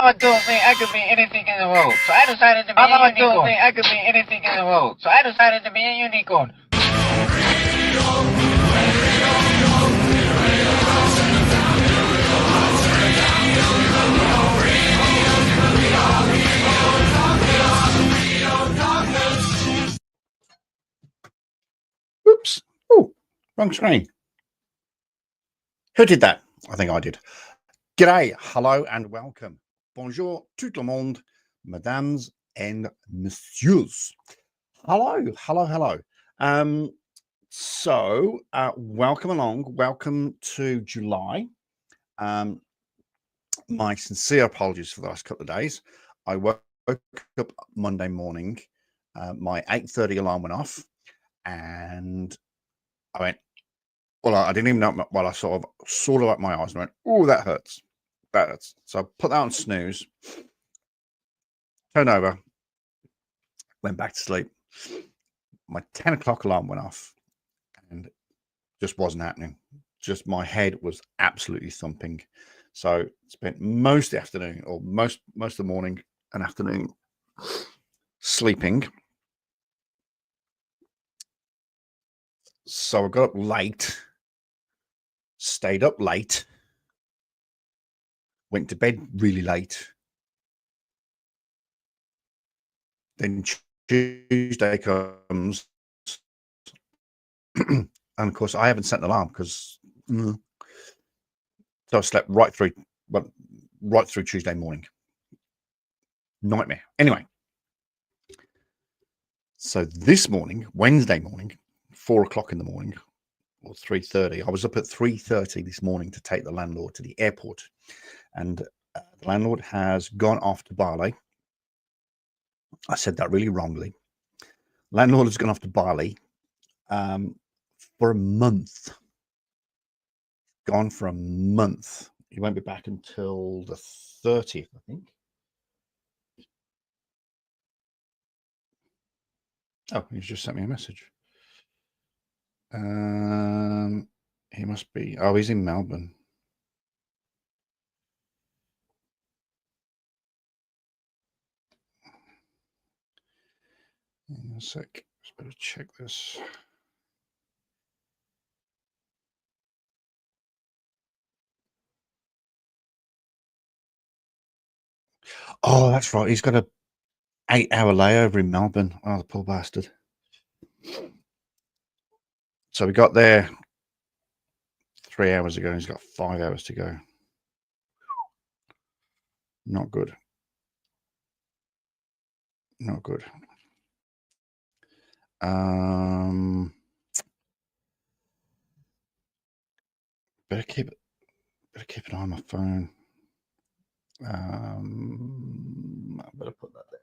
mama don't think I could be anything in the world, so I decided to be a unicorn. Don't think I could be anything in the world, so I decided to be a unicorn. Oops. Oh, wrong screen. Who did that? I think I did. G'day, hello, and welcome. Bonjour, tout le monde, mesdames and messieurs. Hello. Welcome along. Welcome to July. My sincere apologies for the last couple of days. I woke up Monday morning. My 8:30 alarm went off, and I went, well, I didn't even know. Well, I sort of opened my eyes and went, oh, that hurts. That hurts. So I put that on snooze, turned over, went back to sleep. My 10 o'clock alarm went off and it just wasn't happening. Just my head was absolutely thumping. So spent most of the afternoon, or most of the morning and afternoon sleeping. So I got up late, stayed up late, went to bed really late. Then Tuesday comes, and of course I haven't set an alarm because so I slept right through Tuesday morning. Nightmare. Anyway, so this morning, Wednesday morning, 4 o'clock in the morning, or 3:30. I was up at 3:30 this morning to take the landlord to the airport, and the landlord has gone off to Bali. I said that really wrongly. Landlord has gone off to Bali for a month. Gone for a month. He won't be back until the 30th, I think. Oh, he's just sent me a message. He must be. Oh, he's in Melbourne. In a sec. Just better check this. Oh, that's right. He's got a 8-hour layover in Melbourne. Oh, the poor bastard. So we got there 3 hours ago. He's got 5 hours to go. Not good. Not good. Better keep an eye on my phone. I better put that there.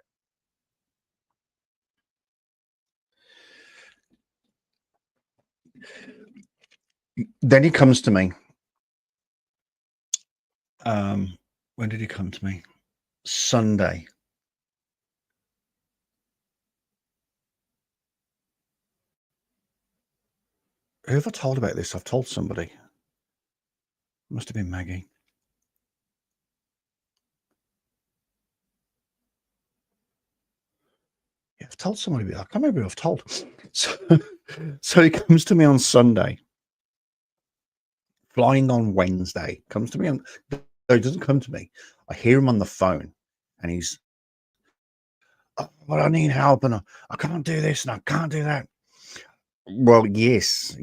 Then he comes to me. When did he come to me? Sunday. Who have I told about this? I've told somebody. Must have been Maggie. Yeah, I've told somebody. I can't remember who I've told. So he comes to me on Sunday. Flying on Wednesday. Comes to me on. No, he doesn't come to me. I hear him on the phone, and he's, oh, but I need help, and I can't do this, and I can't do that. Well, yes,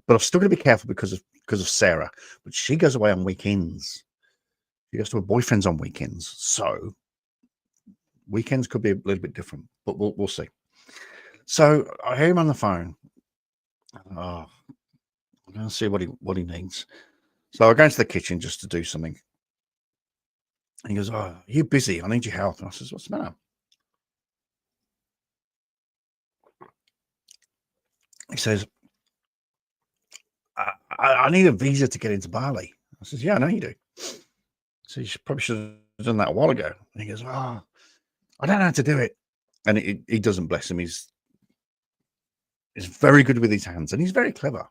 but I've still got to be careful because of Sarah. But she goes away on weekends. She goes to her boyfriend's on weekends, so weekends could be a little bit different. But we'll see. So I hear him on the phone. Oh, I'm going to see what he needs. So I go into the kitchen just to do something. And he goes, "Oh, are you busy? I need your help." And I says, "What's the matter?" He says, I need a visa to get into Bali. I says, "Yeah, I know you do." So you probably should have done that a while ago. And he goes, "Oh, I don't know how to do it." And he doesn't, bless him. He's very good with his hands, and he's very clever.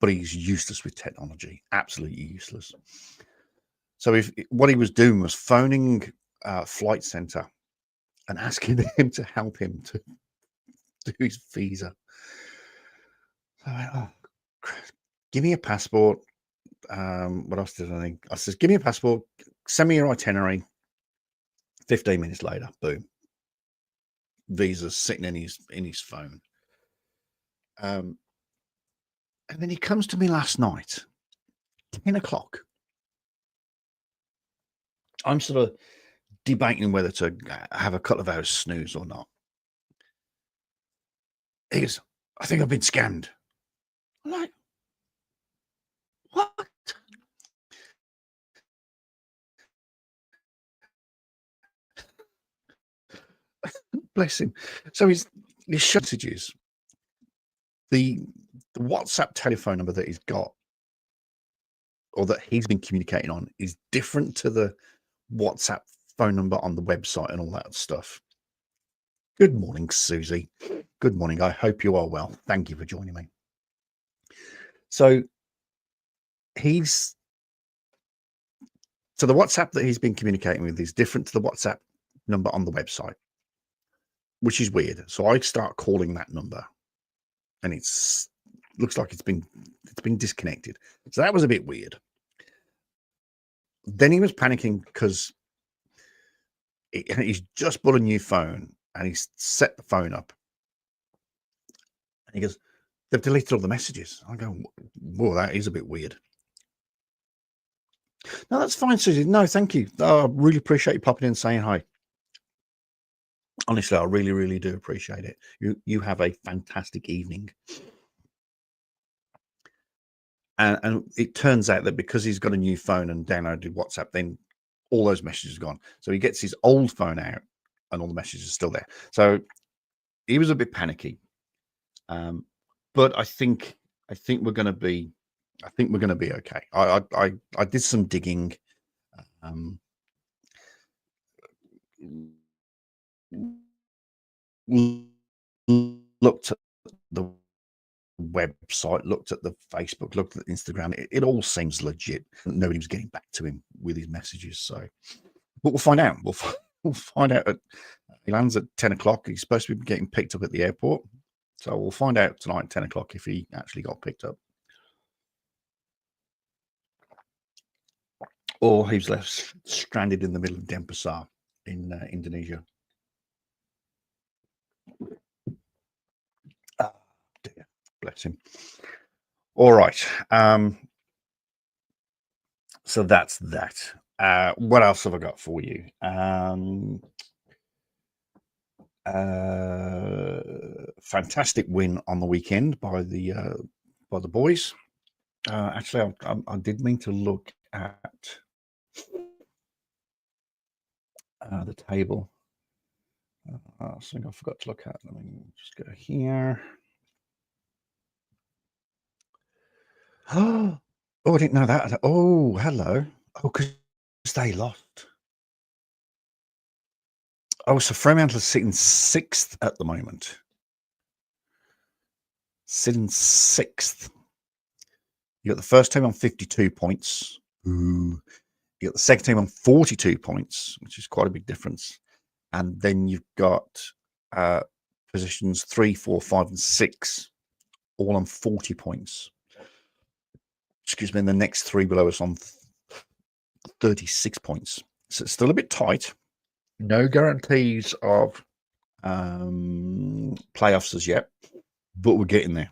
But he's useless with technology. Absolutely useless. So what he was doing was phoning Flight Centre and asking them to help him to do his visa. So I went, oh, give me a passport. What else did I think? I said, give me a passport, send me your itinerary. 15 minutes later, boom, visa's sitting in his phone. And then he comes to me last night, 10 o'clock. I'm sort of debating whether to have a couple of hours snooze or not. He goes, I think I've been scammed. I'm like, what? Bless him. So his messages, the WhatsApp telephone number that he's got, or that he's been communicating on, is different to the WhatsApp phone number on the website and all that stuff. Good morning, Susie. Good morning. I hope you are well. Thank you for joining me. So the WhatsApp that he's been communicating with is different to the WhatsApp number on the website, which is weird. So I start calling that number, and looks like it's been disconnected. So that was a bit weird. Then he was panicking because he's just bought a new phone and he's set the phone up. And he goes, they've deleted all the messages. I go, whoa, that is a bit weird. No, that's fine, Susie. No, thank you. I really appreciate you popping in and saying hi. Honestly, I really, really do appreciate it. You have a fantastic evening. And it turns out that because he's got a new phone and downloaded WhatsApp, then all those messages are gone. So he gets his old phone out and all the messages are still there. So he was a bit panicky. But I think we're going to be okay. I did some digging. Looked at the website, looked at the Facebook, looked at Instagram. It all seems legit. Nobody was getting back to him with his messages. So, but we'll find out. We'll find out. He lands at 10 o'clock. He's supposed to be getting picked up at the airport. So we'll find out tonight at 10 o'clock if he actually got picked up. Or he's left stranded in the middle of Denpasar in Indonesia. Oh, dear. Bless him. All right. So that's that. What else have I got for you? Fantastic win on the weekend by the boys. Actually, I did mean to look at the table. Something I forgot to look at. Let me just go here. Oh, I didn't know that. Oh, hello. Oh, because they lost. Oh, so Fremantle's sitting 6th at the moment. Sitting 6th. You got the first team on 52 points. Ooh. You got the second team on 42 points, which is quite a big difference. And then you've got positions 3, 4, 5, and 6, all on 40 points. Excuse me, and the next 3 below us on 36 points. So it's still a bit tight. No guarantees of playoffs as yet, but we're getting there.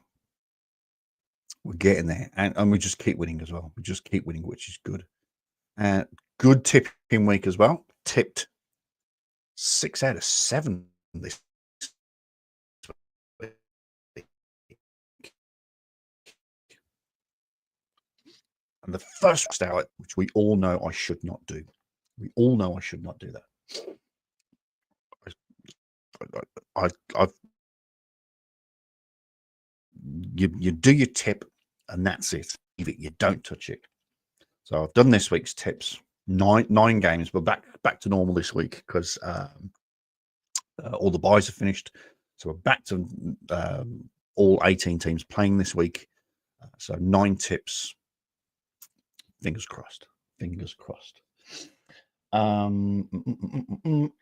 We're getting there, and we just keep winning as well. We just keep winning, which is good. Good tipping week as well. Tipped 6 out of 7 this week. And the first hour, which we all know I should not do. We all know I should not do that. You do your tip, and that's it. You don't touch it. So I've done this week's tips. 9 games, but back to normal this week because all the buys are finished. So we're back to all 18 teams playing this week. So 9 tips. Fingers crossed. Fingers crossed. Anything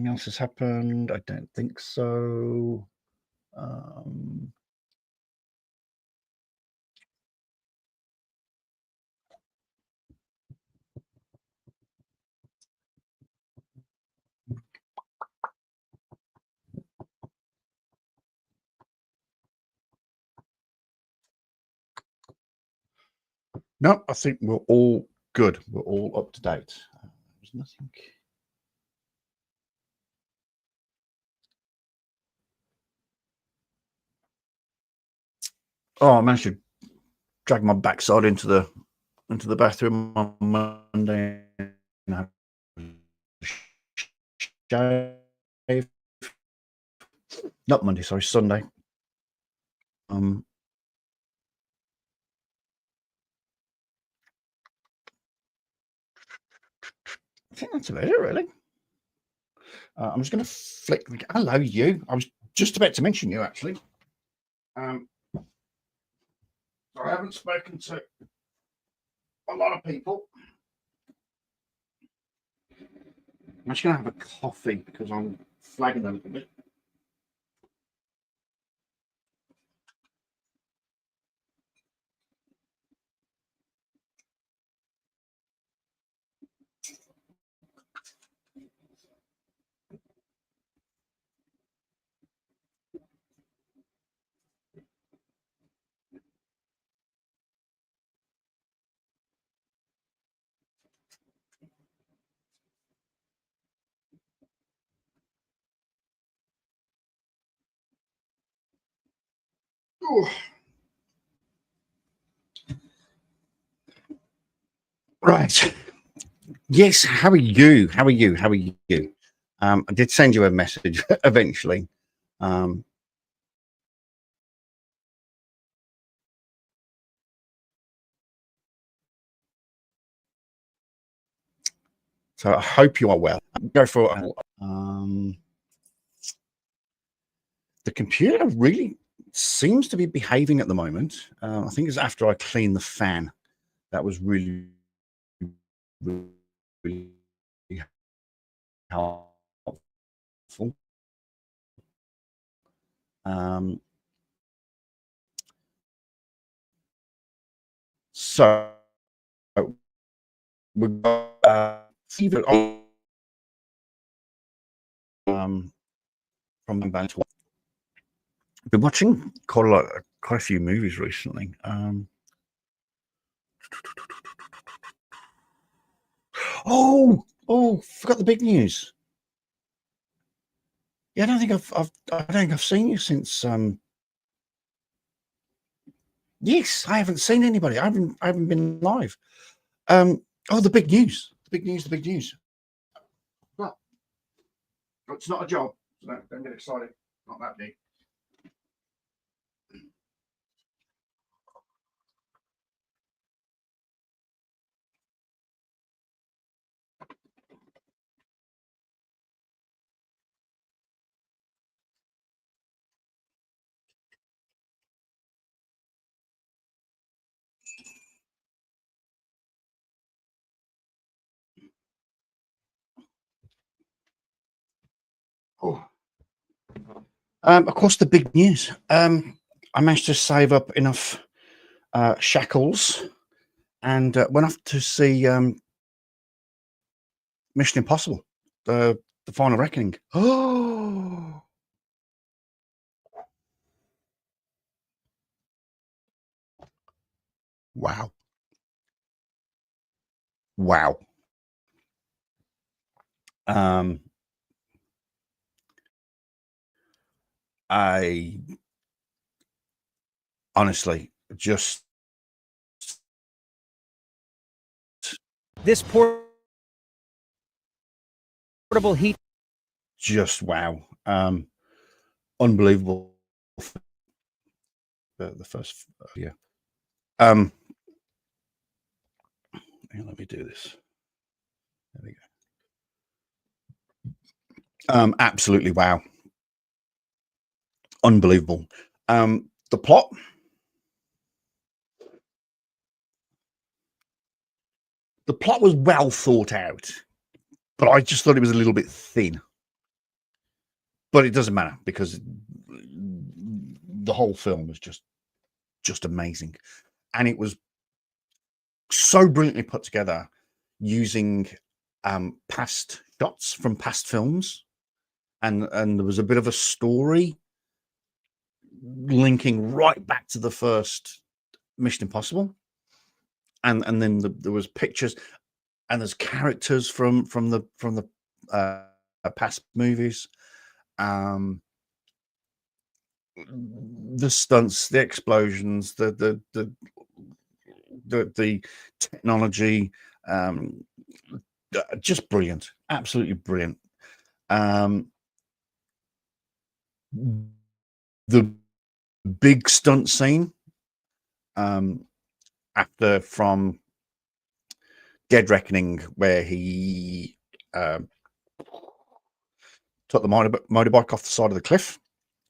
else has happened? I don't think so. No, I think we're all good. We're all up to date. There's nothing. Oh, I managed to drag my backside into the bathroom on Monday and have a shave. Not Monday, sorry, Sunday. I think that's about it, really. I'm just going to flick. Hello, you. I was just about to mention you, actually. I haven't spoken to a lot of people. I'm just going to have a coffee because I'm flagging a little bit. Ooh. Right. Yes. How are you? How are you? How are you? I did send you a message eventually. So I hope you are well. Go for it. The computer really seems to be behaving at the moment. I think it's after I cleaned the fan. That was really, really helpful. So we've got fever from the band. I've been watching quite a few movies recently. Forgot the big news. Yeah, I don't think I've seen you since. Yes, I haven't seen anybody. I haven't been live. The big news. The big news. Well, it's not a job, so don't get excited. Not that big. Oh. Of course, the big news. I managed to save up enough shackles and went off to see Mission Impossible, the Final Reckoning. Oh, wow, wow. I honestly just this portable heat, just wow, unbelievable. The first, yeah. Let me do this. There we go. Absolutely wow, unbelievable. The plot. the plot was well thought out, but I just thought it was a little bit thin. But it doesn't matter because the whole film was just amazing, and it was so brilliantly put together using past shots from past films, and there was a bit of a story linking right back to the first Mission Impossible, and then there was pictures, and there's characters from the past movies. The stunts, the explosions, the technology, just brilliant, absolutely brilliant. The big stunt scene after from Dead Reckoning, where he took the motorbike off the side of the cliff.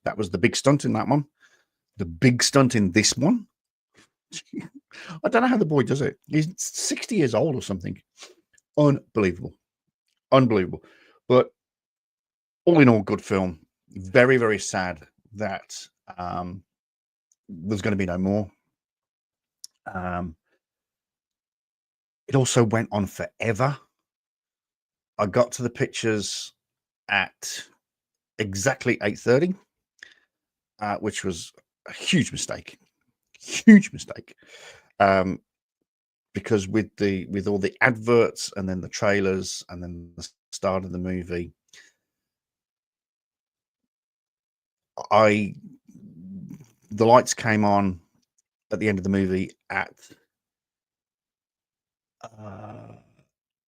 That was the big stunt in that one. The big stunt in this one, I don't know how the boy does it. He's 60 years old or something. Unbelievable. Unbelievable. But all in all, good film. Very, very sad that there's going to be no more. It also went on forever. I got to the pictures at exactly 8:30, which was a huge mistake. Huge mistake. Because with all the adverts and then the trailers and then the start of the movie, the lights came on at the end of the movie at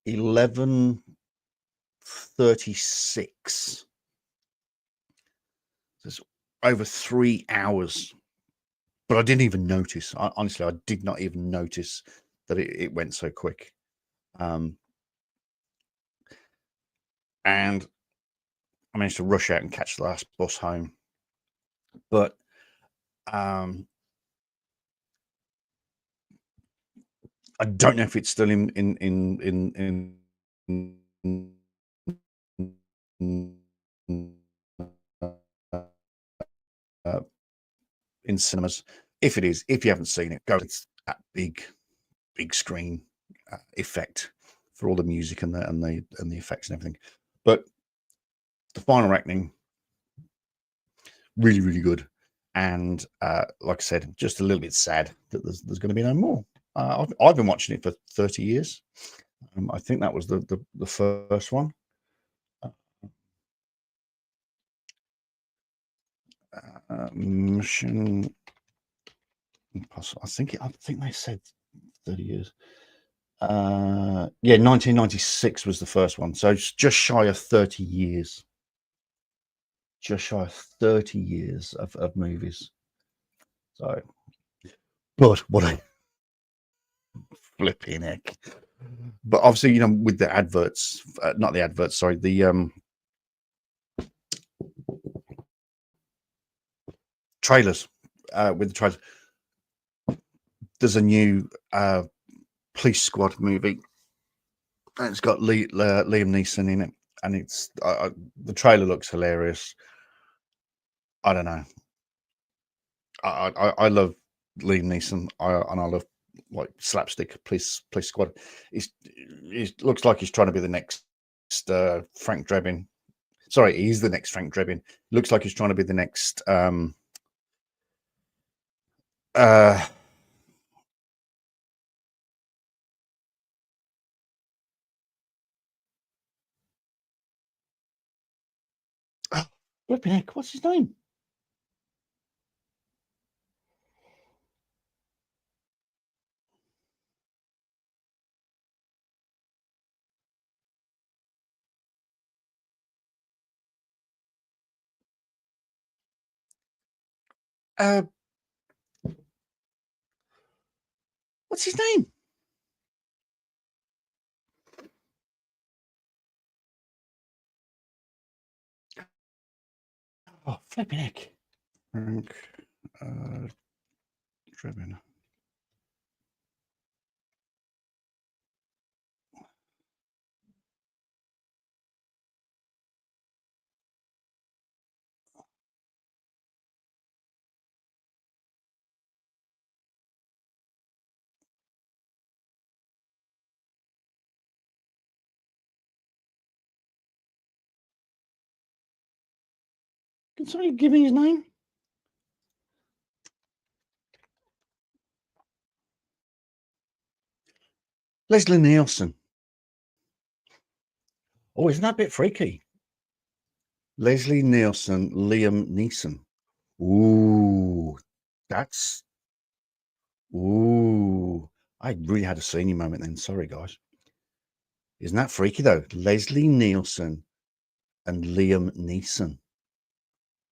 11:36. It's over 3 hours, but I didn't even notice. Honestly, I did not even notice that it went so quick. And I managed to rush out and catch the last bus home. But I don't know if it's still in cinemas. If it is, if you haven't seen it, go. It's that big screen effect for all the music and the effects and everything. But the final reckoning, really, really good. And like I said, just a little bit sad that there's going to be no more. I've been watching it for 30 years. I think that was the first one. Mission Impossible. I think they said 30 years. Yeah, 1996 was the first one. So it's just shy of 30 years. Just shy of 30 years of movies. So, but what a flipping heck. But obviously, you know, with the adverts, not the adverts, sorry, the trailers, with the trailers, there's a new Police Squad movie, and it's got Liam Neeson in it, and it's the trailer looks hilarious. I don't know. I love Liam Neeson, and I love like slapstick Police Squad. It looks like he's trying to be the next Frank Drebin. Sorry, he's the next Frank Drebin. Looks like he's trying to be the next flipping heck, what's his name? What's his name? Oh, flipping heck. Frank Drebin. Can somebody give me his name? Leslie Nielsen. Oh, isn't that a bit freaky? Leslie Nielsen, Liam Neeson. Ooh, that's. Ooh, I really had a senior moment then. Sorry, guys. Isn't that freaky though? Leslie Nielsen and Liam Neeson.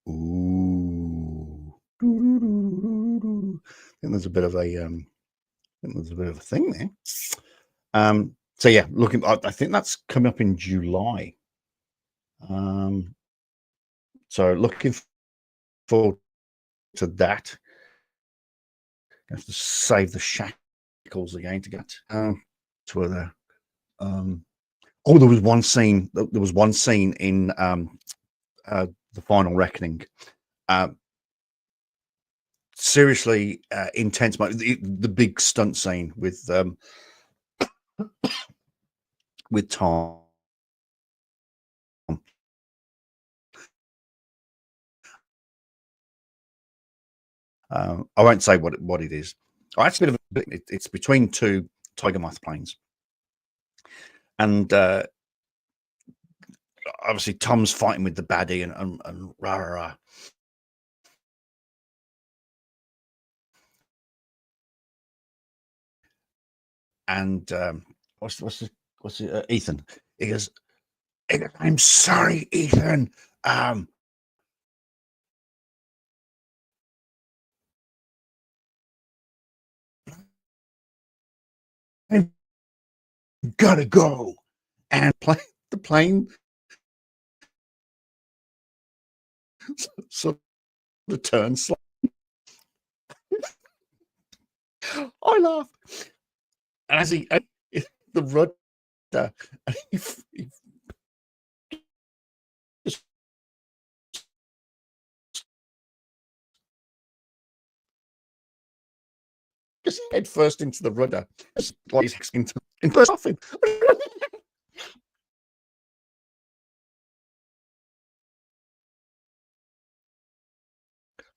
Ooh. I think there's a bit of a thing there. So yeah, looking, I think that's coming up in July. So looking forward to that. I have to save the shackles again to get to where there. Oh, there was one scene. There was one scene in the Final Reckoning. Seriously intense. The big stunt scene with Tom. I won't say what it is. Oh, it's a bit of it's between two tiger moth planes, and obviously Tom's fighting with the baddie and rah rah rah. And what's Ethan? He goes, "I'm sorry, Ethan. I've gotta go." And the plane sort of turns. I laugh as he the rudder. And he just head first into the rudder, like he's into first off him.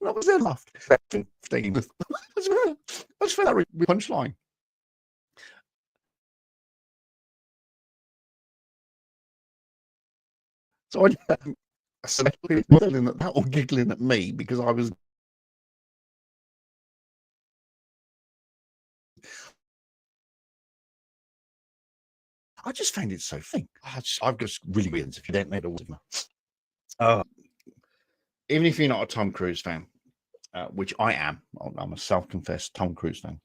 And I was there laughed. I just found that punchline. So I giggling at that or giggling at me because I was. I just found it so funny. I've just really weird if you don't know the even if you're not a Tom Cruise fan, which I am, I'm a self-confessed Tom Cruise fan.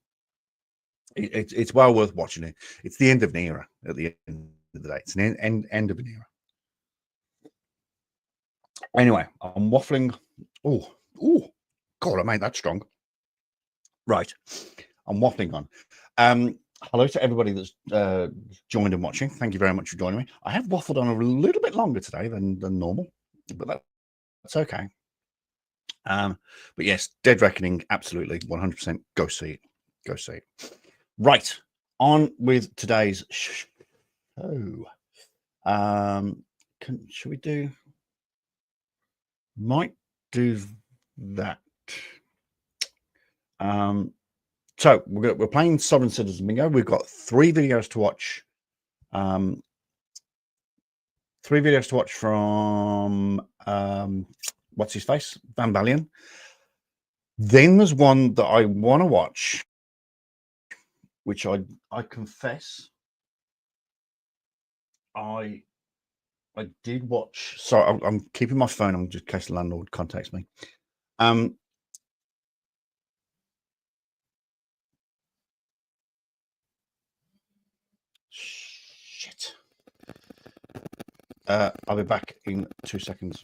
It's well worth watching it. It's the end of an era. At the end of the day, it's an end of an era. Anyway, I'm waffling. Oh, God, I made that strong. Right, I'm waffling on. Hello to everybody that's joined and watching. Thank you very much for joining me. I have waffled on a little bit longer today than normal, but that's okay. But yes, Dead Reckoning, absolutely, 100%. Go see it. Go see it. Right, on with today's show. Should we do? Might do that. So we're playing Sovereign Citizen Bingo. We've got 3 videos to watch. 3 videos to watch from what's his face, Van Balian. Then there's one that I want to watch, which I confess I did watch. Sorry, I'm keeping my phone on just in case the landlord contacts me. Shit. I'll be back in 2 seconds.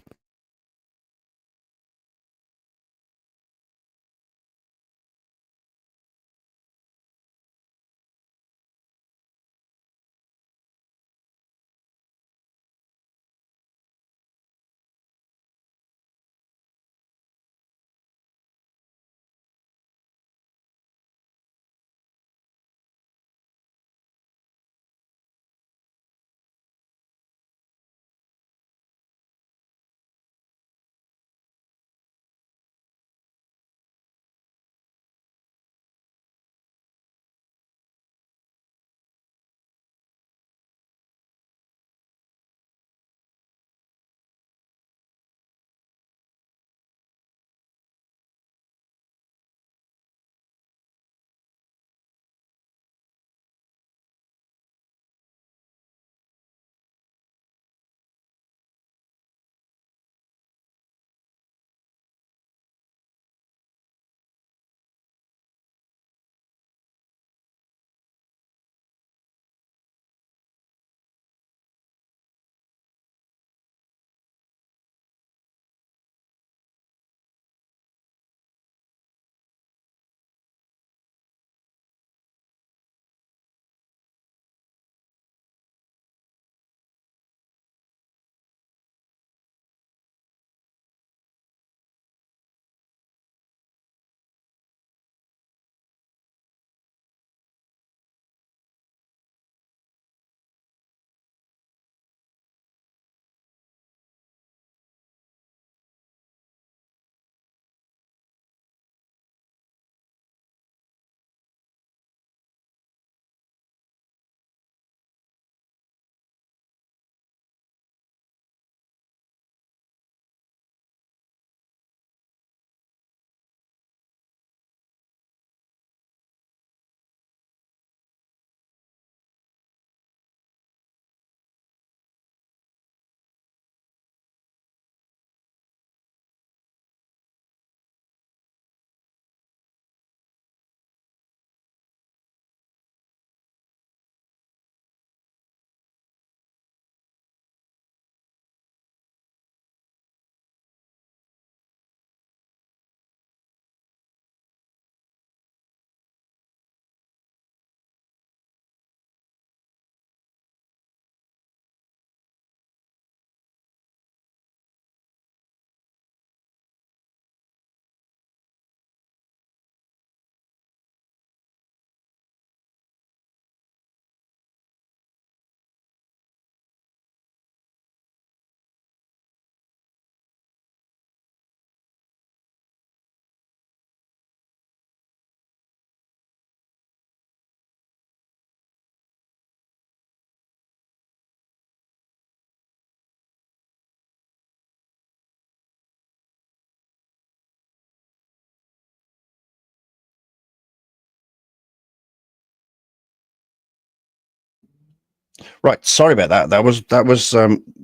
Right. Sorry about that. That was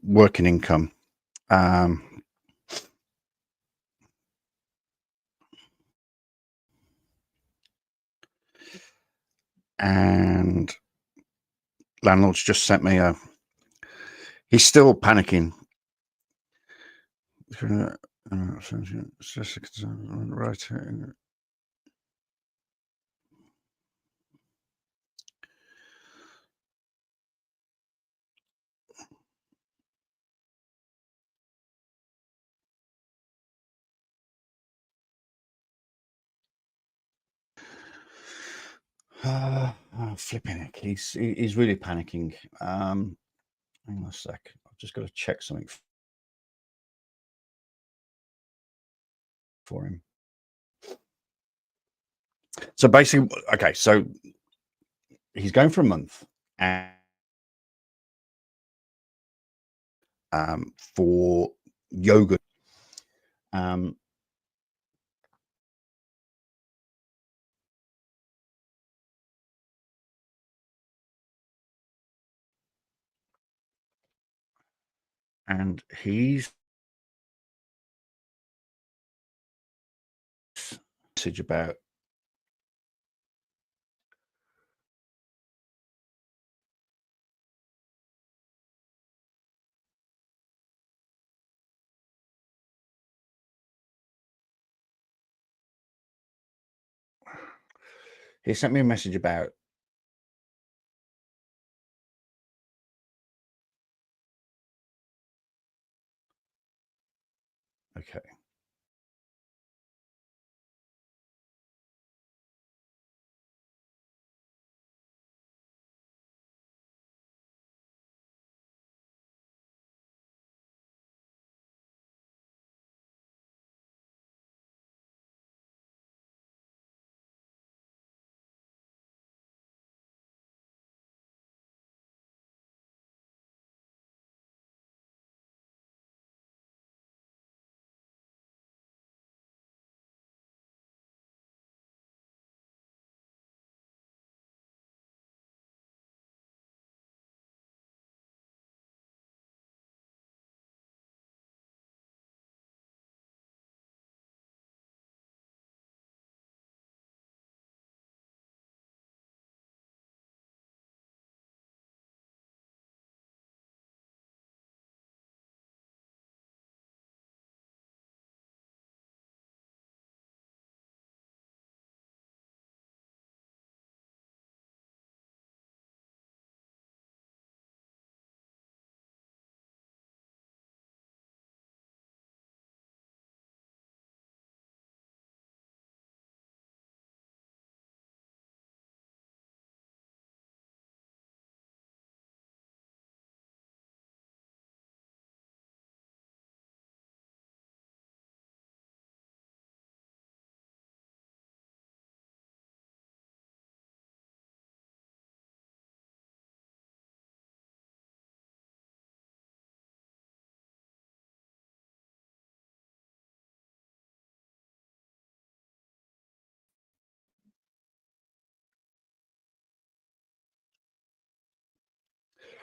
working income. And landlord's just sent me a. He's still panicking. Right. Flipping heck. He's really panicking. Hang on a sec. I've just got to check something for him. So basically, okay, so he's going for a month and for yoga. And he's message about he sent me a message about okay.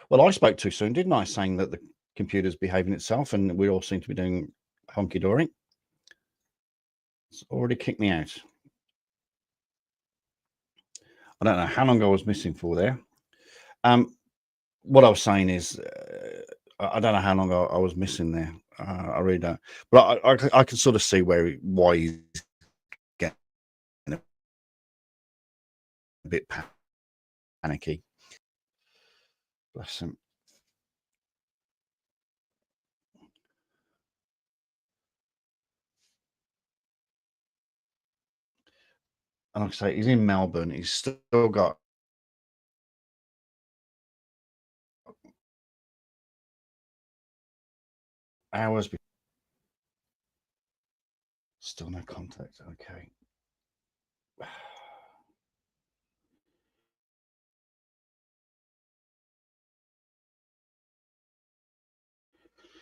Well, I spoke too soon, didn't I? Saying that the computer's behaving itself and we all seem to be doing honky dory. It's already kicked me out. I don't know how long I was missing for there. What I was saying is, I don't know how long I was missing there. I really don't. But I can sort of see why he's getting a bit panicky. Bless him. And like I say, he's in Melbourne. He's still got hours. Still no contact. Okay.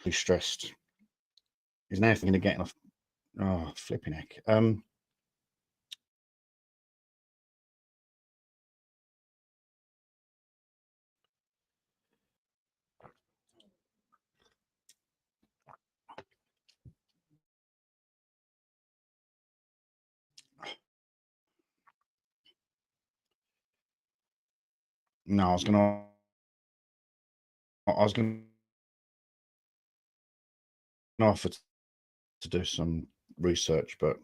He's stressed. He's now thinking of getting off. Oh, flipping heck. No, I was gonna offer to do some research, but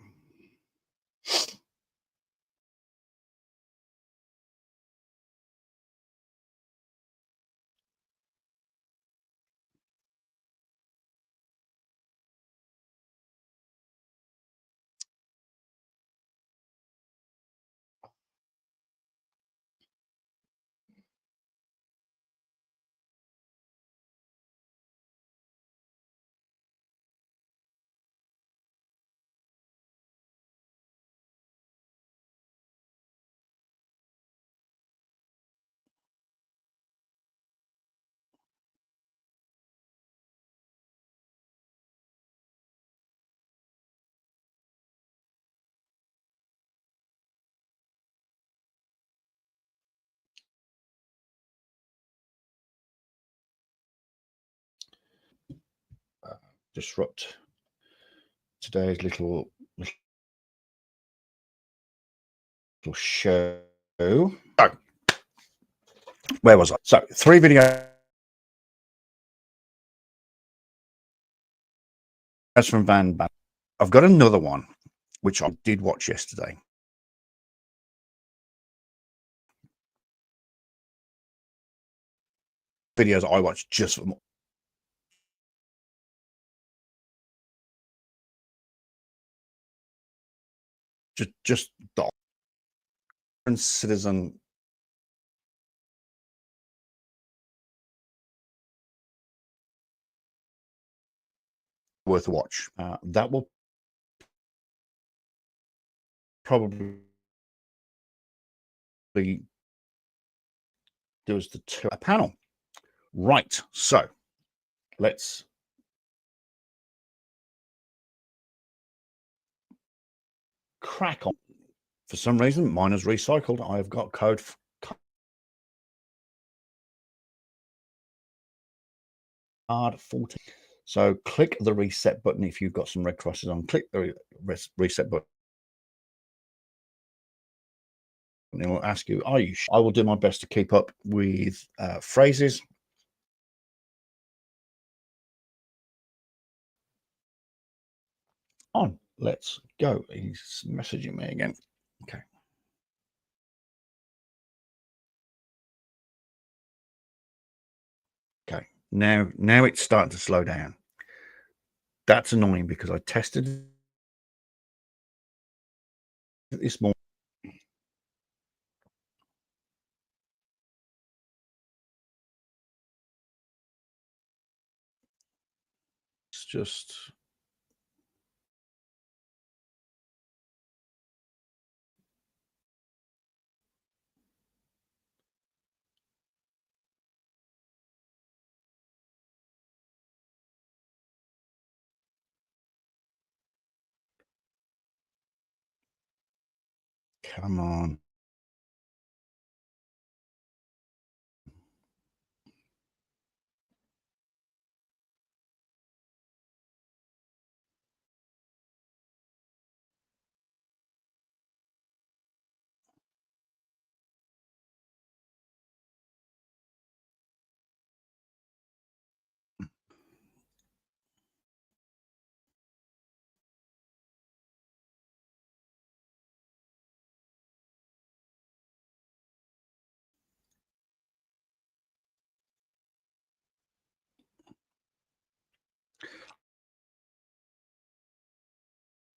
disrupt today's little show. So, where was I? So, 3 videos from Van. I've got another one which I did watch yesterday. Videos I watched just for just the citizen worth a watch. That will probably do us a panel. Right, so let's crack on. For some reason, mine is recycled. I've got code card 40. So click the reset button if you've got some red crosses on. Click the reset button. And it will ask you, are you sure? I will do my best to keep up with phrases. On, let's go. He's messaging me again. Okay. Okay. Now it's starting to slow down. That's annoying because I tested this morning. It's just come on.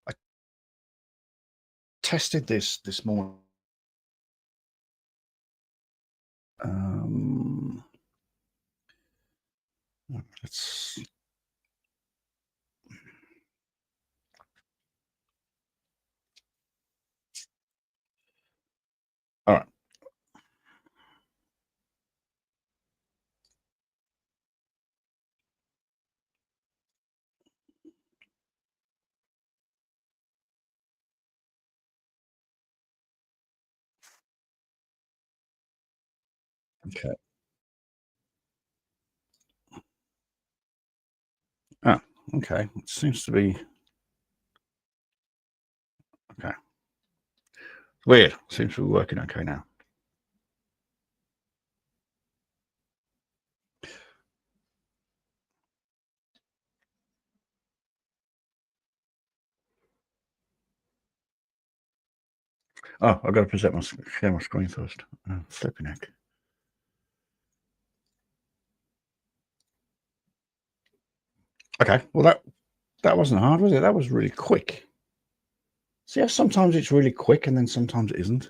I tested this morning. Let's all right. Okay. Ah, okay. It seems to be okay. Weird. Seems to be working okay now. Oh, I've got to present my share my screen first. Flipping heck. Okay, well that wasn't hard, was it? That was really quick. See how sometimes it's really quick and then sometimes it isn't.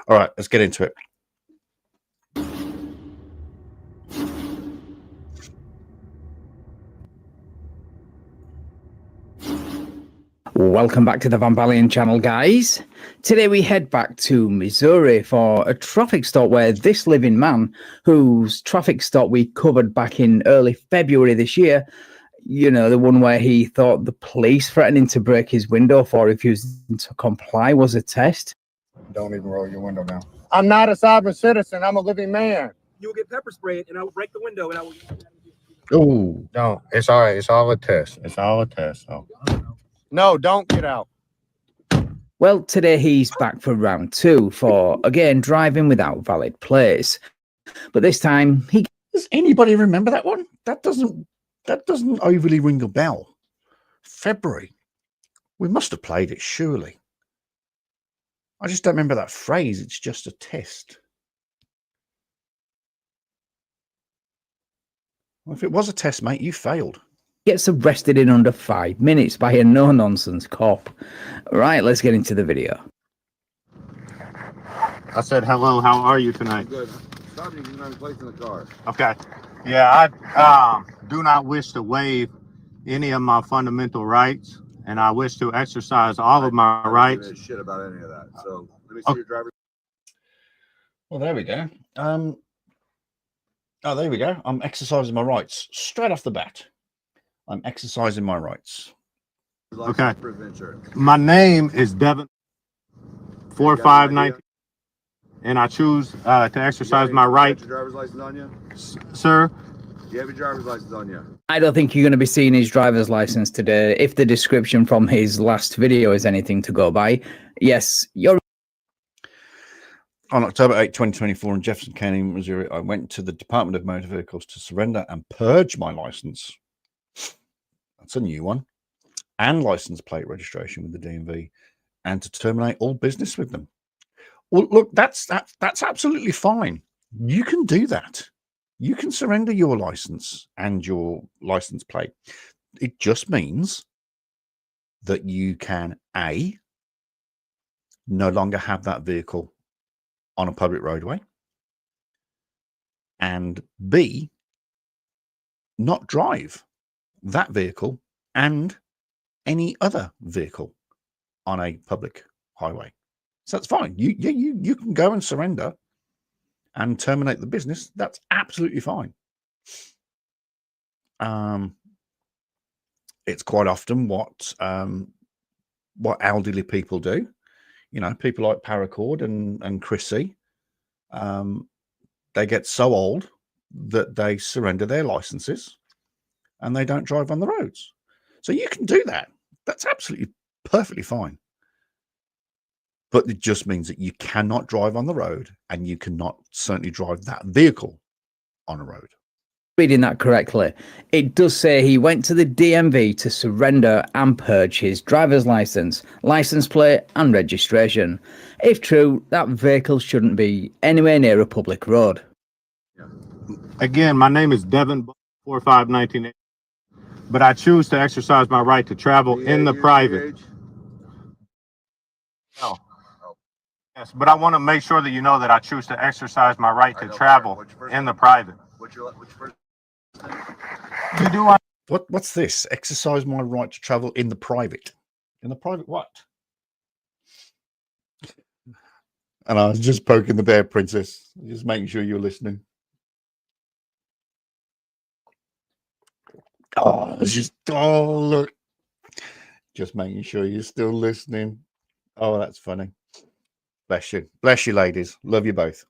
All right, let's get into it. Welcome back to the Van Balian channel, guys. Today we head back to Missouri for a traffic stop where this living man, whose traffic stop we covered back in early February this year, you know, the one where he thought the police threatening to break his window for refusing to comply was a test. Don't even roll your window down. I'm not a sovereign citizen. I'm a living man. You will get pepper sprayed, and I will break the window, and I will. Oh, No, it's all right. It's all a test. It's all a test. So. No, don't get out. Well, today he's back for round 2 for, again, driving without valid plates. But this time he... Does anybody remember that one? That doesn't overly ring a bell. February. We must have played it, surely. I just don't remember that phrase. It's just a test. Well, if it was a test, mate, you failed. Gets arrested in under 5 minutes by a no-nonsense cop. Right, let's get into the video. I said, hello, how are you tonight? Good. Stop you from placing the car. Okay. Yeah, I do not wish to waive any of my fundamental rights, and I wish to exercise all of my rights. I don't give a shit about any of that. So let me see your driver's. Well, there we go. Oh, there we go. I'm exercising my rights straight off the bat. I'm exercising my rights. Okay. My name is Devin 4519, and I choose to exercise my right. Your driver's license on you? Sir? Do you have your driver's license on you? I don't think you're going to be seeing his driver's license today. If the description from his last video is anything to go by, yes, you're... On October 8, 2024, in Jefferson County, Missouri, I went to the Department of Motor Vehicles to surrender and purge my license. That's a new one. And license plate registration with the DMV, and to terminate all business with them. Well, look, that's absolutely fine. You can do that. You can surrender your license and your license plate. It just means that you can, A, no longer have that vehicle on a public roadway, and B, not drive that vehicle and any other vehicle on a public highway. So that's fine. You can go and surrender and terminate the business. That's absolutely fine. It's quite often what elderly people do. You know, people like Paracord and Chrissy, they get so old that they surrender their licenses and they don't drive on the roads. So you can do that. That's absolutely perfectly fine. But it just means that you cannot drive on the road, and you cannot certainly drive that vehicle on a road. Reading that correctly, it does say he went to the DMV to surrender and purge his driver's license, license plate and registration. If true, that vehicle shouldn't be anywhere near a public road. Again, my name is Devin 4519, but I choose to exercise my right to travel in the private. No. Yes, but I want to make sure that you know that I choose to exercise my right to travel in the private. Which first? You do. What's this? Exercise my right to travel in the private. In the private what? And I was just poking the bear, Princess. Just making sure you're listening. Oh, it's just, oh, look. Just making sure you're still listening. Oh, that's funny. Bless you. Bless you, ladies. Love you both.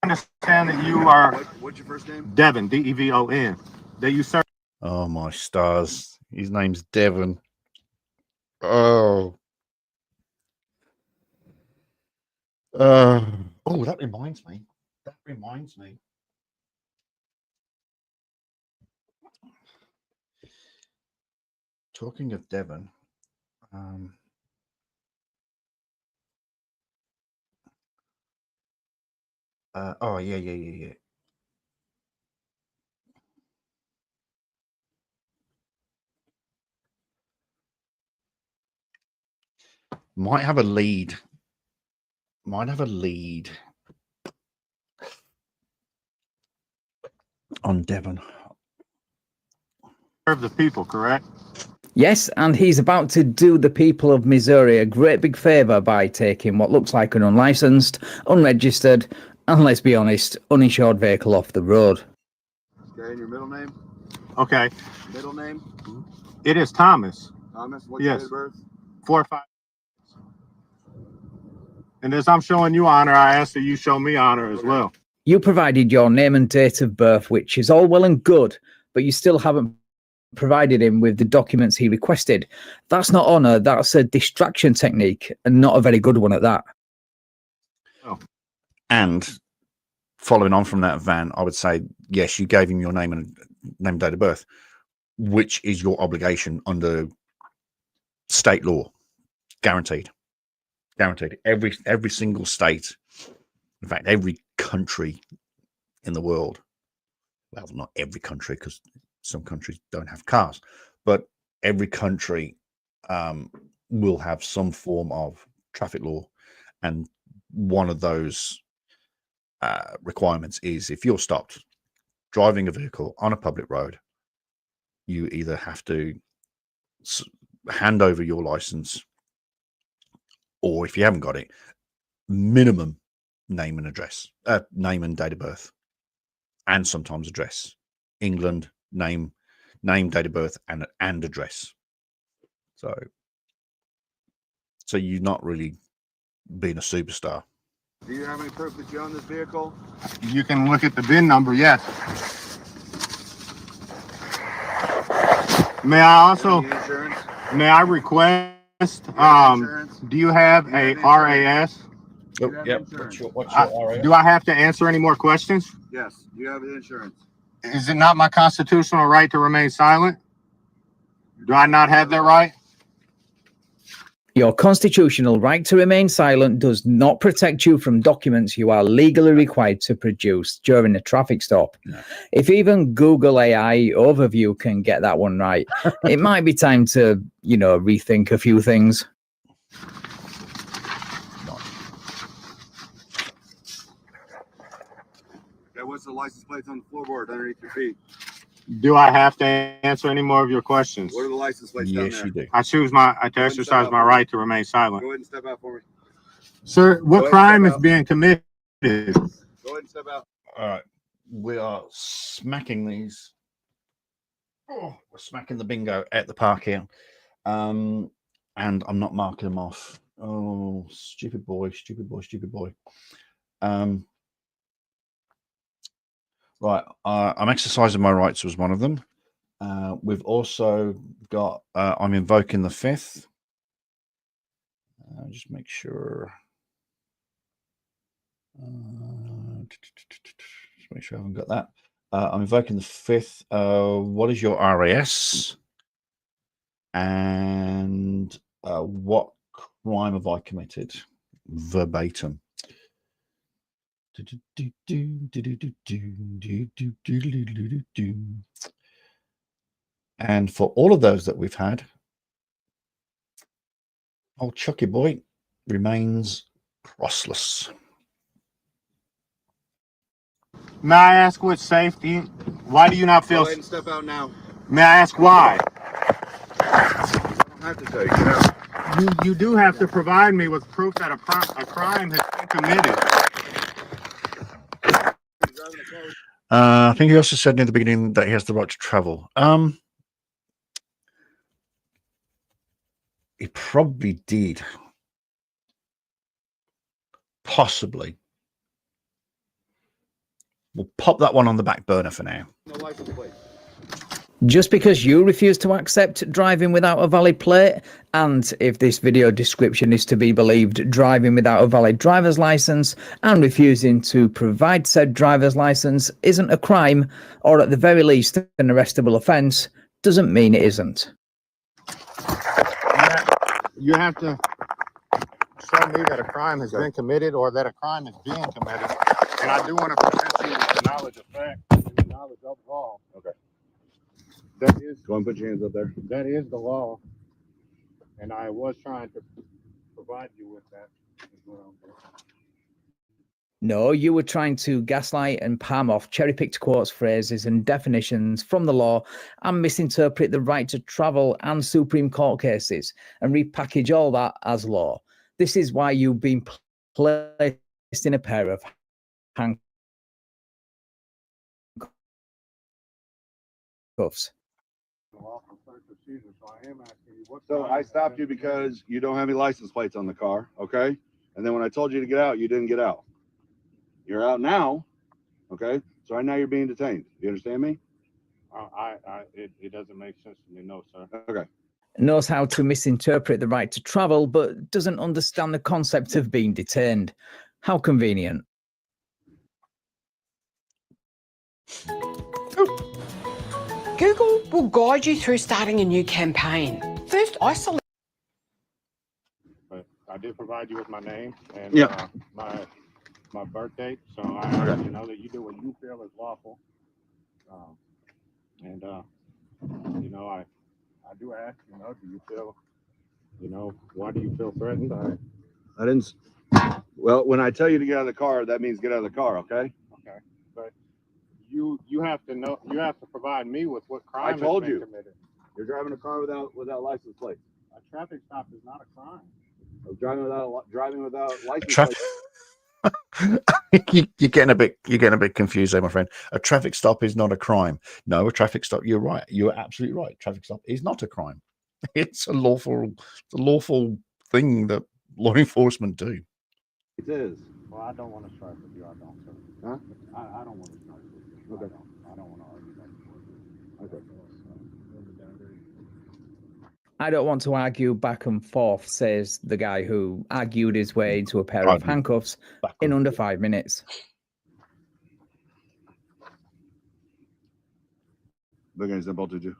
I understand that you are. What's your first name? Devin, Devon. That you serve. Oh, my stars. His name's Devon. Oh. Oh, that reminds me. Talking of Devon, Oh, yeah. Might have a lead. On Devon. Serve the people, correct? Yes, and he's about to do the people of Missouri a great big favour by taking what looks like an unlicensed, unregistered, and let's be honest, uninsured vehicle off the road. Okay, and your middle name? Okay. Middle name? It is Thomas. Thomas, what's Yes. your date of birth? 4 or 5. And as I'm showing you honor, I ask that you show me honor as well. You provided your name and date of birth, which is all well and good, but you still haven't provided him with the documents he requested. That's not honour, that's a distraction technique, and not a very good one at that. Oh. And following on from that, Van, I would say, yes, you gave him your name and date of birth, which is your obligation under state law. Guaranteed. Every single state, in fact, every country in the world, well, not every country, because some countries don't have cars, but every country will have some form of traffic law, and one of those requirements is if you're stopped driving a vehicle on a public road, you either have to hand over your license, or if you haven't got it, minimum name and address, name and date of birth, and sometimes address. England, name, date of birth, and address. So you're not really being a superstar. Do you have any proof that you own this vehicle? You can look at the VIN number, yes. May I also, Any insurance? may I request, Insurance? do you have a RAS? Do you have insurance? What's your RAS? Do I have to answer any more questions? Yes, you have insurance. Is it not my constitutional right to remain silent? Do I not have that right? Your constitutional right to remain silent does not protect you from documents you are legally required to produce during a traffic stop. No. If even Google AI overview can get that one right, it might be time to, rethink a few things. Okay, what's the license plate on the floorboard underneath your feet? Do I have to answer any more of your questions? What are the license plates down Yes, there? you do. I choose to exercise my right to remain silent. Go ahead and step out for me. Sir, what ahead, crime step is out. being committed? Go ahead and step out. All right, we are smacking these. Oh, we're smacking the bingo at the park here, and I'm not marking them off. Oh, stupid boy. Right, I'm exercising my rights was one of them. We've also got, I'm invoking the 5th. Just make sure. Just make sure I haven't got that. I'm invoking the 5th. What is your RAS? And what crime have I committed? Verbatim. And for all of those that we've had, old Chucky boy remains crossless. May I ask with safety, why do you not Go feel? ahead and step out now. May I ask why? I don't have to tell you. Get out. You do have to provide me with proof that a crime has been committed. I think he also said near the beginning that he has the right to travel. He probably did. Possibly. We'll pop that one on the back burner for now. No license plate. Just because you refuse to accept driving without a valid plate, and if this video description is to be believed, driving without a valid driver's license and refusing to provide said driver's license isn't a crime, or at the very least an arrestable offence, doesn't mean it isn't. You have to show me that a crime has been committed or that a crime is being committed And I do want to present you with the knowledge of fact and the knowledge of law. Okay. That is Go and put your hands up there. that is the law. And I was trying to provide you with that as well. No, you were trying to gaslight and palm off cherry-picked quotes, phrases, and definitions from the law and misinterpret the right to travel and Supreme Court cases and repackage all that as law. This is why you've been placed in a pair of handcuffs. Lawful search and seizure. So I am asking you what. So I stopped you because you don't have any license plates on the car, okay? And then when I told you to get out, you didn't get out. You're out now, okay? So right now you're being detained. You understand me? It doesn't make sense to me, no, sir. Okay. Knows how to misinterpret the right to travel, but doesn't understand the concept of being detained. How convenient. Google will guide you through starting a new campaign. First, isolate. But I did provide you with my name and Yeah. my birth date, so I ask you know that you do what you feel is lawful. And you know, I do ask, you know, do you feel, you know, why do you feel threatened? I didn't. Well, when I tell you to get out of the car, that means get out of the car, okay? Okay, but you have to know, you have to provide me with what crime I told has been you. committed. You're driving a car without license plates. A traffic stop is not a crime. Driving without license Traffic. plates. You're getting a bit confused there, my friend. A traffic stop is not a crime. No, a traffic stop. You're right. You're absolutely right. Traffic stop is not a crime. It's a lawful thing that law enforcement do. It is. Well, I don't want to strike with you. I don't, sir. Huh? I don't want to strike with you. Okay. I don't want to argue back and forth. Okay. I don't want to argue back and forth, says the guy who argued his way into a pair of handcuffs in under 5 minutes. Big example to do.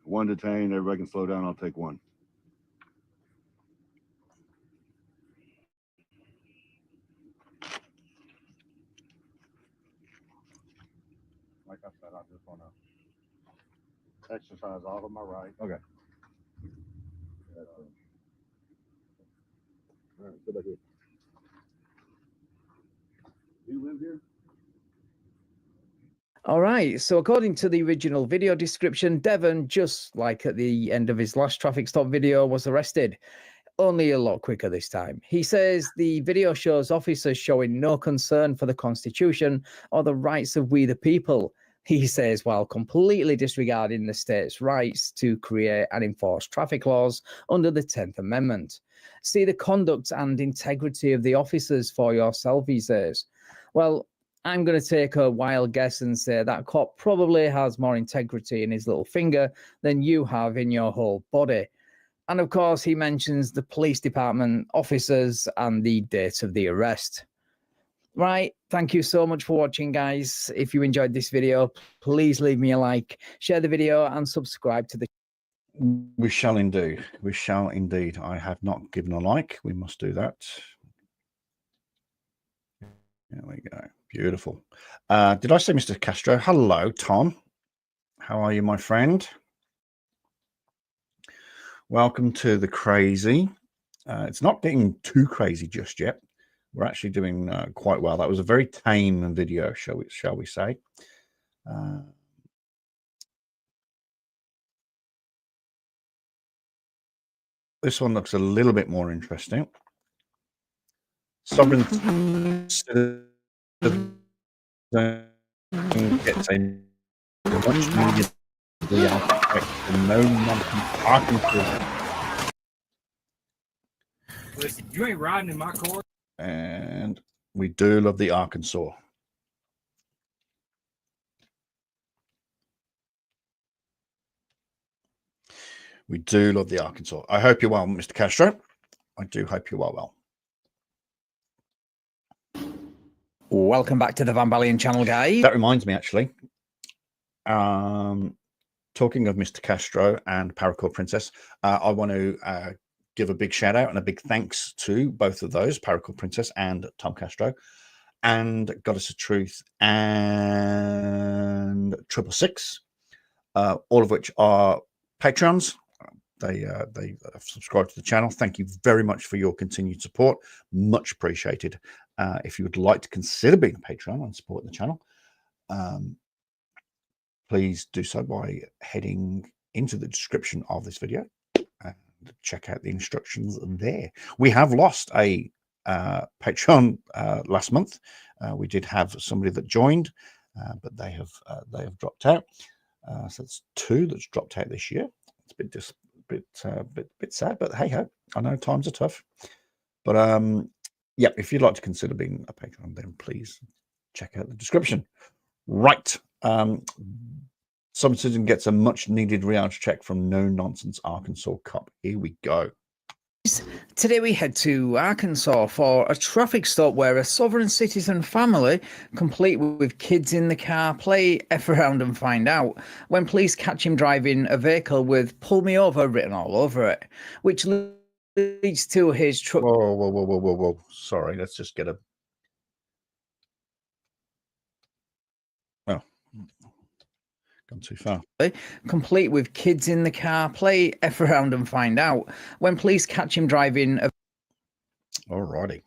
One detained, everybody can slow down. I'll take one. Like I said, I just want to exercise all of my rights. Okay. All right, sit back here. Do you live here? All right. So according to the original video description, Devon, just like at the end of his last traffic stop video, was arrested. Only a lot quicker this time. He says the video shows officers showing no concern for the Constitution or the rights of we the people. He says, while completely disregarding the state's rights to create and enforce traffic laws under the 10th Amendment. See the conduct and integrity of the officers for yourself, he says. Well, I'm going to take a wild guess and say that cop probably has more integrity in his little finger than you have in your whole body. And of course, he mentions the police department officers and the date of the arrest. Right. Thank you so much for watching, guys. If you enjoyed this video, please leave me a like, share the video, and subscribe to the channel. We shall indeed. We shall indeed. I have not given a like. We must do that. There we go. Beautiful. Did I say Mr. Castro? Hello, Tom. How are you, my friend? Welcome to the crazy. It's not getting too crazy just yet. We're actually doing quite well. That was a very tame video, shall we say. This one looks a little bit more interesting. Sovereign citizen gets a much needed no Arkansas. Listen, you ain't riding in my car. And we do love the Arkansas. We do love the Arkansas. I hope you're well, Mr. Castro. I do hope you are well. Welcome back to the Van Balian channel, guys. That reminds me, actually. Talking of Mr. Castro and Paracord Princess, I want to give a big shout out and a big thanks to both of those, Paracord Princess and Tom Castro, and Goddess of Truth and 666, all of which are Patreons. They have subscribed to the channel. Thank you very much for your continued support. Much appreciated. If you would like to consider being a Patreon and supporting the channel, please do so by heading into the description of this video and check out the instructions there. We have lost a Patreon last month. We did have somebody that joined, but they have dropped out. So it's 2 that's dropped out this year. It's a bit sad, but hey ho, I know times are tough. But yeah, if you'd like to consider being a Patreon, then please check out the description. Right. Some citizen gets a much needed reality check from No Nonsense Arkansas cop. Here we go. Today we head to Arkansas for a traffic stop where a sovereign citizen family, complete with kids in the car, play F around and find out when police catch him driving a vehicle with "pull me over" written all over it, which leads to his truck. Whoa. Sorry, let's just get a... Oh, gone too far. Complete with kids in the car, play F around and find out when police catch him driving a... Alrighty.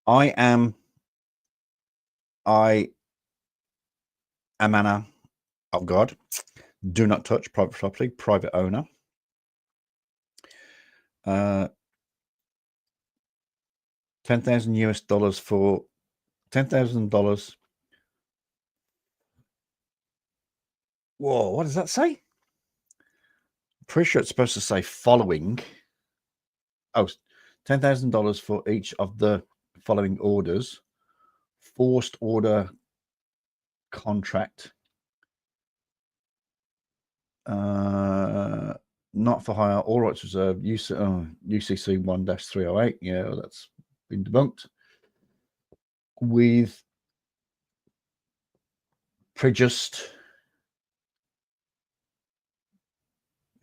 I am Anna of God. Do not touch private property, private owner. $10,000 US for $10,000. Whoa, what does that say? Pretty sure it's supposed to say following. Oh, $10,000 for each of the following orders. Forced order contract. Not for hire, all rights reserved. UCC 1-308. Yeah, well, that's been debunked. With prejust.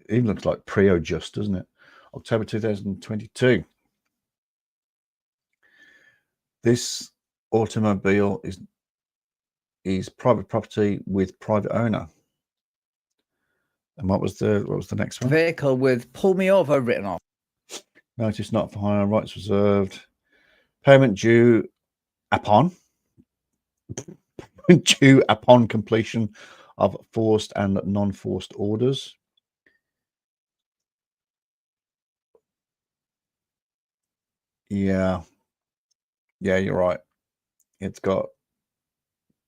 It even looks like pre-just, doesn't it? October 2022. This automobile is private property with private owner. And what was the next one? Vehicle with "pull me over" written off. Notice not for hire, rights reserved. Payment due upon completion of forced and non-forced orders. Yeah, you're right. It's got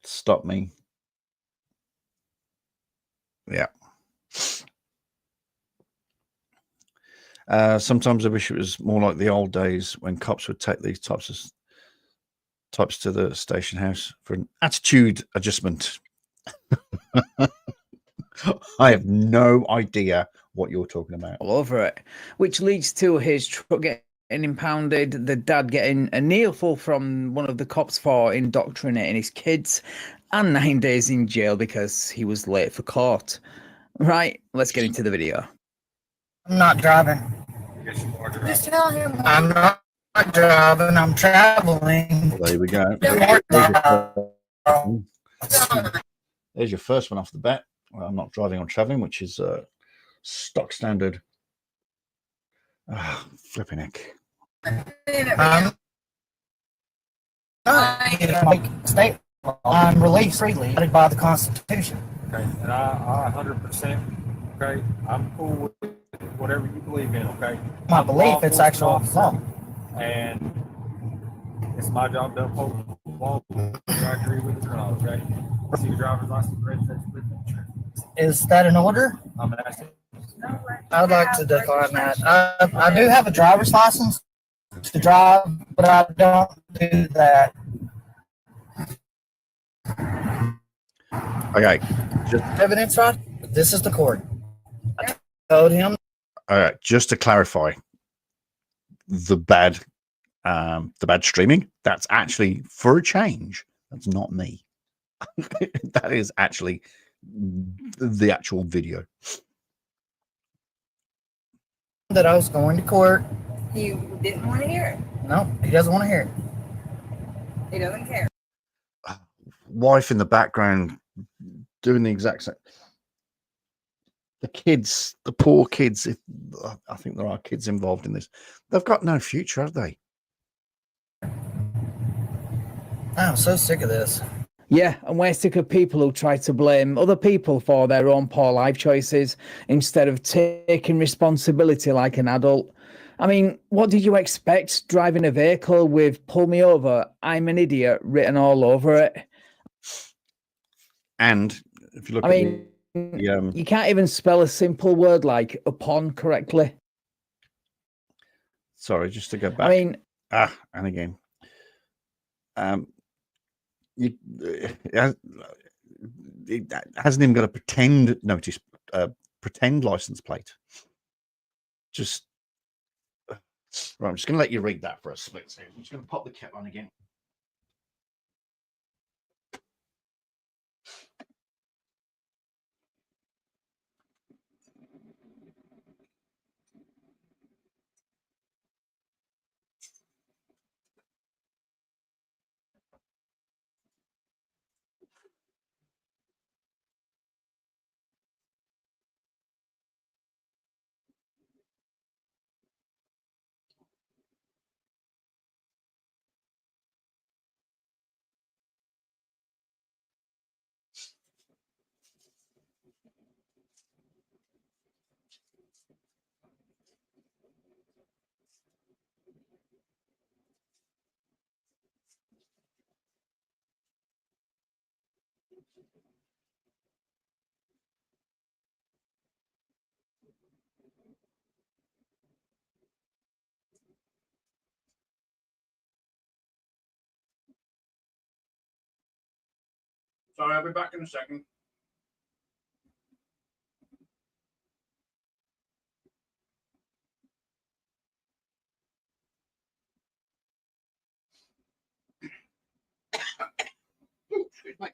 stop me. Yeah. Sometimes I wish it was more like the old days when cops would take these types to the station house for an attitude adjustment. I have no idea what you're talking about. All over it, which leads to his truck getting impounded, the dad getting an earful from one of the cops for indoctrinating his kids, and 9 days in jail because he was late for court. Right, let's get into the video. I'm not driving. Just tell him I'm not driving. I'm traveling. Well, there we go. There's your first one off the bat. Well, I'm not driving or traveling, which is stock standard. Flipping heck. I'm released freely by the Constitution. Okay, and I 100%. Okay, I'm cool with whatever you believe in. Okay, My belief, it's actual law. and it's my job to uphold the law. I agree with it or not. Okay, see your driver's license, registration. Is that an order? I'm asking. I'd like to decline that. I do have a driver's license to drive, but I don't do that. Okay. Evidence, right? This is the court. I told him. All right. Just to clarify, the bad the bad streaming, that's actually, for a change, that's not me. That is actually the actual video. That I was going to court. He didn't want to hear it. No, he doesn't want to hear it. He doesn't care. Wife in the background doing the exact same. The kids, the poor kids, I think there are kids involved in this. They've got no future, have they? I'm so sick of this. Yeah, and we're sick of people who try to blame other people for their own poor life choices instead of taking responsibility like an adult. I mean, what did you expect driving a vehicle with "pull me over, I'm an idiot" written all over it? And if you look you can't even spell a simple word like upon correctly. Sorry, just to go back. I mean, and again, it hasn't even got a pretend notice, pretend license plate. Just right, I'm just going to let you read that for a split second. I'm just going to pop the cap on again. Sorry, I'll be back in a second. Excuse me.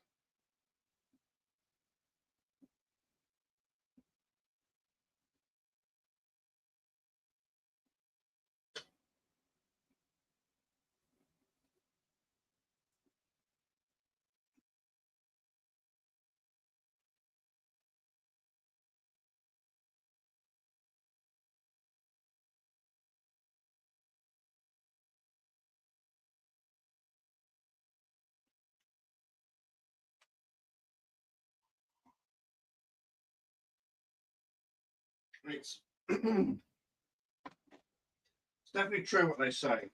It's definitely true what they say.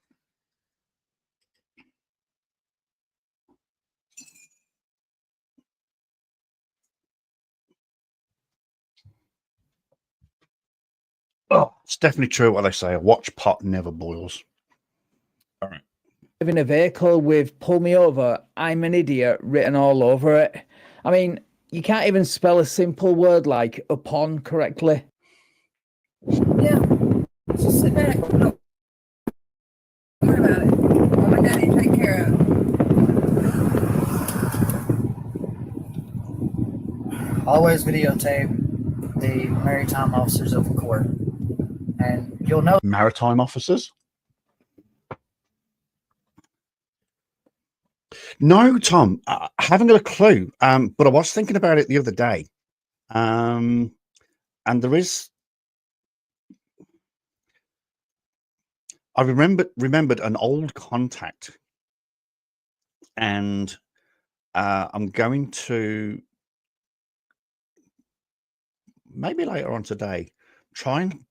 Oh, it's definitely true what they say. A watch pot never boils. All right. Driving a vehicle with "pull me over, I'm an idiot" written all over it. I mean, you can't even spell a simple word like upon correctly. Yeah. Just sit back. Don't worry about it. Mom and Daddy take care of it. Always videotape the maritime officers of the court, and you'll know. Maritime officers? No, Tom, I haven't got a clue. But I was thinking about it the other day. And there is. I remembered an old contact, and I'm going to maybe later on today try and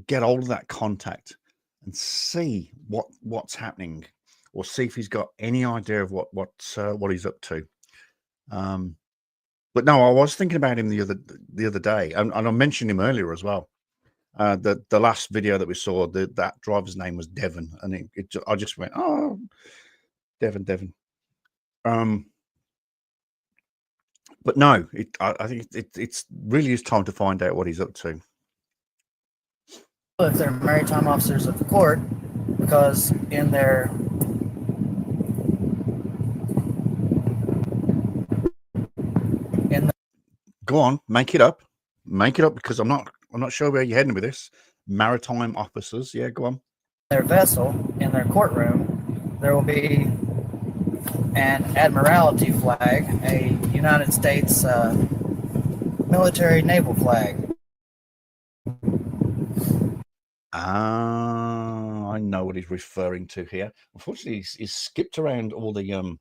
get hold of that contact and see what's happening, or see if he's got any idea of what he's up to. But no, I was thinking about him the other day, and I mentioned him earlier as well. The last video that we saw, that driver's name was Devon, and I just went, oh, Devon. But no, I think it's really is time to find out what he's up to. If they're maritime officers of the court, because in their Go on, make it up. Make it up, because I'm not sure where you're heading with this. Maritime officers, yeah, go on. their vessel, in their courtroom, there will be an Admiralty flag, a United States military naval flag. I know what he's referring to here. Unfortunately, he's skipped around all the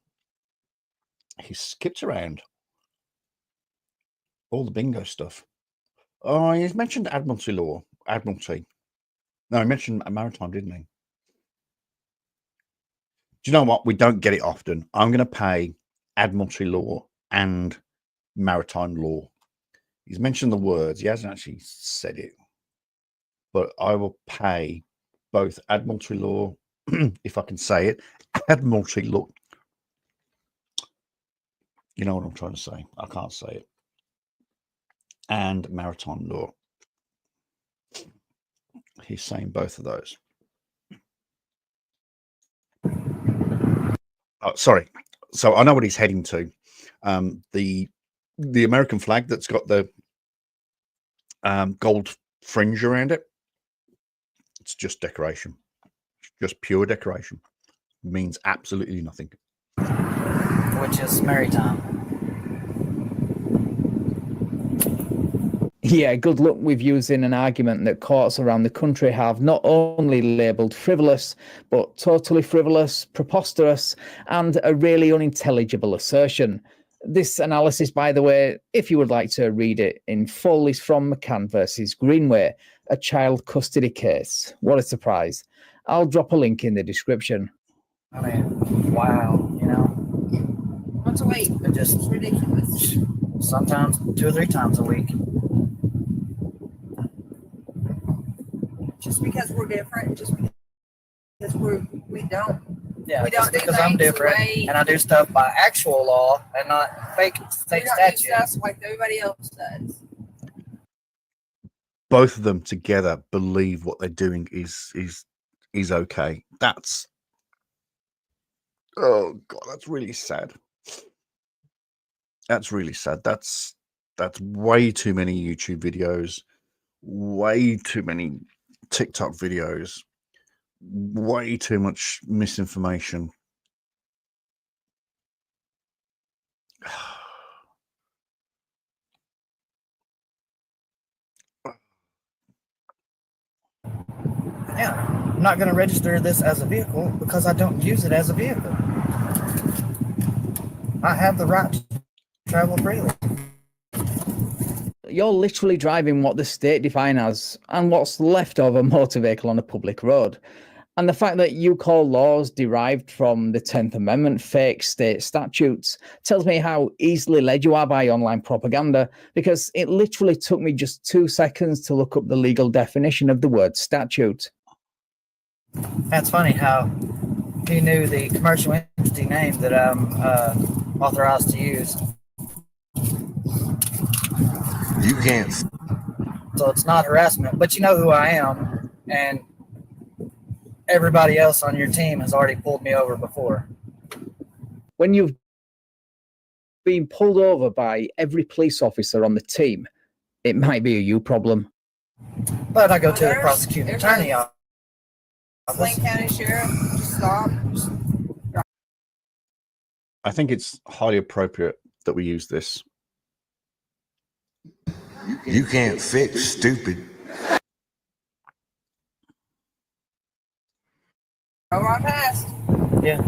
bingo stuff. Oh, he's mentioned Admiralty law. Admiralty. No, he mentioned maritime, didn't he? Do you know what? We don't get it often. I'm going to pay Admiralty law and maritime law. He's mentioned the words. He hasn't actually said it. But I will pay both Admiralty law, if I can say it, Admiralty law. You know what I'm trying to say. I can't say it. And maritime law. He's saying both of those. Oh, sorry. So I know what he's heading to. The American flag that's got the gold fringe around it. It's just decoration. Just pure decoration. Means absolutely nothing. Which is maritime. Yeah, good luck with using an argument that courts around the country have not only labelled frivolous, but totally frivolous, preposterous, and a really unintelligible assertion. This analysis, by the way, if you would like to read it in full, is from McCann versus Greenway, a child custody case. What a surprise. I'll drop a link in the description. I mean, wow, you know. Once a week. It just It's ridiculous. sometimes 2 or 3 times a week. Just because we're different, just because we don't. Yeah, We don't just do because I'm things the different way- and I do stuff by actual law and not fake We state don't do statute. stuff like everybody else does. Both of them together believe what they're doing is okay. That's, oh God, that's really sad. That's really sad. That's way too many YouTube videos, way too many TikTok videos, way too much misinformation. Yeah, I'm not going to register this as a vehicle because I don't use it as a vehicle. I have the right to travel freely. You're literally driving what the state define as and what's left of a motor vehicle on a public road. And the fact that you call laws derived from the 10th Amendment fake state statutes tells me how easily led you are by online propaganda, because it literally took me just 2 seconds to look up the legal definition of the word statute. That's funny how he knew the commercial entity name that I'm authorized to use. You can't. So it's not harassment, but you know who I am, and everybody else on your team has already pulled me over before. When you've been pulled over by every police officer on the team, it might be a you problem. But I go to the prosecuting attorney office. Lane County Sheriff, just stop. I think it's highly appropriate that we use this. You can't fix stupid. Go right past. Yeah.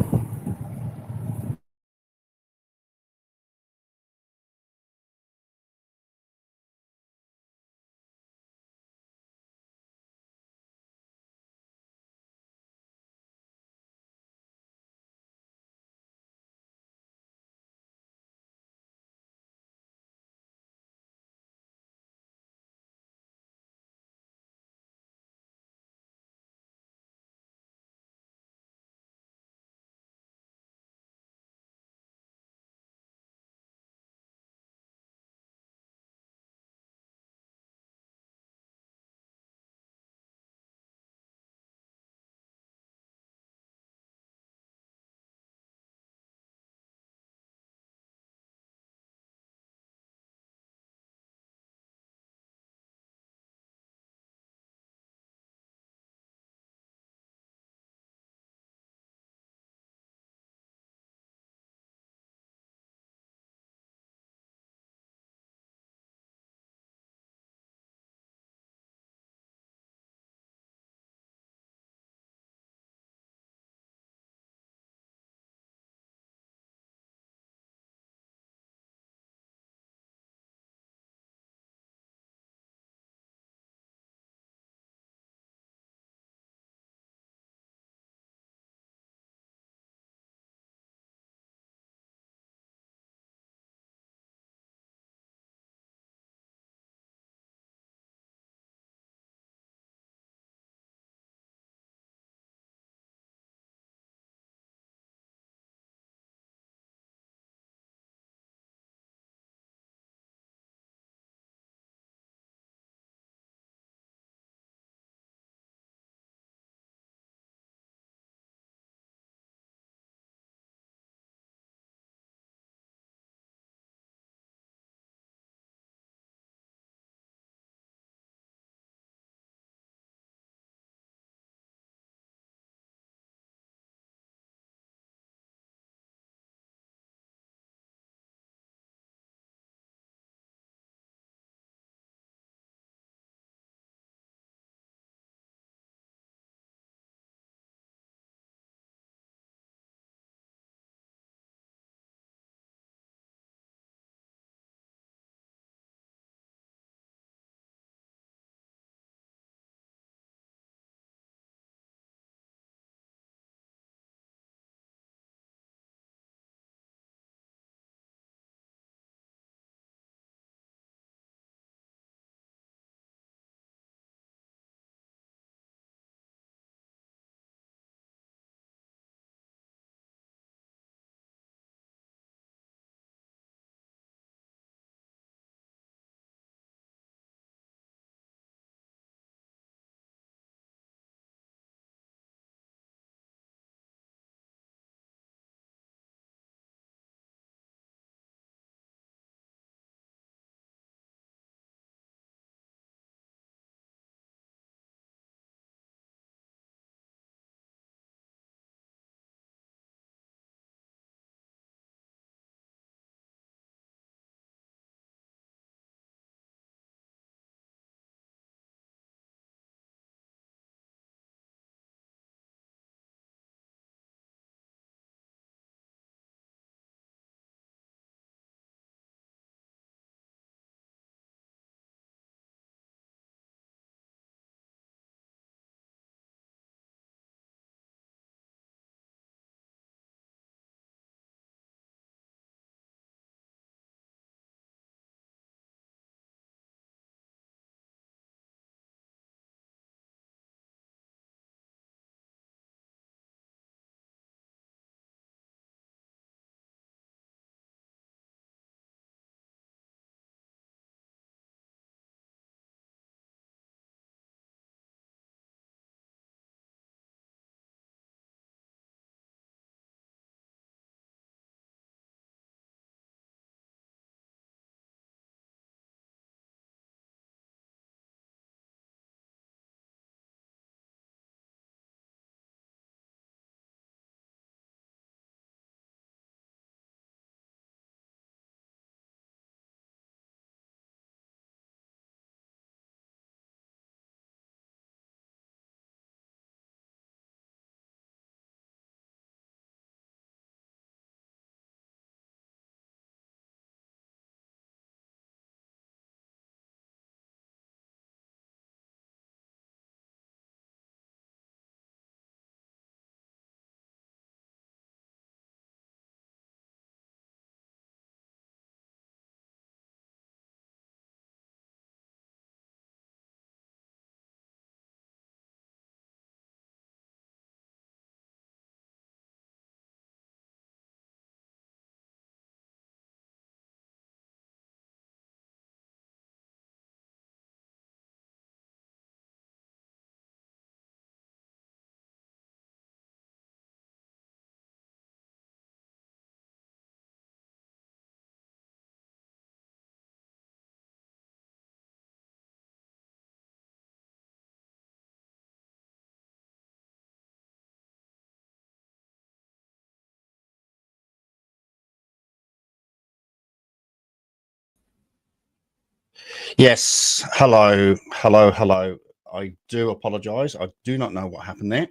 Yes. Hello. Hello. Hello. I do apologize. I do not know what happened there.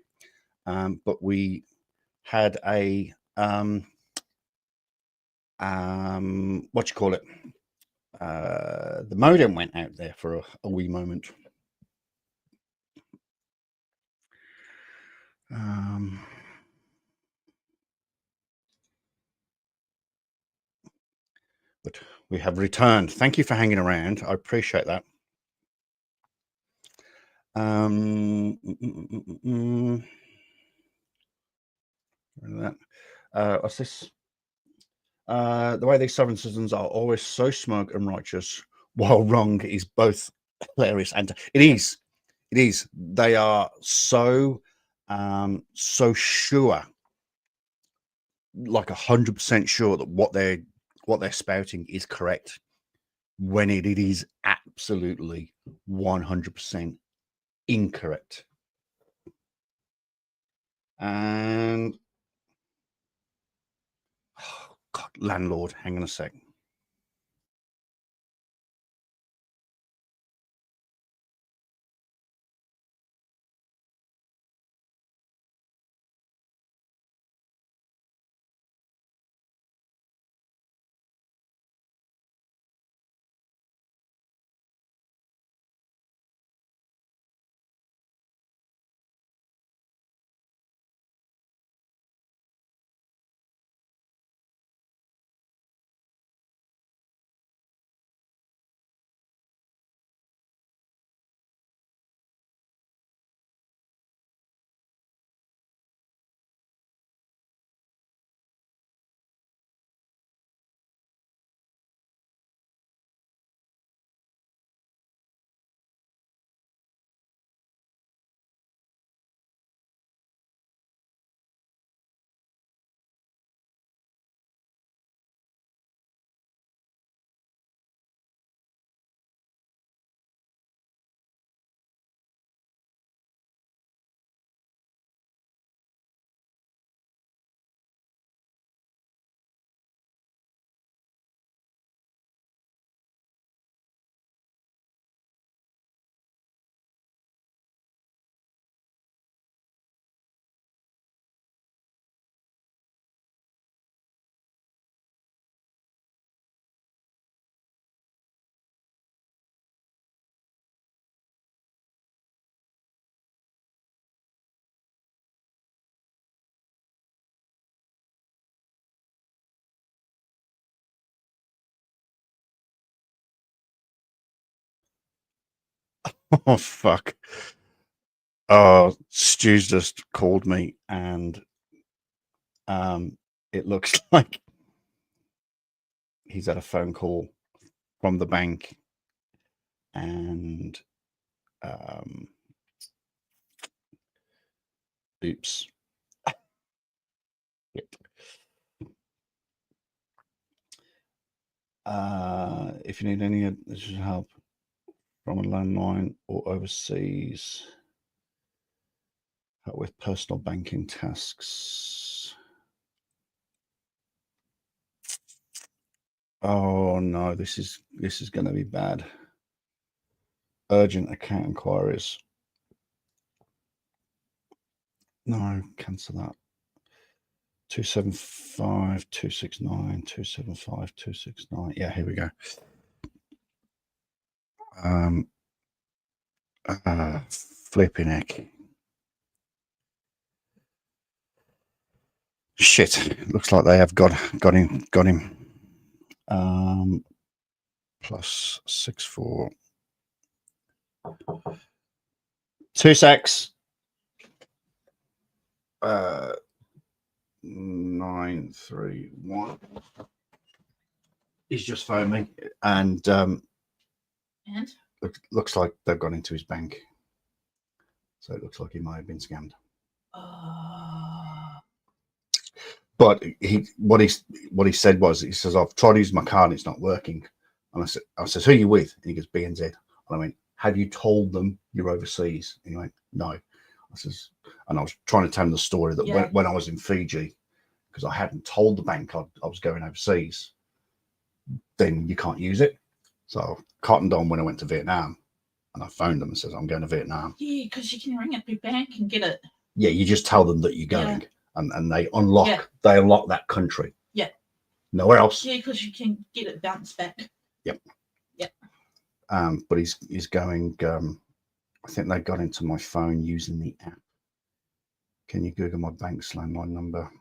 But we had a what you call it? The modem went out there for a wee moment. But we have returned. Thank you for hanging around. I appreciate that. What's this? The way these sovereign citizens are always so smug and righteous, while wrong is both hilarious and it is. They are so so sure, like 100% sure that what they're spouting is correct, when it is absolutely 100% incorrect. And oh God, landlord, hang on a second. Oh fuck. Oh, Stu's just called me, and it looks like he's had a phone call from the bank, and oops. If you need any additional help from a landline or overseas with personal banking tasks. Oh no, this is going to be bad. Urgent account inquiries. No, cancel that. 275 269 275 269. Yeah, here we go. Flipping heck. Shit, looks like they have got him. Plus 64. 2 secs. 931. He's just phoned me, and looks like they've gone into his bank. So it looks like he might have been scammed. But what he said was, he says, I've tried to use my card and it's not working. And I said, who are you with? And he goes, BNZ. And I went, have you told them you're overseas? And he went, no. I says, and I was trying to tell him the story that when I was in Fiji, because I hadn't told the bank I was going overseas, then you can't use it. So cottoned on when I went to Vietnam, and I phoned them and says I'm going to Vietnam. Yeah, because you can ring up your bank and get it. Yeah, you just tell them that you're going, and they unlock that country. Yeah. Nowhere else. Yeah, because you can get it bounced back. Yep. Yep. But he's going. I think they got into my phone using the app. Can you Google my bank's landline number?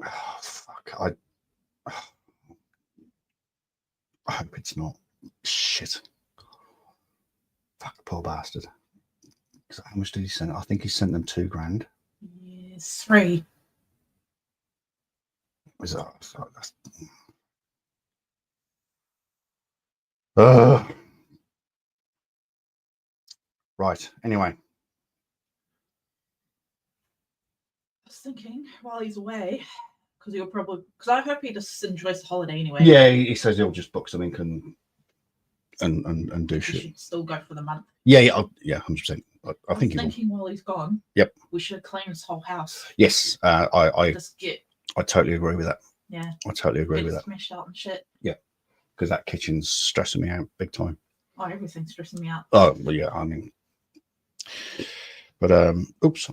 Oh, fuck. I hope it's not. Shit. Fuck, poor bastard. How much did he send? I think he sent them $2,000. Yes, 3. Was that? Right. Anyway. I was thinking while he's away, because he'll probably, because I hope he just enjoys the holiday anyway. Yeah, he says he'll just book something and do shit. Should still go for the month. Yeah, 100%. I think he will. Thinking while he's gone. Yep. We should clean his whole house. Yes, I totally agree with that. Yeah. I totally agree with that. Smashed out and shit. Yeah, because that kitchen's stressing me out big time. Oh, everything's stressing me out. Oh, well, yeah. I mean, but oops.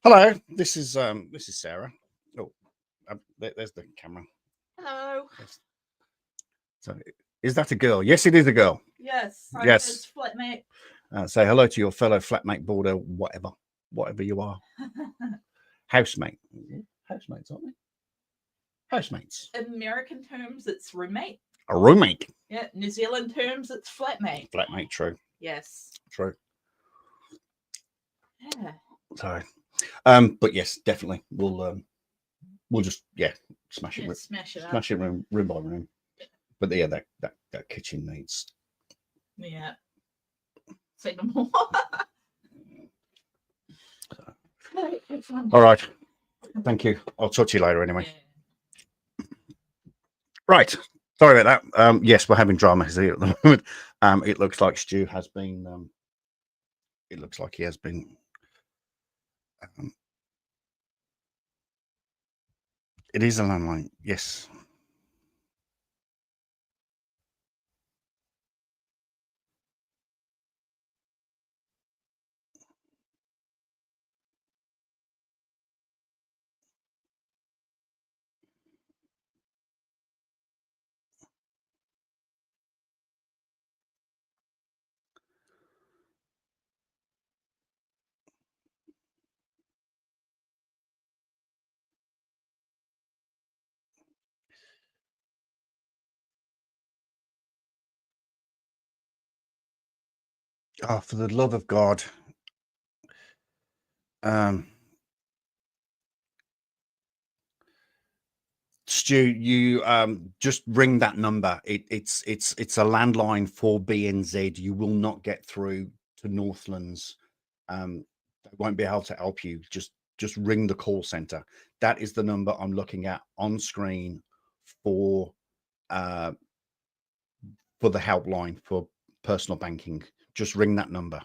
Hello, this is Sarah. Oh, there's the camera. Hello. So, is that a girl? Yes, it is a girl. Yes. Yes. His flatmate. Say hello to your fellow flatmate, boarder, whatever you are. Housemate. Housemates, aren't they? Housemates. In American terms, it's roommate. A roommate. Yeah. New Zealand terms, it's flatmate. Flatmate, true. Yes. True. Yeah. Sorry. But yes, definitely. We'll just smash it. Smash it up. Smash it room by room. But yeah, that kitchen needs. Yeah. Say no more. All right. Thank you. I'll talk to you later anyway. Yeah. Right. Sorry about that. Yes, we're having drama here at the moment. It looks like Stu has been. It looks like he has been. It is a landline. Yes. Oh, for the love of God. Stu, you just ring that number. It's a landline for BNZ. You will not get through to Northlands. They won't be able to help you. Just ring the call center. That is the number I'm looking at on screen for the helpline for personal banking. Just ring that number.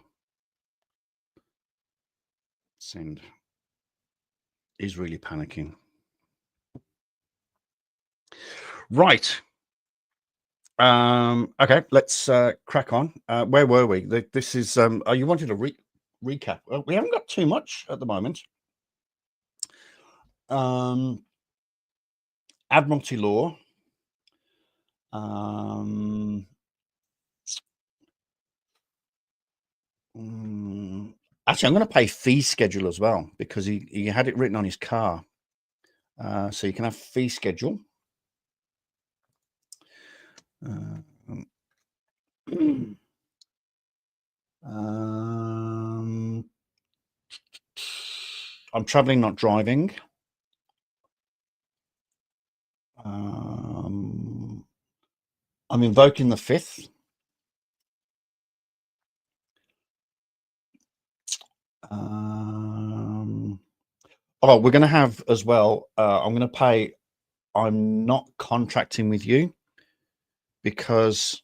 Send. He's really panicking. Right. Okay, let's crack on. Where were we? This is you wanted a recap. Well, we haven't got too much at the moment. Admiralty law. Actually, I'm going to pay fee schedule as well because he had it written on his car. So you can have fee schedule. I'm traveling, not driving. I'm invoking the 5th. Oh, we're going to have as well. I'm going to pay. I'm not contracting with you because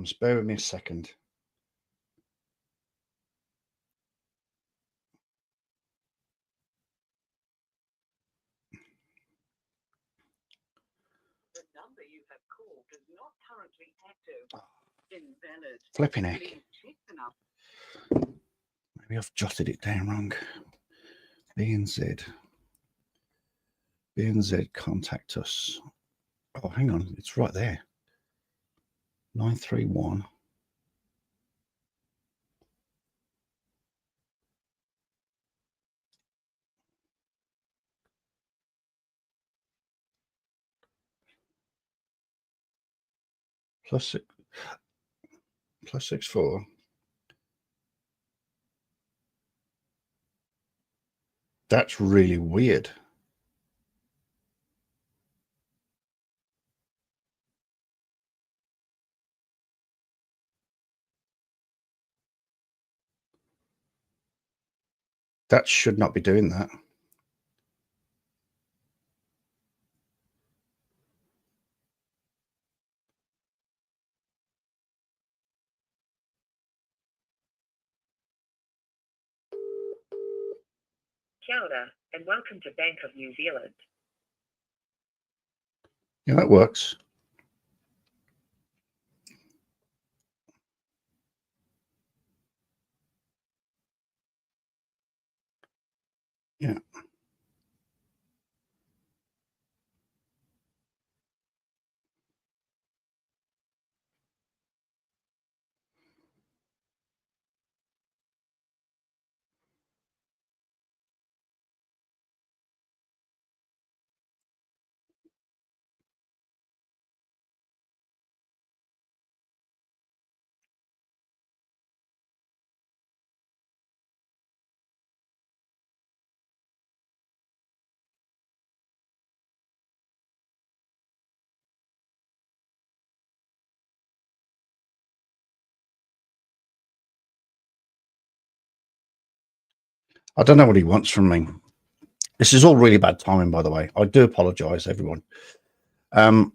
spare with me a second. The number you have called is not currently active. Invalid. Flipping heck. Maybe I've jotted it down wrong. B and Z. B and Z contact us. Oh, hang on. It's right there. 931. +64. That's really weird. That should not be doing that. Kia ora, and welcome to Bank of New Zealand. Yeah, that works. Yeah. I don't know what he wants from me. This is all really bad timing, by the way. I do apologize, everyone. Shouldn't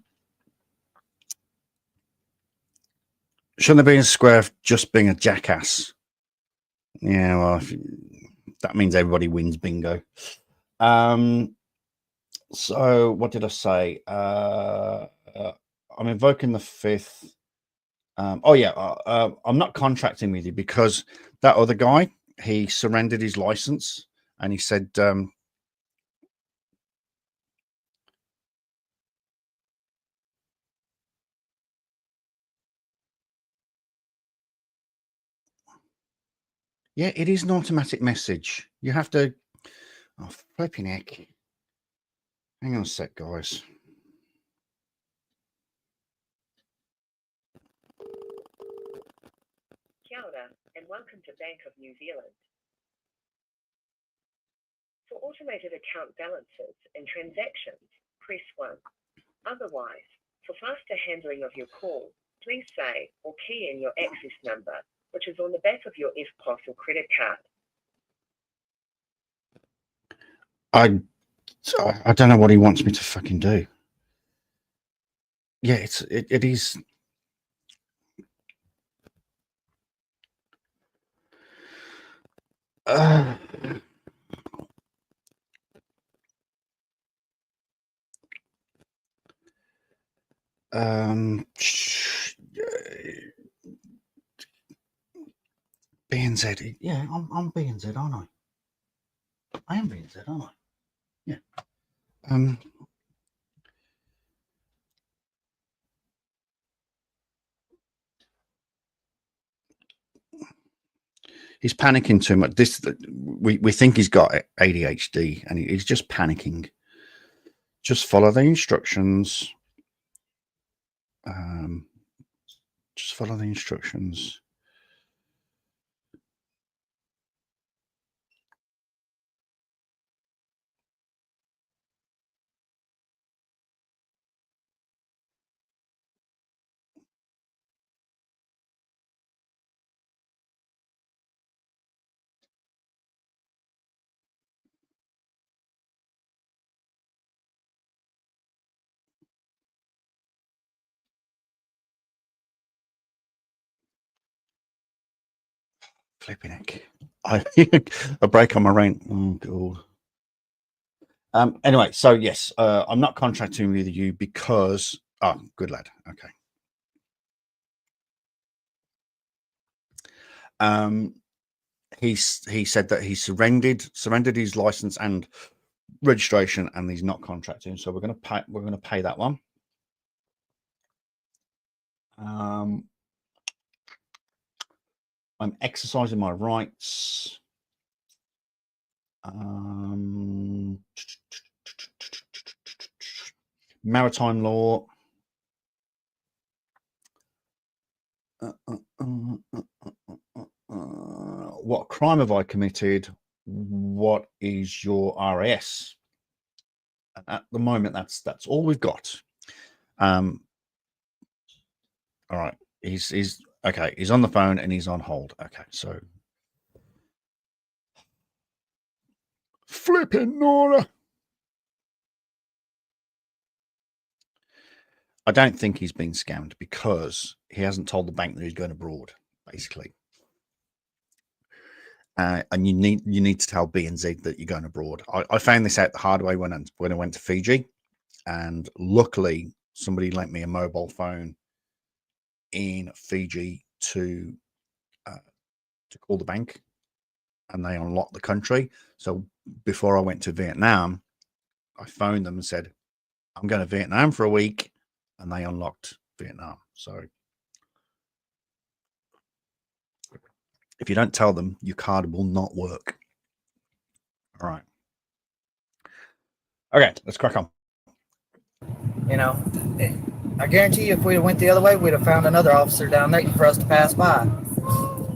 there be a square of just being a jackass? Yeah, well, that means everybody wins bingo. So what did I say? I'm invoking the 5th. Oh yeah, I'm not contracting with you because that other guy, he surrendered his license and he said, yeah, it is an automatic message. You have to, oh, flipping heck. Hang on a sec, guys. Kia ora, and welcome to Bank of New Zealand. For automated account balances and transactions, press 1. Otherwise, for faster handling of your call, please say or key in your access number, which is on the back of your EFTPOS or credit card. I don't know what he wants me to fucking do. yeah, it is. BNZ. Yeah, I'm BNZ, aren't I? I am BNZ, aren't I? Yeah. He's panicking too much. We think he's got ADHD, and he's just panicking. Just follow the instructions. Just follow the instructions. Flipping heck. A break on my rent. Oh, God. Anyway, so yes, I'm not contracting with you because... Oh, good lad. Okay. He said that he surrendered his license and registration, and he's not contracting. So we're going to pay that one. I'm exercising my rights. Maritime law. What crime have I committed? What is your RAS? At the moment, that's all we've got. All right, he's okay. He's on the phone and he's on hold. Okay, so flipping Nora. I don't think he's been scammed because he hasn't told the bank that he's going abroad, basically. And you need to tell BNZ that you're going abroad. I found this out the hard way when I went to Fiji, and luckily somebody lent me a mobile phone in Fiji to call the bank, and they unlocked the country. So before I went to Vietnam, I phoned them and said, I'm going to Vietnam for a week, and they unlocked Vietnam. So if you don't tell them, your card will not work. All right. Okay, let's crack on. You know, I guarantee you if we went the other way, we'd have found another officer down there for us to pass by.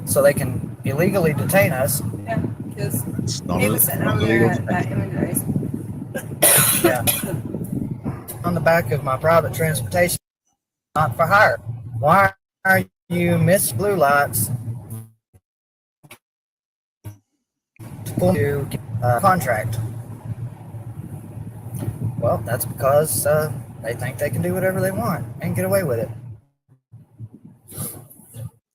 So they can illegally detain us. Yeah, because he was sitting over there at Images. Yeah. On the back of my private transportation, not for hire. Why are you miss blue lights to pull your contract? Well, that's because they think they can do whatever they want and get away with it.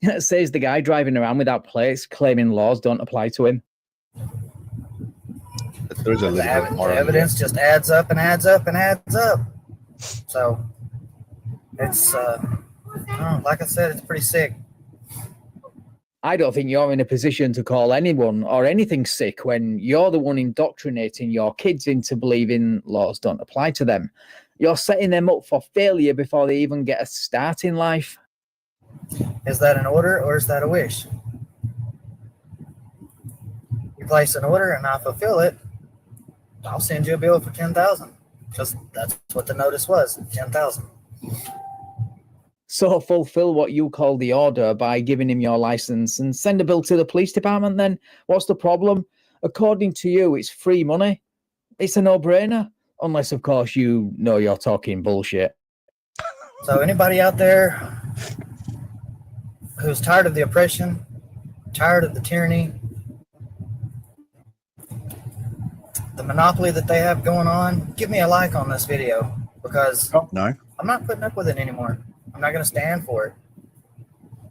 It says the guy driving around without plates, claiming laws don't apply to him. There's a the evidence just adds up and adds up and adds up. So it's, like I said, it's pretty sick. I don't think you're in a position to call anyone or anything sick when you're the one indoctrinating your kids into believing laws don't apply to them. You're setting them up for failure before they even get a start in life. Is that an order or is that a wish? You place an order and I fulfill it, I'll send you a bill for $10,000 because that's what the notice was, $10,000. So fulfill what you call the order by giving him your license and send a bill to the police department then. What's the problem? According to you, it's free money. It's a no-brainer. Unless, of course, you know you're talking bullshit. So anybody out there who's tired of the oppression, tired of the tyranny, the monopoly that they have going on, give me a like on this video because no, I'm not putting up with it anymore. I'm not going to stand for it.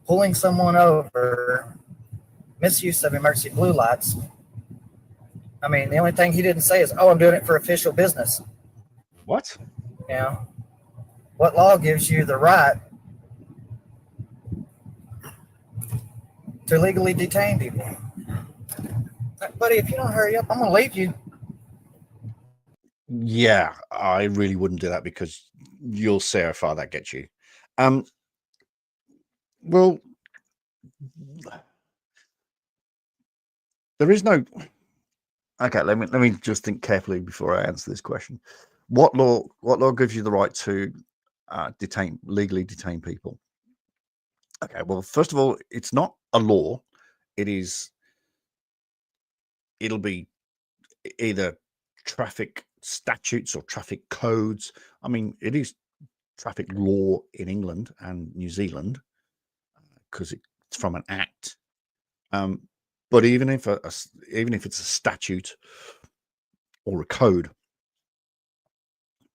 Pulling someone over, misuse of emergency blue lights. I mean, the only thing he didn't say is, "Oh, I'm doing it for official business." What? You know, what law gives you the right to legally detain people? Buddy, if you don't hurry up, I'm going to leave you. Yeah, I really wouldn't do that because you'll see how far that gets you. Well, there is no. Okay, let me just think carefully before I answer this question. What law gives you the right to legally detain people? Okay, well, first of all, it's not a law. It'll be either traffic statutes or traffic codes. I mean, it is traffic law in England and New Zealand because it's from an act. But even if it's a statute or a code,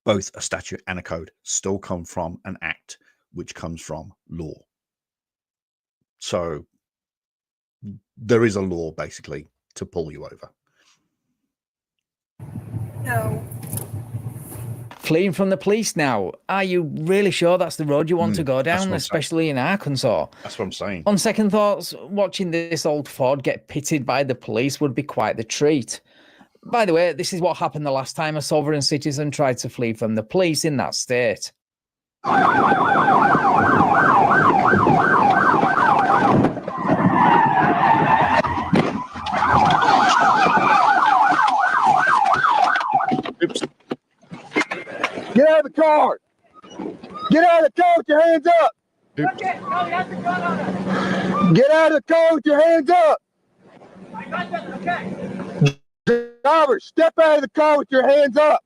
both a statute and a code still come from an act, which comes from law. So there is a law basically to pull you over. No. Fleeing from the police now. Are you really sure that's the road you want to go down, especially in Arkansas? That's what I'm saying. On second thoughts, watching this old Ford get pitted by the police would be quite the treat. By the way, this is what happened the last time a sovereign citizen tried to flee from the police in that state. Oops. Get out of the car! Get out of the car with your hands up! Get out of the car with your hands up! Driver, step out of the car with your hands up!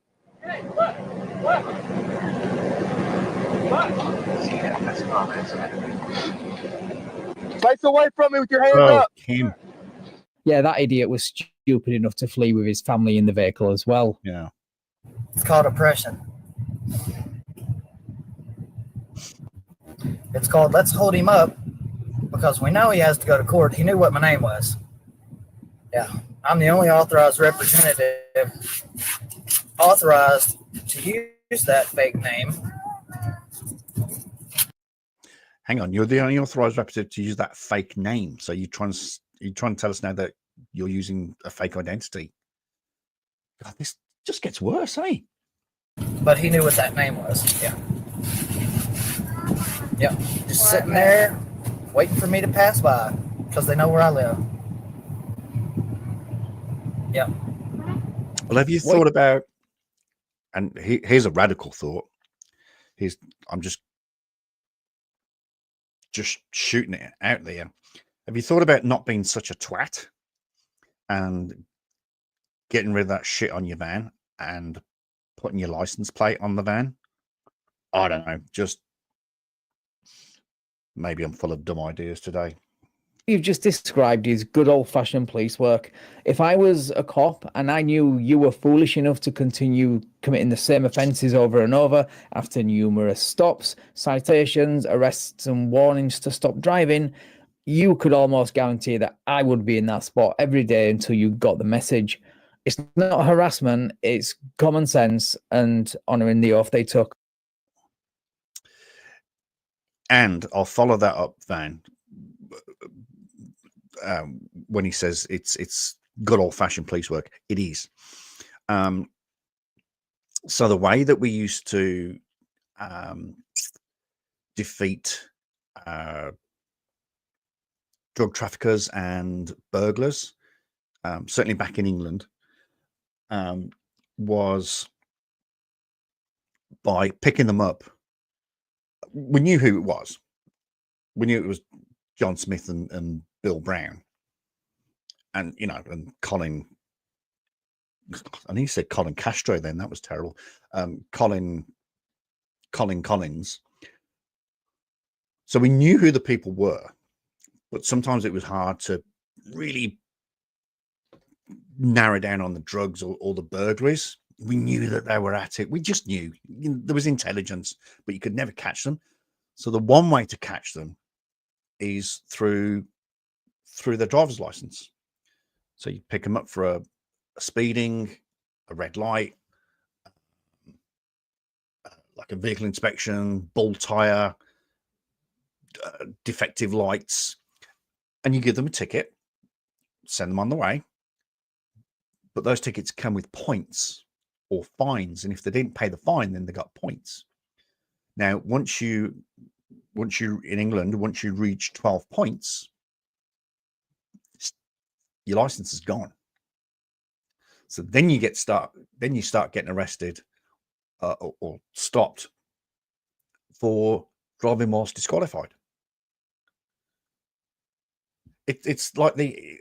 Face away from me with your hands up! Him. Yeah, that idiot was stupid enough to flee with his family in the vehicle as well. Yeah. It's called oppression. It's called let's hold him up because we know he has to go to court. He knew what my name was. Yeah, I'm the only authorized representative authorized to use that fake name. Hang on, you're the only authorized representative to use that fake name. So you're trying to tell us now that you're using a fake identity. God, this just gets worse, eh? But he knew what that name was. Yeah. Yep. Just sitting there waiting for me to pass by because they know where I live. Yep. Well, have you thought about, and here's a radical thought. I'm just shooting it out there. Have you thought about not being such a twat and getting rid of that shit on your van and putting your license plate on the van? I don't know. Just maybe I'm full of dumb ideas today. You've just described is good old-fashioned police work. If I was a cop and I knew you were foolish enough to continue committing the same offences over and over after numerous stops, citations, arrests and warnings to stop driving, you could almost guarantee that I would be in that spot every day until you got the message. It's not harassment, it's common sense and honouring the oath they took. And I'll follow that up, Van, when he says it's good old-fashioned police work. It is. So the way that we used to defeat drug traffickers and burglars, certainly back in England, was by picking them up. We knew who it was. We knew it was John Smith and Bill Brown. And, you know, and Colin, and he said Colin Castro then, that was terrible. Colin Collins. So we knew who the people were, but sometimes it was hard to really narrow down on the drugs or the burglaries We knew that they were at it. We just knew. There was intelligence, but you could never catch them. So the one way to catch them is through their driver's license. So you pick them up for a speeding, a red light, like a vehicle inspection, bald tire, defective lights, and you give them a ticket, send them on the way. But those tickets come with points or fines, and if they didn't pay the fine, then they got points. Now, once you in England, once you reach 12 points, your license is gone. So then you start getting arrested or stopped for driving whilst disqualified. It's like the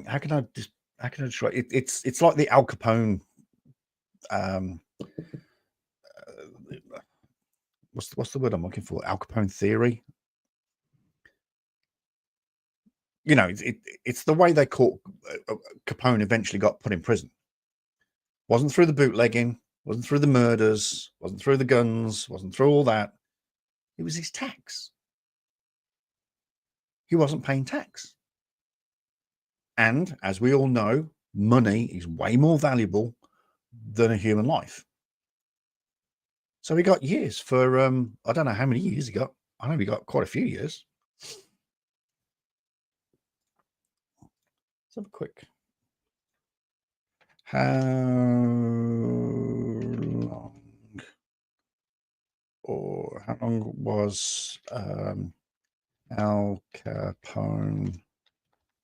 how can I describe it? It's like the Al Capone. What's the word I'm looking for? Al Capone theory. You know, it's the way they caught Capone eventually got put in prison. Wasn't through the bootlegging, wasn't through the murders, wasn't through the guns, wasn't through all that. It was his tax. He wasn't paying tax. And as we all know, money is way more valuable than a human life. So he got years for, I don't know how many years he got. I know he got quite a few years. Let's have a quick. How long was Al Capone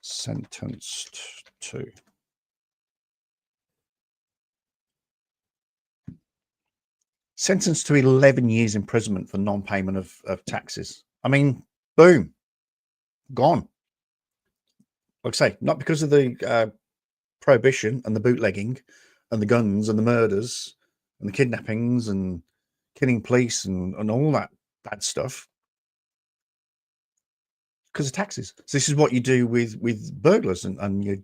sentenced to? Sentenced to 11 years imprisonment for non-payment of taxes. I mean, boom, gone. Like I say, not because of the prohibition and the bootlegging and the guns and the murders and the kidnappings and killing police and all that bad stuff, because of taxes. So this is what you do with burglars and your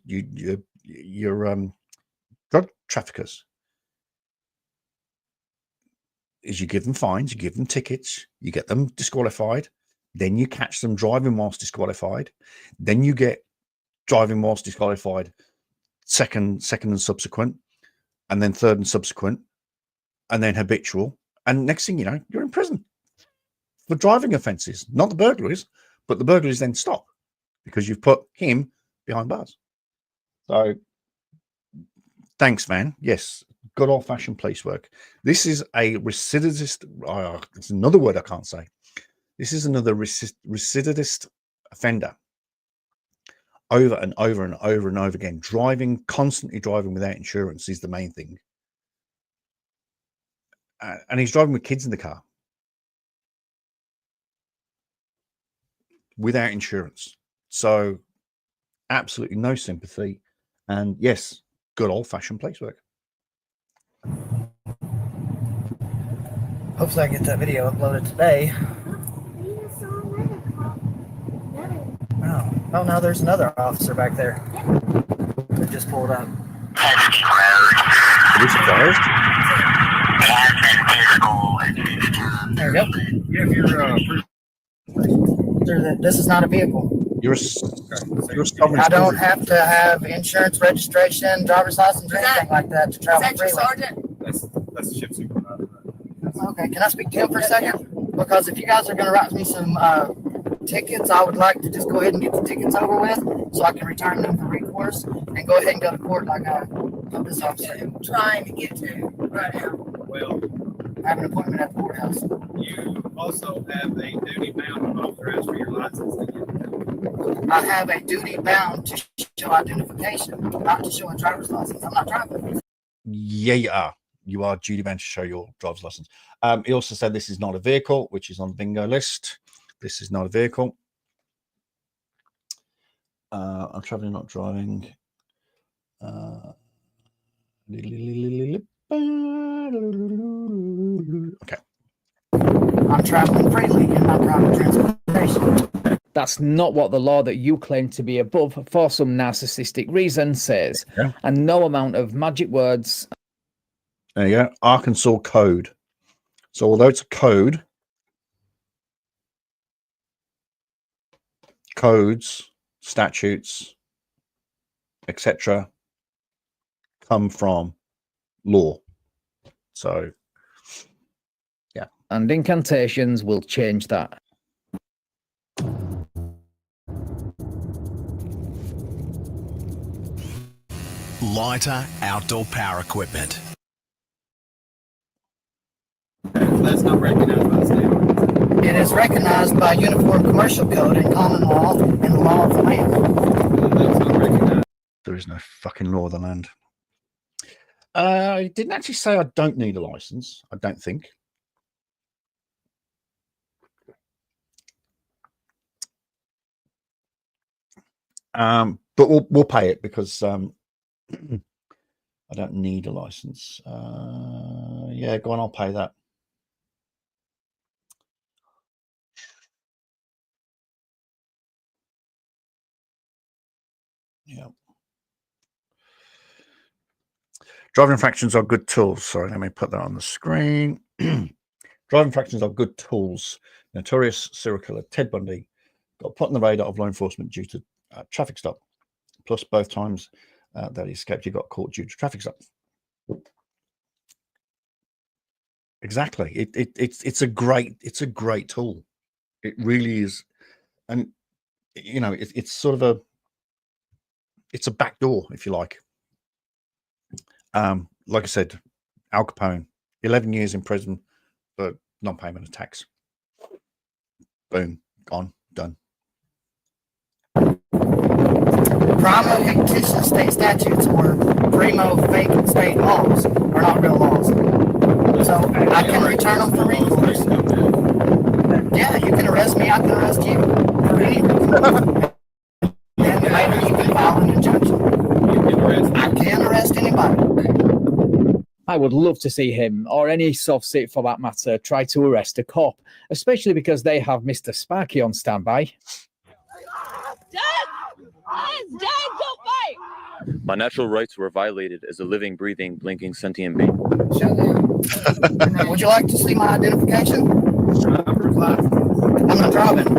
drug traffickers. Is you give them fines, you give them tickets, you get them disqualified, then you catch them driving whilst disqualified, then you get driving whilst disqualified second and subsequent, and then third and subsequent, and then habitual, and next thing you know, you're in prison for driving offences, not the burglaries, but the burglaries then stop because you've put him behind bars. So thanks, man. Yes, good old-fashioned police work. This is a recidivist. It's another word I can't say. This is another recidivist offender. Over and over and over and over again, constantly driving without insurance is the main thing. And he's driving with kids in the car without insurance. So absolutely no sympathy. And yes, good old-fashioned police work. Hopefully I get that video uploaded today. Oh, now there's another officer back there that just pulled up. There we go. This is not a vehicle. I don't have to have insurance, registration, driver's license, or anything like that to travel freely. Sergeant? That's the ship supervisor. Okay, can I speak to him for a second? Because if you guys are going to write me some tickets, I would like to just go ahead and get the tickets over with so I can return them for recourse and go ahead and go to court like I told this officer. I'm trying to get to right now. Well, I have an appointment at the courthouse. you also have a duty bound to authorize for your license to get. I have a duty bound to show identification, not to show a driver's license. I'm not driving. Yeah, you are. You are duty bound to show your driver's license. He also said this is not a vehicle, which is on the bingo list. This is not a vehicle. I'm traveling, not driving. Okay. I'm traveling freely in my private transportation. That's not what the law that you claim to be above for some narcissistic reason says. Yeah. And no amount of magic words There you go. Arkansas code. So although it's a code, codes, statutes, etc., come from law. So, yeah. And incantations will change that. Lighter outdoor power equipment. That's not recognized by the state. It is recognized by Uniform Commercial Code and common law and the law of the land. That's not recognized. There is no fucking law of the land. I didn't actually say I don't need a license. I don't think. But we'll pay it because I don't need a license. Yeah, go on, I'll pay that. Yeah. Driving infractions are good tools. Sorry, let me put that on the screen. Driving infractions are good tools. Notorious serial killer Ted Bundy got put on the radar of law enforcement due to traffic stop. Plus, both times that he escaped, he got caught due to traffic stop. Exactly. It's a great tool. It really is, and you know it's sort of it's a back door, if you like. Like I said, Al Capone, 11 years in prison for non-payment of tax. Boom, gone, done. Primo fictitious state statutes or primo fake state laws are not real laws. So I can return them for recourse. Yeah, you can arrest me, I can arrest you for any reason. Then later you can file an injunction. I can arrest anybody. I would love to see him, or any soft seat for that matter, try to arrest a cop, especially because they have Mr. Sparky on standby. My natural rights were violated as a living, breathing, blinking, sentient being. Would you like to see my identification? I'm not driving.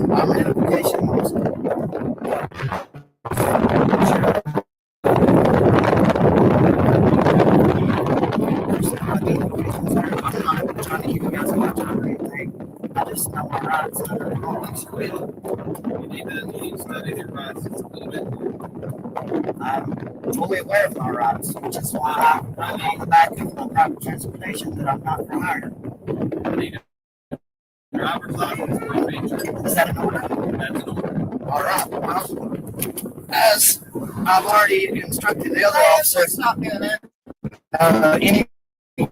My identification. I'm not trying to keep you guys on my time or anything. I just know my rights under the law. You need to study your rights just a little bit. I'm fully aware of my rights, which is why I'm on the back of my private transportation that I'm not for hire. Driver's license for a feature. Is that an order? That's an order. All right. Well, as I've already instructed the other officers, Stop doing that. Any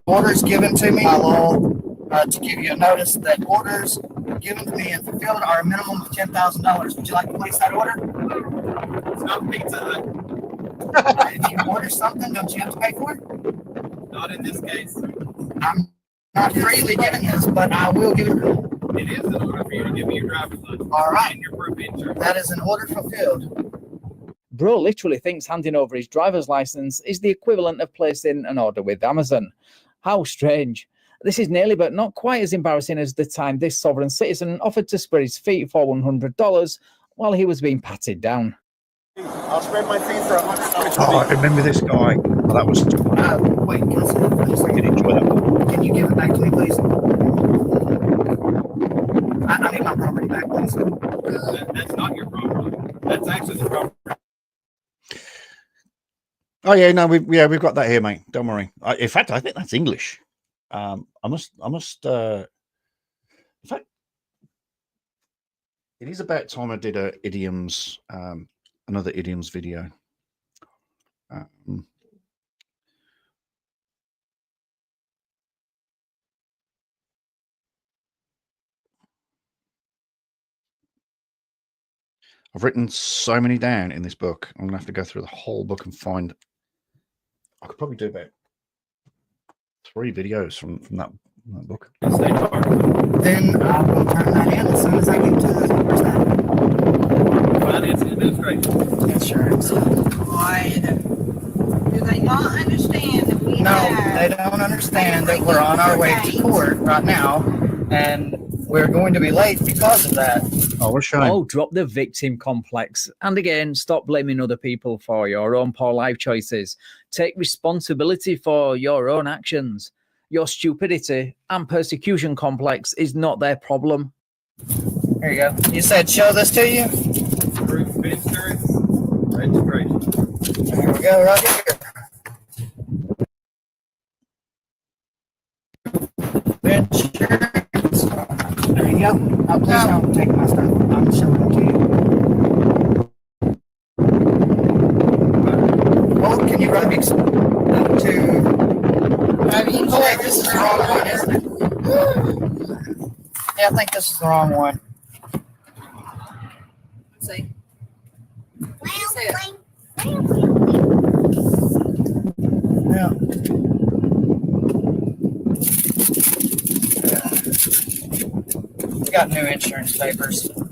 orders given to me by law to give you a notice that orders given to me and fulfilled are a minimum of $10,000. Would you like to place that order? It's not Pizza Hut. If you order something, don't you have to pay for it? Not in this case. I'm not freely giving this, but I will give it. It is an order for you to give me your driver's license. All right. And your proof of insurance. That is an order fulfilled. Bro literally thinks handing over his driver's license is the equivalent of placing an order with Amazon. How strange. This is nearly but not quite as embarrassing as the time this sovereign citizen offered to spread his feet for $100 while he was being patted down. I'll spread my feet for $100. Oh, I remember this guy. Oh, that was. Wait, can I see that for a second? Enjoy that. Can you give it back to me, please? I need my property back, please. That's not your property. That's actually the property. Oh yeah, no, we've got that here, mate. Don't worry. In fact, I think that's English. I must. In fact, it is about time I did a idioms, another idioms video. I've written so many down in this book. I'm gonna have to go through the whole book and find. I could probably do about 3 videos from that book. Then I will turn that in as soon as I get to the Finance and administration. insurance. Why? Do they not understand that we No. have understand that we're on our way to court right now, and we're going to be late because of that. Oh, what a shame. Oh, drop the victim complex. And again, stop blaming other people for your own poor life choices. Take responsibility for your own actions. Your stupidity and persecution complex is not their problem. There you go. You said show this to you? Proof of insurance, registration. There we go, right here. Insurance. There you go. Oh, please don't take my stuff. I'm showing it to you. Well, can you run me to... Oh, wait, this is the wrong one, isn't it? Yeah, I think this is the wrong one. Let's see. Yeah. We got new insurance papers. I'm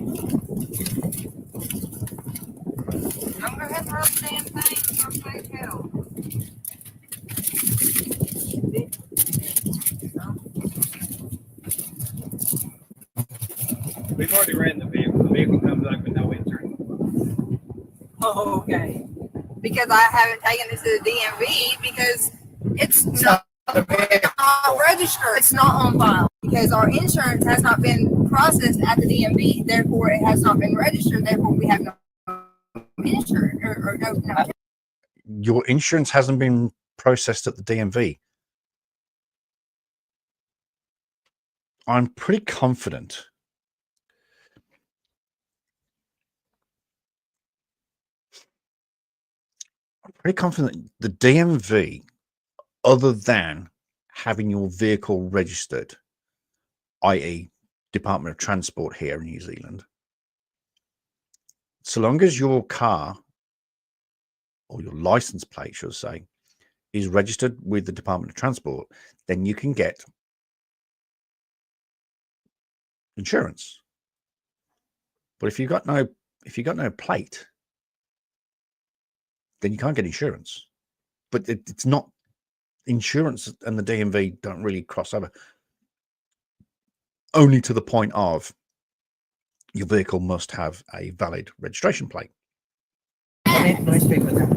gonna have to rub the damn thing for my hell. We've already ran the vehicle. The vehicle comes up with no insurance. Oh, okay. Because I haven't taken it to the DMV because it's not registered. It's not on file because our insurance has not been processed at the DMV. Therefore, it has not been registered. Therefore, we have no insurance or no. Your insurance hasn't been processed at the DMV. I'm pretty confident. I'm pretty confident the DMV, other than having your vehicle registered, i.e. Department of Transport here in New Zealand, so long as your car or your license plate, should say, is registered with the Department of Transport, then you can get insurance. But if you've got no plate, then you can't get insurance. But it's not insurance, and the DMV don't really cross over. Only to the point of your vehicle must have a valid registration plate. Let me speak with them.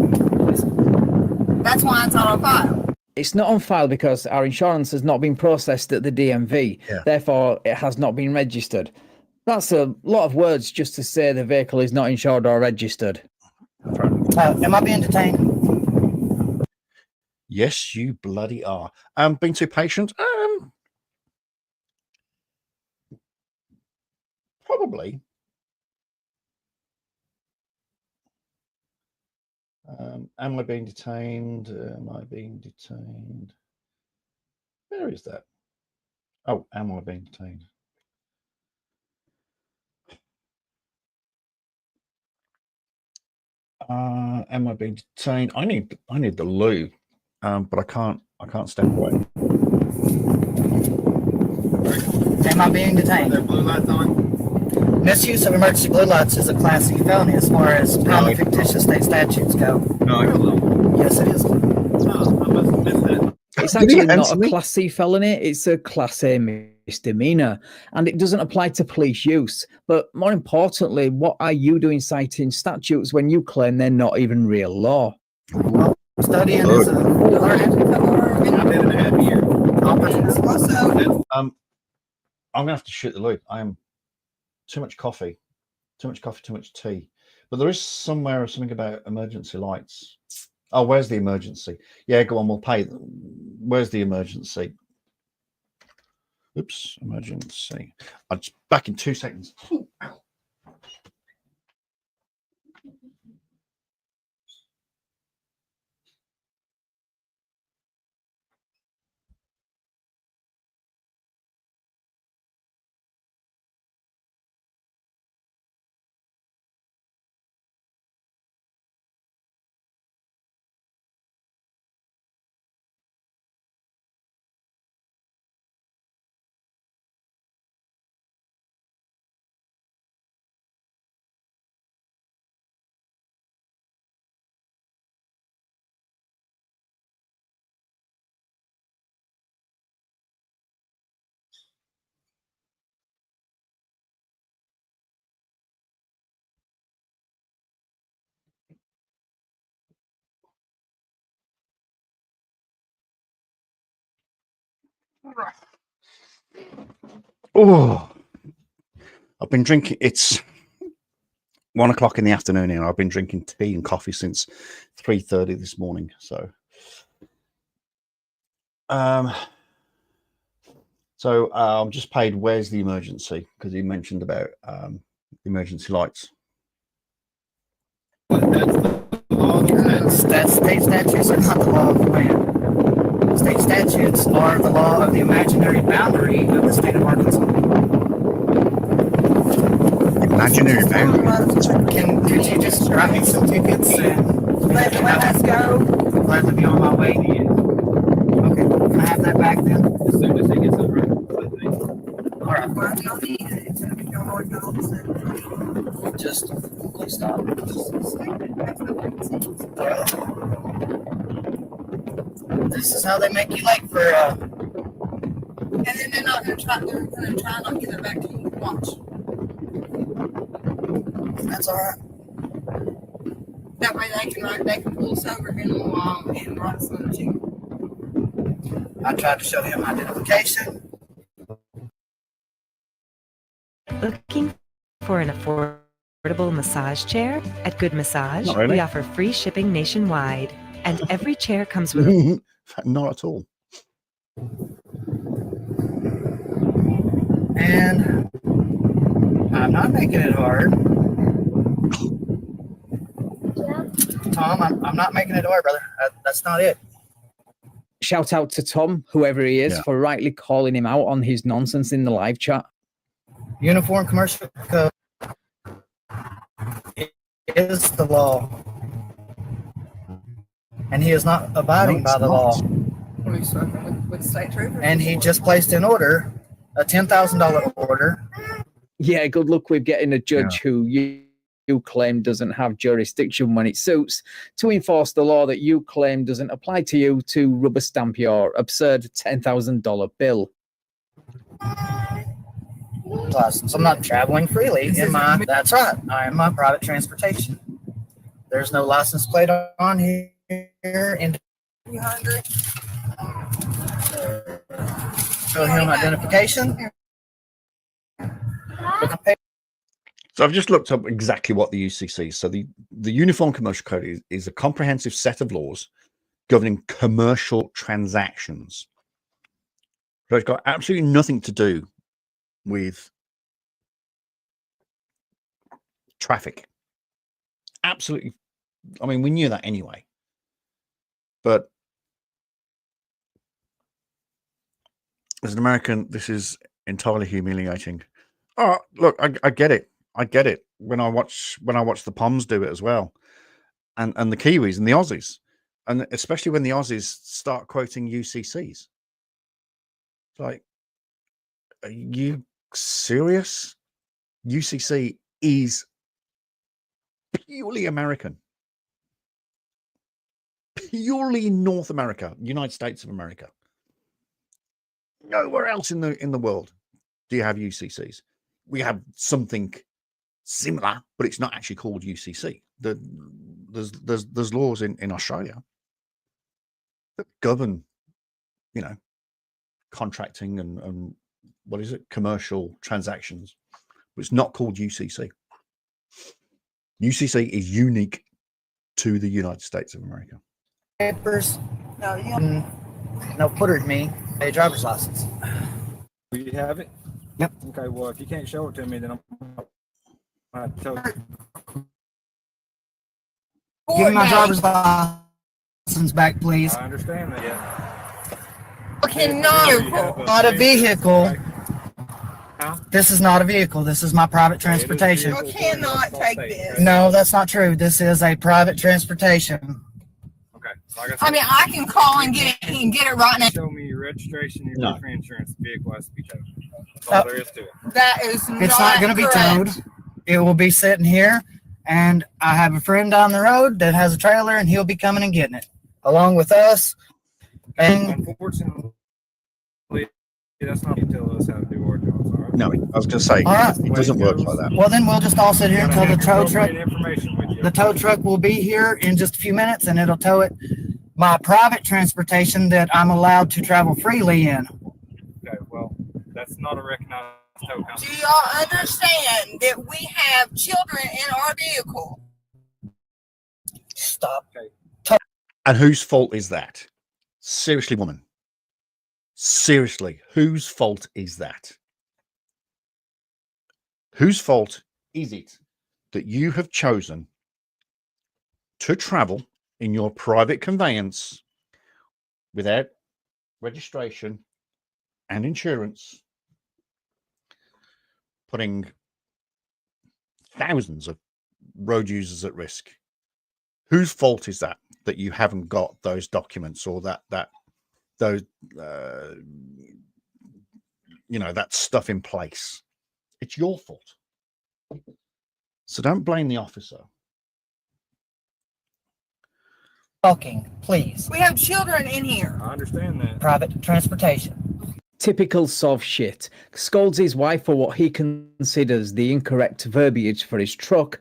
That's why it's not on file. It's not on file because our insurance has not been processed at the DMV. Yeah. Therefore, it has not been registered. That's a lot of words just to say the vehicle is not insured or registered. Am I being detained? Yes, you bloody are. Being too patient? Probably. Am I being detained? Am I being detained? Where is that? Oh, am I being detained? Am I being detained? I need the loo, but I can't step away. Am I being detained? Are there blue lights on? Misuse of emergency blue lights is a Class C felony as far as common fictitious state statutes go. No, I don't. Yes, it is. Oh, I must have missed that. It's actually not a Class C felony, it's a Class A misdemeanor, and it doesn't apply to police use. But more importantly, what are you doing citing statutes when you claim they're not even real law? Well, studying is a I've been in a half year. I'm gonna have to shoot the loo. I am too much coffee, too much tea. But there is somewhere something about emergency lights. Oh, where's the emergency? Yeah, go on, we'll pay. Where's the emergency? Oops, emergency. I'll just back in 2 seconds. Oh, I've been drinking. It's 1 o'clock in the afternoon here. I've been drinking tea and coffee since 3:30 this morning. So, I'm just paid. Where's the emergency? Because he mentioned about emergency lights. That's state statutes are not the law of the land. State statutes are the law of the imaginary boundary of the state of Arkansas. Imaginary boundary? Could you just write me some tickets and let us go? I'm glad to be on my way. Okay, can I have that back then? As soon as he gets over it. All right. Just please stop. This is how they make you late for And then they're not going to try. They're going to try not to get it back to you. Watch. That's all right. That way they can pull us over in a while and write us on the ticket. I tried to show him identification. Looking for an affordable massage chair? At Good Massage, Not really. we offer free shipping nationwide, and every chair comes with a Not at all. And I'm not making it hard. Tom, I'm not making it hard, brother. That's not it. Shout out to Tom, whoever he is, for rightly calling him out on his nonsense in the live chat. Uniform Commercial Code is the law. And he is not abiding by the law. With state troopers. And he just placed in order a $10,000 order. Yeah, good luck with getting a judge who you claim doesn't have jurisdiction when it suits to enforce the law that you claim doesn't apply to you to rubber stamp your absurd $10,000 bill. License. I'm not traveling freely in my. That's right. I am my private transportation. There's no license plate on here. And show him identification. So I've just looked up exactly what the UCC is. So the Uniform Commercial Code is a comprehensive set of laws governing commercial transactions. So it's got absolutely nothing to do with traffic. Absolutely. I mean, we knew that anyway. But as an American, this is entirely humiliating. Oh, look, I get it. I get it. When I watch the Poms do it as well, and the Kiwis and the Aussies, and especially when the Aussies start quoting UCCs. It's like, are you serious? UCC is purely American, purely North America, United States of America. Nowhere else in the world do you have UCCs. We have something similar, but it's not actually called UCC. There's laws in Australia that govern, contracting and what is it, commercial transactions. But it's not called UCC. UCC is unique to the United States of America. Papers. No, puttered me a driver's license. You have it? Yep. Okay, well, if you can't show it to me, then I'm going to tell you. Give me my driver's license back, please. I understand that, yeah. Okay, no. Not a vehicle. Huh? This is not a vehicle. This is my private transportation. You cannot take this. No, that's not true. This is a private transportation. Okay. So like I mean, I can call and get it right now. Show me your registration, your proof of insurance. The vehicle has to be towed. That's all there is to it. That is It's not going to be towed. It will be sitting here, and I have a friend down the road that has a trailer, and he'll be coming and getting it, along with us. And unfortunately, that's not to tell us how to do our jobs. All right? No, I was going to say, all right. it doesn't work like that. Well, then we'll just all sit here until the tow truck. Information with you. The tow truck will be here in just a few minutes, and it'll tow it. My private transportation that I'm allowed to travel freely in. That's not a recognized tow Do company. y'all understand that we have children in our vehicle? Stop. And whose fault is that? Seriously, woman. Seriously, whose fault is that? Whose fault is it that you have chosen to travel in your private conveyance without registration and insurance, putting thousands of road users at risk? Whose fault is that you haven't got those documents or that stuff in place? It's your fault. So don't blame the officer. Talking, please. We have children in here. I understand that. Private transportation. Typical sov shit. Scolds his wife for what he considers the incorrect verbiage for his truck,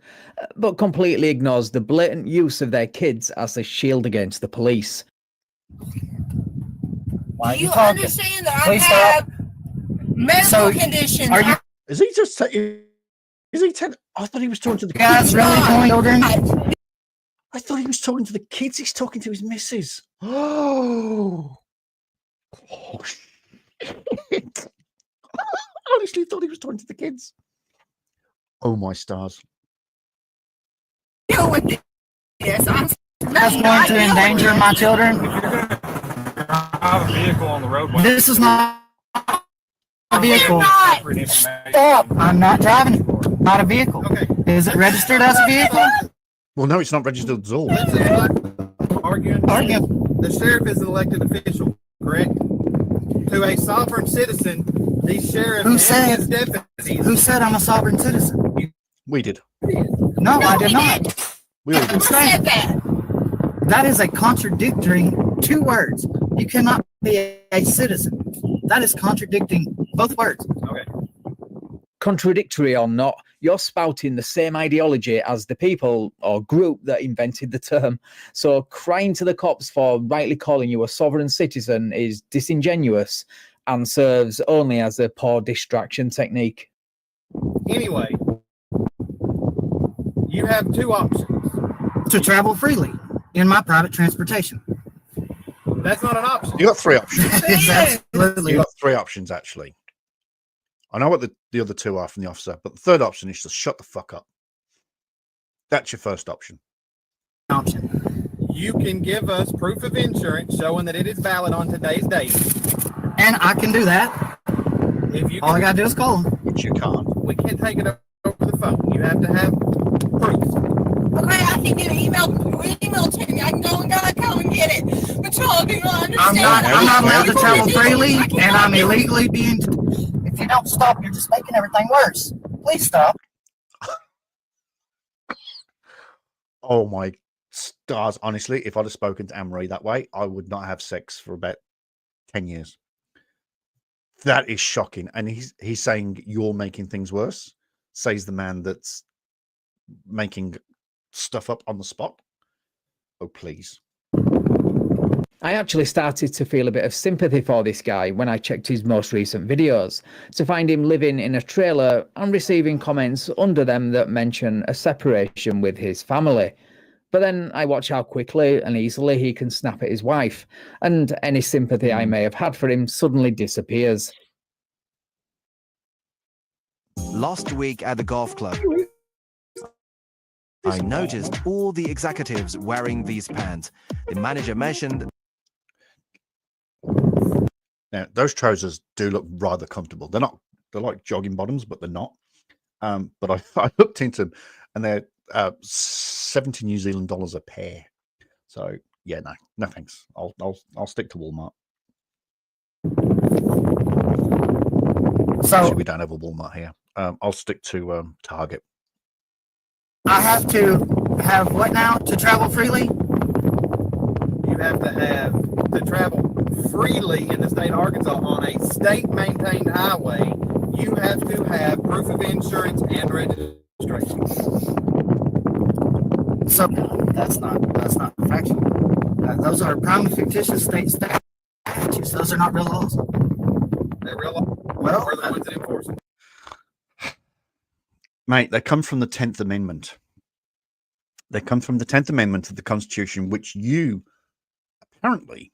but completely ignores the blatant use of their kids as a shield against the police. Why are Do you you talking? understand that Please I stop. have medical conditions? Are you Is he just saying? Is he telling? I thought he was talking to the guys kids. really going children? I thought he was talking to the kids. He's talking to his missus. Oh, shit. I honestly thought he was talking to the kids. Oh my stars. Deal with this. That's going to endanger my children. I have a vehicle on the roadway. This is not a vehicle. Stop. Stop. I'm not driving it. Not a vehicle. Okay. Is it registered as a vehicle? Well, no, it's not registered at all. Arguing. The sheriff is an elected official, correct? To a sovereign citizen, these sheriffs Who said? and his deputies. Who said I'm a sovereign citizen? We did. No, I did not. We all did. Said that. That is a contradictory two words. You cannot be a citizen. That is contradicting both words. Okay. Contradictory or not, you're spouting the same ideology as the people or group that invented the term. So crying to the cops for rightly calling you a sovereign citizen is disingenuous and serves only as a poor distraction technique. Anyway, you have two options. To travel freely in my private transportation. That's not an option. You got three options. It's absolutely. You got three options, actually. I know what the other two are from the officer, but the third option is to shut the fuck up. That's your first option. You can give us proof of insurance showing that it is valid on today's date. And I can do that. If you All I gotta do is call them. Which you can't. We can't take it over the phone. You have to have proof. Okay, I can get an email to me. I can go and get it. But y'all do not understand. I'm not allowed to travel freely, and I'm illegally being. If you don't stop, you're just making everything worse. Please stop. Oh my stars. Honestly, if I'd have spoken to Anne-Marie that way, I would not have sex for about 10 years. That is shocking. And he's saying you're making things worse, says the man that's making stuff up on the spot. Oh, please. I actually started to feel a bit of sympathy for this guy when I checked his most recent videos, to find him living in a trailer and receiving comments under them that mention a separation with his family. But then I watch how quickly and easily he can snap at his wife, and any sympathy I may have had for him suddenly disappears. Last week at the golf club, I noticed all the executives wearing these pants. The manager mentioned. Now, those trousers do look rather comfortable. They're like jogging bottoms, but they're not. But I looked into them, and they're 70 New Zealand dollars a pair. So yeah, no thanks. I'll stick to Walmart. So actually, we don't have a Walmart here. I'll stick to Target. I have to have what now to travel freely? You have to travel freely in the state of Arkansas on a state-maintained highway. You have to have proof of insurance and registration. So that's not factual. Those are prima fictitious state statutes. Those are not real laws. They're real laws. Well, we're the ones that enforce it. Mate, they come from the 10th Amendment. They come from the 10th Amendment of the Constitution, which you apparently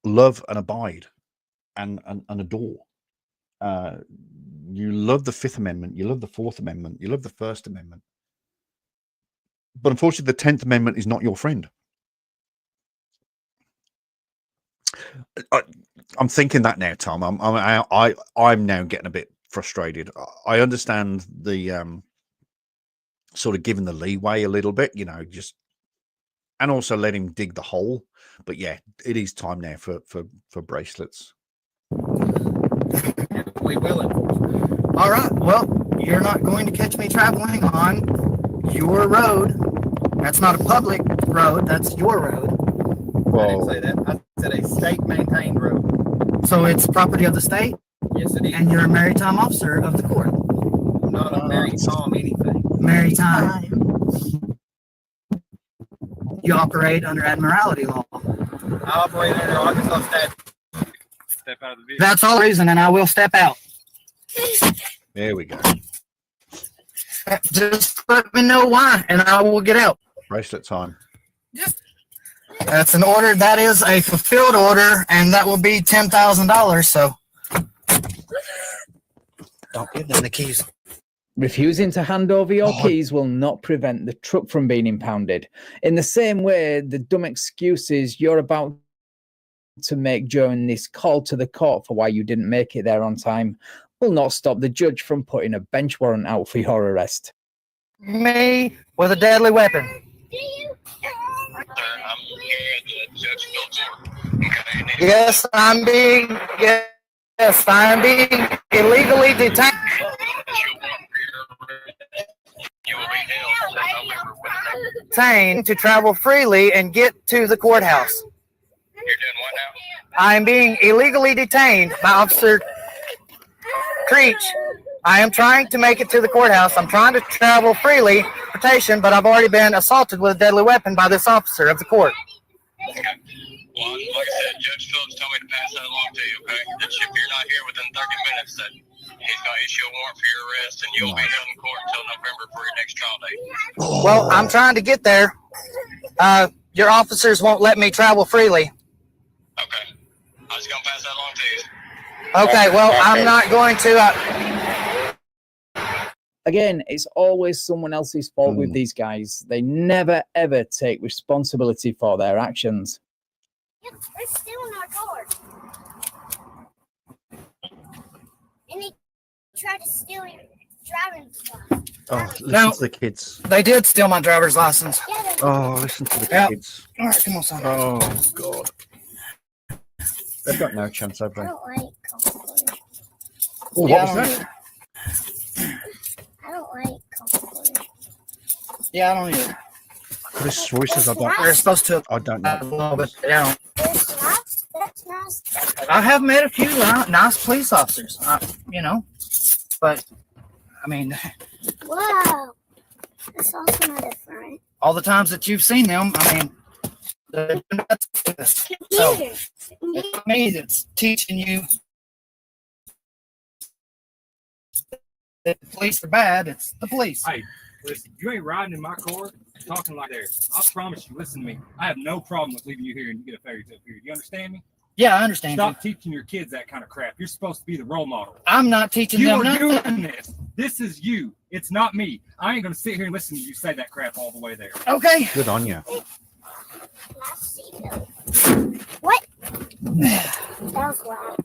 love and abide and adore. You love the 5th Amendment. You love the 4th Amendment. You love the 1st Amendment. But unfortunately, the 10th Amendment is not your friend. I'm thinking that now, Tom. I'm now getting a bit frustrated. I understand the sort of giving the leeway a little bit, you know, just, and also let him dig the hole. But yeah, it is time now for bracelets. We will enforce it. All right. Well, you're not going to catch me traveling on your road. That's not a public road. That's your road. I didn't say that. I said a state-maintained road. So it's property of the state? Yes, it is. And you're a maritime officer of the court? I'm not a maritime anything. Maritime. You operate under admiralty law. I operate under Arkansas statute. Step out of the vehicle. That's all reason, and I will step out. There we go. Just let me know why, and I will get out. Bracelet time. That's an order. That is a fulfilled order, and that will be $10,000. So don't give them the keys. Refusing to hand over your keys will not prevent the truck from being impounded. In the same way, the dumb excuses you're about to make during this call to the court for why you didn't make it there on time will not stop the judge from putting a bench warrant out for your arrest. Me with a deadly weapon. Yes, I'm being illegally detained. To travel freely and get to the courthouse. You're doing what now? I am being illegally detained by Officer Creech. I am trying to make it to the courthouse. I'm trying to travel freely, transportation, but I've already been assaulted with a deadly weapon by this officer of the court. Okay. Well, like I said, Judge Phillips told me to pass that along to you, okay? That if you're not here within 30 minutes, that he's going to issue a warrant for your arrest, and you'll be held in court until November for your next trial date. Well, I'm trying to get there. Your officers won't let me travel freely. Okay. I was going to pass that along to you. Okay, well, I'm not going to. Again, it's always someone else's fault with these guys. They never, ever take responsibility for their actions. Yep, they're stealing our car. And they tried to steal your driving stuff. Oh, listen to the kids. They did steal my driver's license. Oh, listen to the kids. All right, come on, son. Oh, God. They've got no chance, have they? I don't like cockroaches. Oh, what was that? I don't like cockroaches. Yeah, I don't either. Chris voices, I don't. They're supposed to. I don't know. A little bit. They don't. That's nice. I have met a few nice police officers, you know, but I mean, Wow. That's also not different. all the times that you've seen them, I mean, they're nuts with us. So it's not me that's teaching you that the police are bad. It's the police. Hey, listen, you ain't riding in my car talking like that. I promise you, listen to me. I have no problem with leaving you here and you get a fairy tale period. You understand me? Yeah, I understand. Stop teaching your kids that kind of crap. You're supposed to be the role model. I'm not teaching You them are nothing. doing this. This is you. It's not me. I ain't going to sit here and listen to you say that crap all the way there. Okay. Good on you. What? That was loud.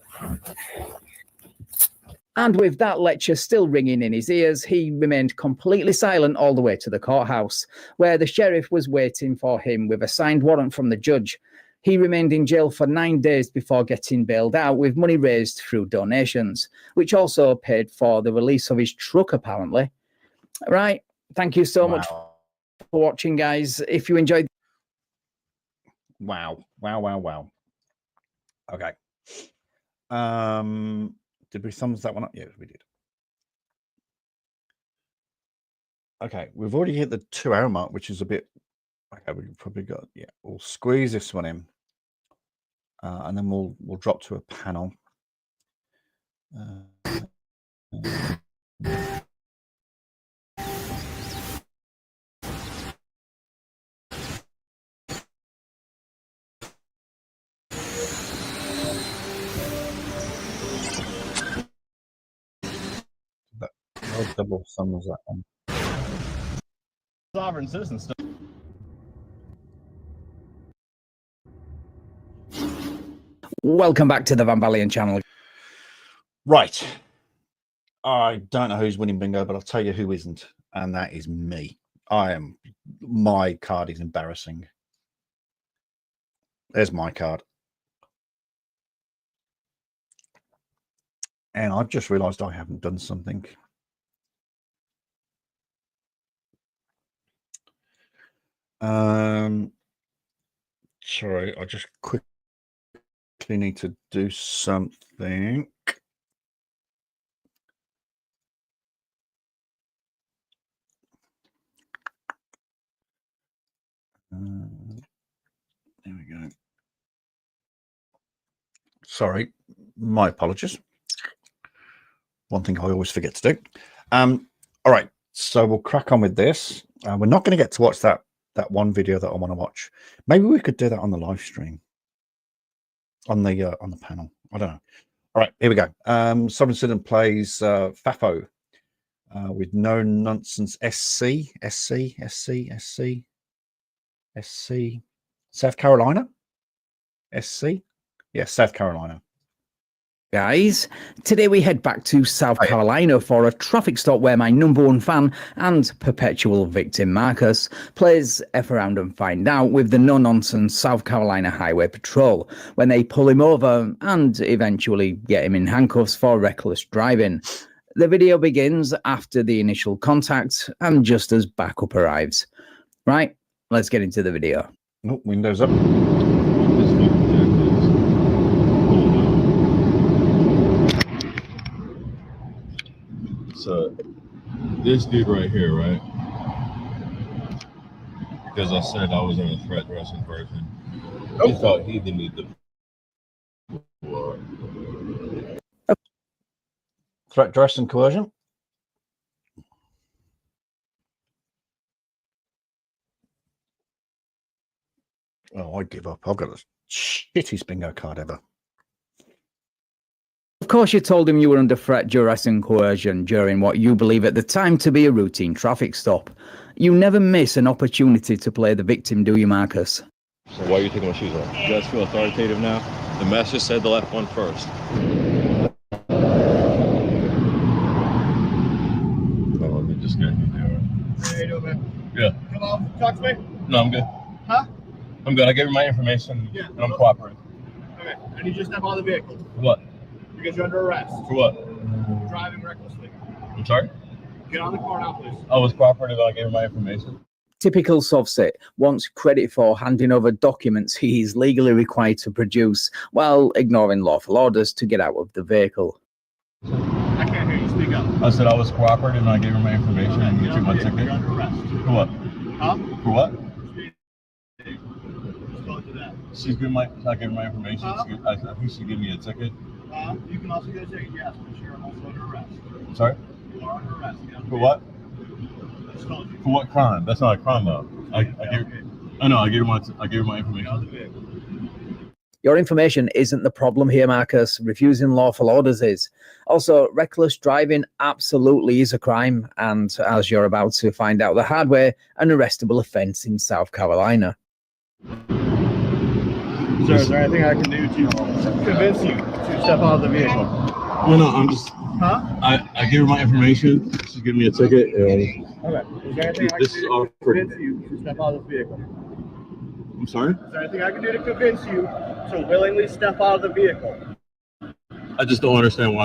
And with that lecture still ringing in his ears, he remained completely silent all the way to the courthouse, where the sheriff was waiting for him with a signed warrant from the judge. He remained in jail for 9 days before getting bailed out with money raised through donations, which also paid for the release of his truck, apparently. Right. Thank you so much for watching, guys. If you enjoyed... Wow. Okay. Did we thumbs that one up? Yes, we did. Okay, we've already hit the 2-hour mark, which is a bit... Okay, we've probably got... Yeah, we'll squeeze this one in. And then we'll drop to a panel. What double thumb was that one? Sovereign citizen stuff. Welcome back to the Van Valiant channel. Right. I don't know who's winning bingo, but I'll tell you who isn't, and that is me. My card is embarrassing. There's my card. And I've just realized I haven't done something. Sorry, I just quickly need to do something. There we go. Sorry, my apologies. One thing I always forget to do. All right, so we'll crack on with this. We're not going to get to watch that one video that I want to watch. Maybe we could do that on the live stream, on the panel. I don't know. All right, here we go. Sovereign Citizen plays FAFO with No Nonsense SC, South Carolina, SC. Yes, South Carolina. Guys, today we head back to South Carolina for a traffic stop where my #1 fan and perpetual victim Marcus plays F around and find out with the no-nonsense South Carolina Highway Patrol when they pull him over and eventually get him in handcuffs for reckless driving. The video begins after the initial contact and just as backup arrives. Right, let's get into the video. Oh, windows up. So this dude right here, right? Because I said I was in a threat dressing person. He thought he didn't need the Threat, dress, and coercion. Oh, I give up. I've got the shittiest bingo card ever. Of course, you told him you were under threat, duress, and coercion during what you believe at the time to be a routine traffic stop. You never miss an opportunity to play the victim, do you, Marcus? So why are you taking my shoes off? You guys feel authoritative now? The master said the left one first. Oh, let me just get you there. How you doing, man? Yeah. Come on, talk to me. No, I'm good. Huh? I'm good. I gave you my information, Yeah. and I'm cooperating. Okay, I need you to step out of the vehicle. What? Because you're under arrest. For what? Driving recklessly. I'm sorry? Get on the car now, please. I was cooperative. I gave you my information. Typical Sovsit wants credit for handing over documents he is legally required to produce while ignoring lawful orders to get out of the vehicle. I can't hear you. Speak up. I said I was cooperative and I gave her my information and you took my ticket. You're under arrest. For what? Huh? For what? Just go to that. She's giving my, I gave her my information. Huh? I think she gave me a ticket. You can also get a ticket, yes, but you're also under arrest. Sorry? You are under arrest. For what? I just told you. For what crime? That's not a crime though. I gave her my information. Your information isn't the problem here, Marcus. Refusing lawful orders is. Also, reckless driving absolutely is a crime, and as you're about to find out the hard way, an arrestable offence in South Carolina. Sir, is there anything I can do to convince you to step out of the vehicle? No, I'm just. Huh? I gave her my information. She's giving me a ticket. Okay. Is there anything I can This do is to all convince you to step out of the vehicle? I'm sorry? Is there anything I can do to convince you to willingly step out of the vehicle? I just don't understand why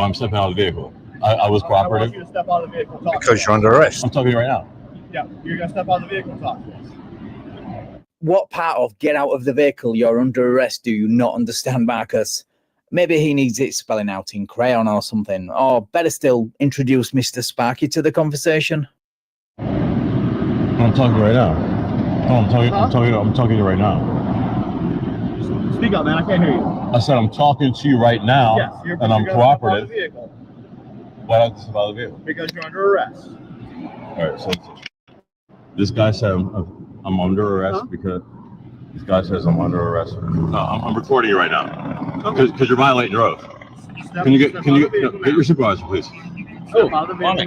I'm stepping out of the vehicle. I was I cooperative. want you to step out of the vehicle and talk Because to you're under arrest. I'm talking to you right now. Yeah, you're going to step out of the vehicle and talk to us. What part of get out of the vehicle, you're under arrest, do you not understand, Marcus? Maybe he needs it spelling out in crayon or something. Or better still, introduce Mr. Sparky to the conversation. I'm talking right now. No, I'm talking to you right now. Speak up, man. I can't hear you. I said I'm talking to you right now, Yes, and I'm you're gonna step out of cooperative. the vehicle Why not step out of the vehicle? because you're under arrest. All right, so this guy said I'm under arrest because this guy says I'm under arrest. No, I'm recording you right now because you're violating your oath. Can you get your supervisor, please?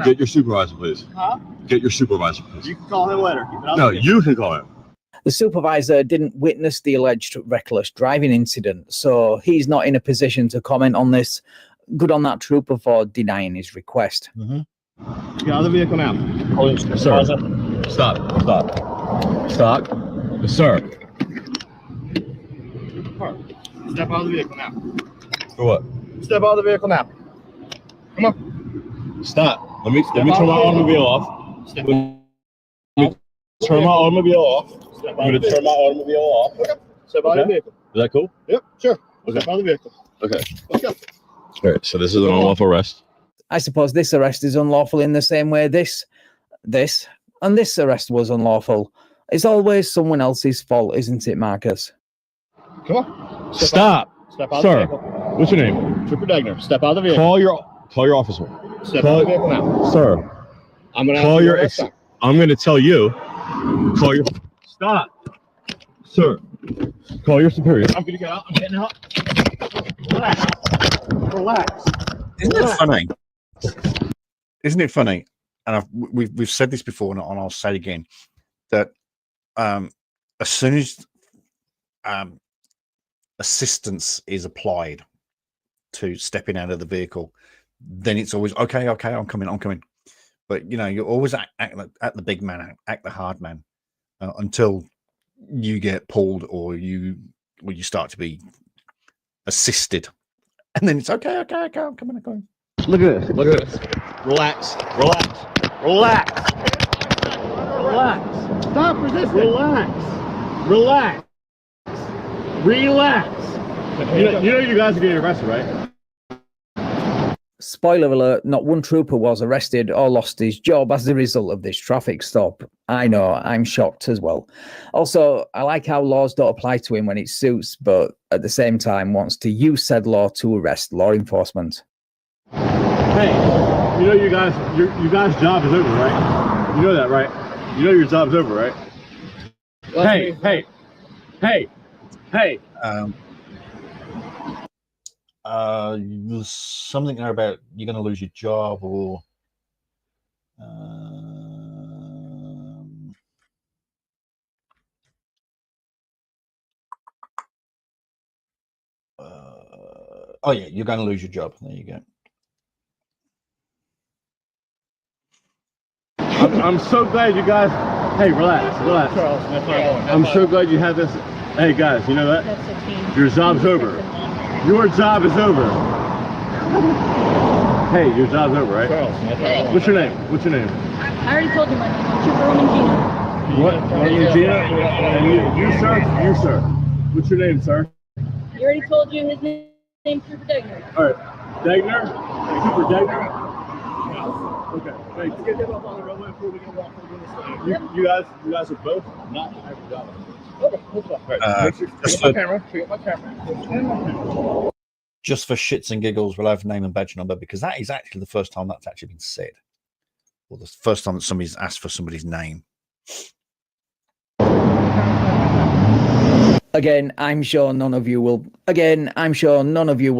Get your supervisor, please. Huh? Get your supervisor, please. You can call him later. No, you can call him. The supervisor didn't witness the alleged reckless driving incident, so he's not in a position to comment on this. Good on that trooper for denying his request. Get out of the vehicle now. Sir, stop. Sir. Step out of the vehicle now. For what? Step out of the vehicle now. Come on. Stop. Let me turn my automobile off. Let me turn my automobile off. I'm going to turn my automobile off. Okay. Step out of the vehicle. Is that cool? Yep, sure. Okay. Step out of the vehicle. Okay. Let's go. All right, so this is an unlawful arrest. I suppose this arrest is unlawful in the same way this arrest was unlawful. It's always someone else's fault, isn't it, Marcus? Come on. Stop. Step out Sir, of the vehicle. what's your name? Trooper Degner. Step out of the vehicle. Call your officer. Step out of the vehicle now. Sir, I'm going to call your I'm going to tell you. Call your. Stop. Sir, call your superior. I'm going to get out. I'm getting out. Relax. Isn't it funny? Isn't it funny? And we've said this before, and I'll say it again, that as soon as assistance is applied to stepping out of the vehicle, then it's always okay. I'm coming. But you always act the big man, act the hard man, until you get pulled or you start to be assisted, and then it's okay. I'm coming. Look at this. Relax. Stop resisting. Relax. You guys are getting arrested, right? Spoiler alert, not one trooper was arrested or lost his job as a result of this traffic stop. I know, I'm shocked as well. Also, I like how laws don't apply to him when it suits, but at the same time wants to use said law to arrest law enforcement. Hey, you guys' job is over, right? You know that, right? You know your job's over, right? Hey. Something there about you're going to lose your job or oh yeah, you're going to lose your job. There you go. I'm so glad you guys. Hey, relax. Charles, I'm so glad you have this. Hey guys, you know that? Your job's over. Your job is over. Hey, your job's over, right? Charles, what's your name? I already told you my name. I'm Trooper Roman Gina. What? Roman Gina? And you, sir? What's your name, sir? You already told you his name, Trooper Degner. All right, Degner? Trooper Degner? Okay, thanks. Let's get them up on the runway before we can walk over this thing. You guys are both not have a job. Okay, let's go. Right. Pick up my camera. Just for shits and giggles, we'll have name and badge number, because that is actually the first time that's actually been said, or the first time that somebody's asked for somebody's name. Again, I'm sure none of you will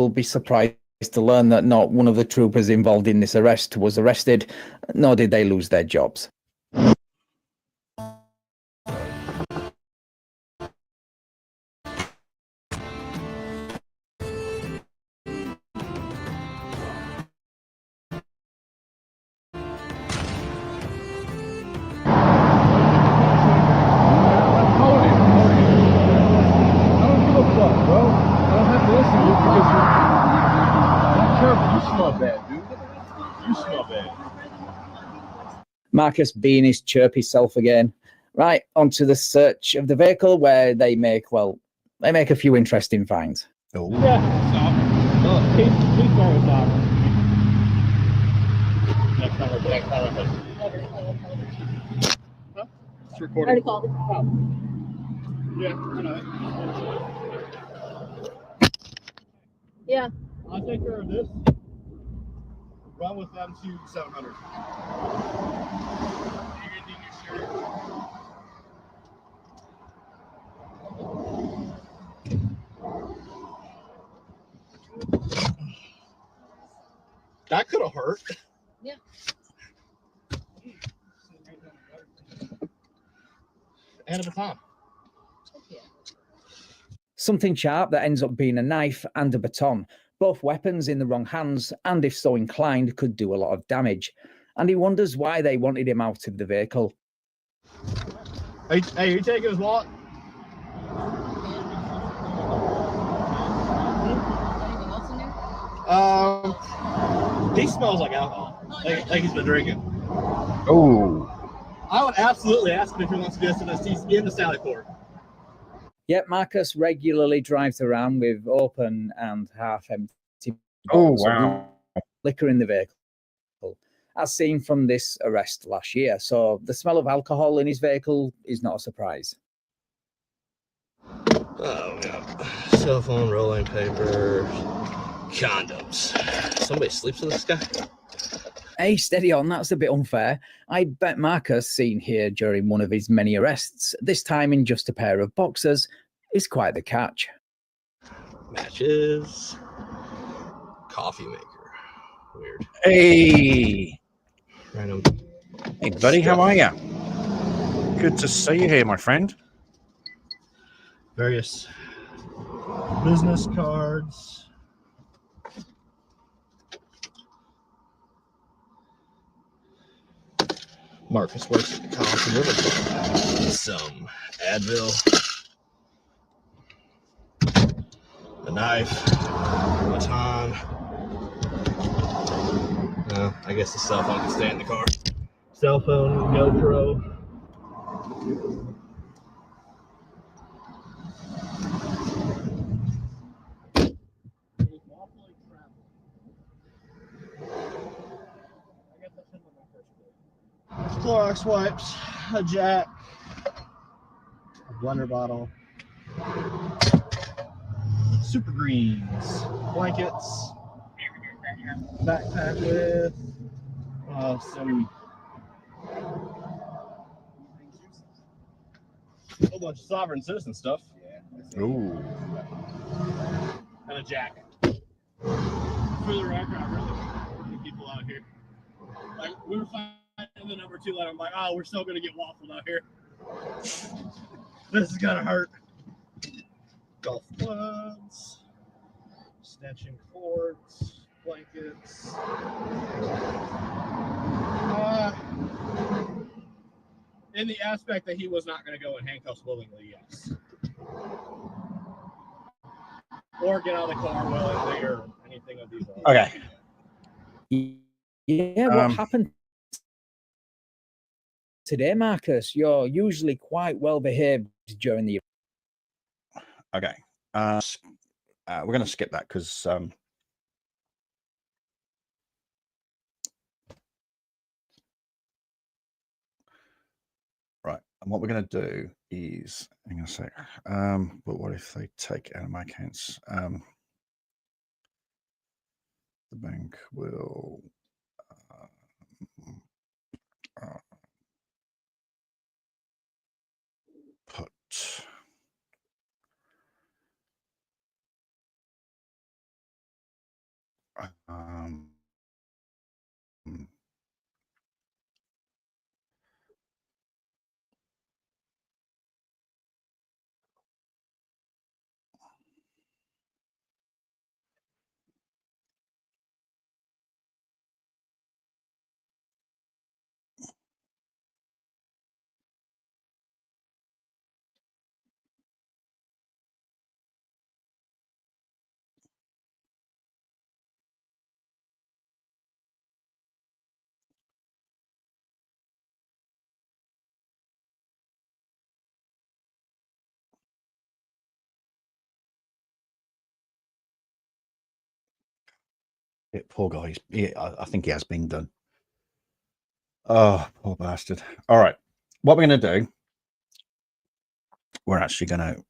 be surprised to learn that not one of the troopers involved in this arrest was arrested, nor did they lose their jobs. Marcus being his chirpy self again. Right, onto the search of the vehicle, where they make a few interesting finds. Oh. Yeah, stop. Keep going, stop. Next time. Huh? It's recording. I already called it. Yeah, I know it. Yeah. I'll take care of this. Run with them to 700. You're gonna need your shirt. That could have hurt. Yeah. And a baton. Something sharp that ends up being a knife and a baton. Both weapons in the wrong hands, and if so inclined, could do a lot of damage. And he wonders why they wanted him out of the vehicle. Hey, you taking his wallet? He smells like alcohol. Like he's been drinking. Oh. I would absolutely ask him if he wants to do this in the Sally Port. Yet Marcus regularly drives around with open and half-empty Oh, bottles of wow. liquor in the vehicle, as seen from this arrest last year. So the smell of alcohol in his vehicle is not a surprise. Oh, yeah. Cell phone, rolling paper, condoms. Somebody sleeps with this guy? Hey, steady on, that's a bit unfair. I bet Marcus, seen here during one of his many arrests, this time in just a pair of boxers, is quite the catch. Matches. Coffee maker. Weird. Hey. Random. Hey, buddy, how are you? Good to see you here, my friend. Various business cards. Marcus works at the College River. Some Advil. A knife. A baton. I guess the cell phone can stay in the car. Cell phone, GoPro. Clorox wipes, a jack, a blender bottle, super greens, blankets, backpack with some a whole bunch of sovereign citizen stuff. Ooh. And a jacket. For the record, I really want people out here. Like, we were fighting the number 2 letter. I'm like, oh, we're still gonna get waffled out here. This is gonna hurt. Golf clubs, snatching cords, blankets. In the aspect that he was not going to go in handcuffs willingly, yes. Or get out of the car willingly or anything of these. Okay. Yeah, what happened today, Marcus? You're usually quite well behaved during the... Okay. We're going to skip that because right. And what we're going to do is, hang on a sec. But what if they take out of my accounts? The bank will put poor guy. I think he has been done. Oh, poor bastard. All right. What we're going to do, we're actually going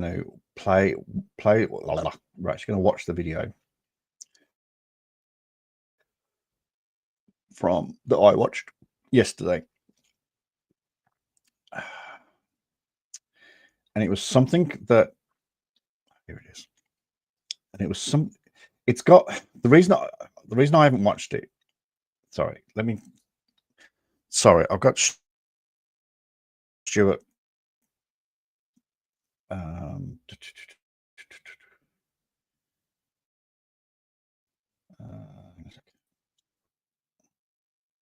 to play. We're actually going to watch the video from that I watched yesterday, and it was something that here it is, and it was some. It's got the reason I haven't watched it. Sorry, I've got Stuart.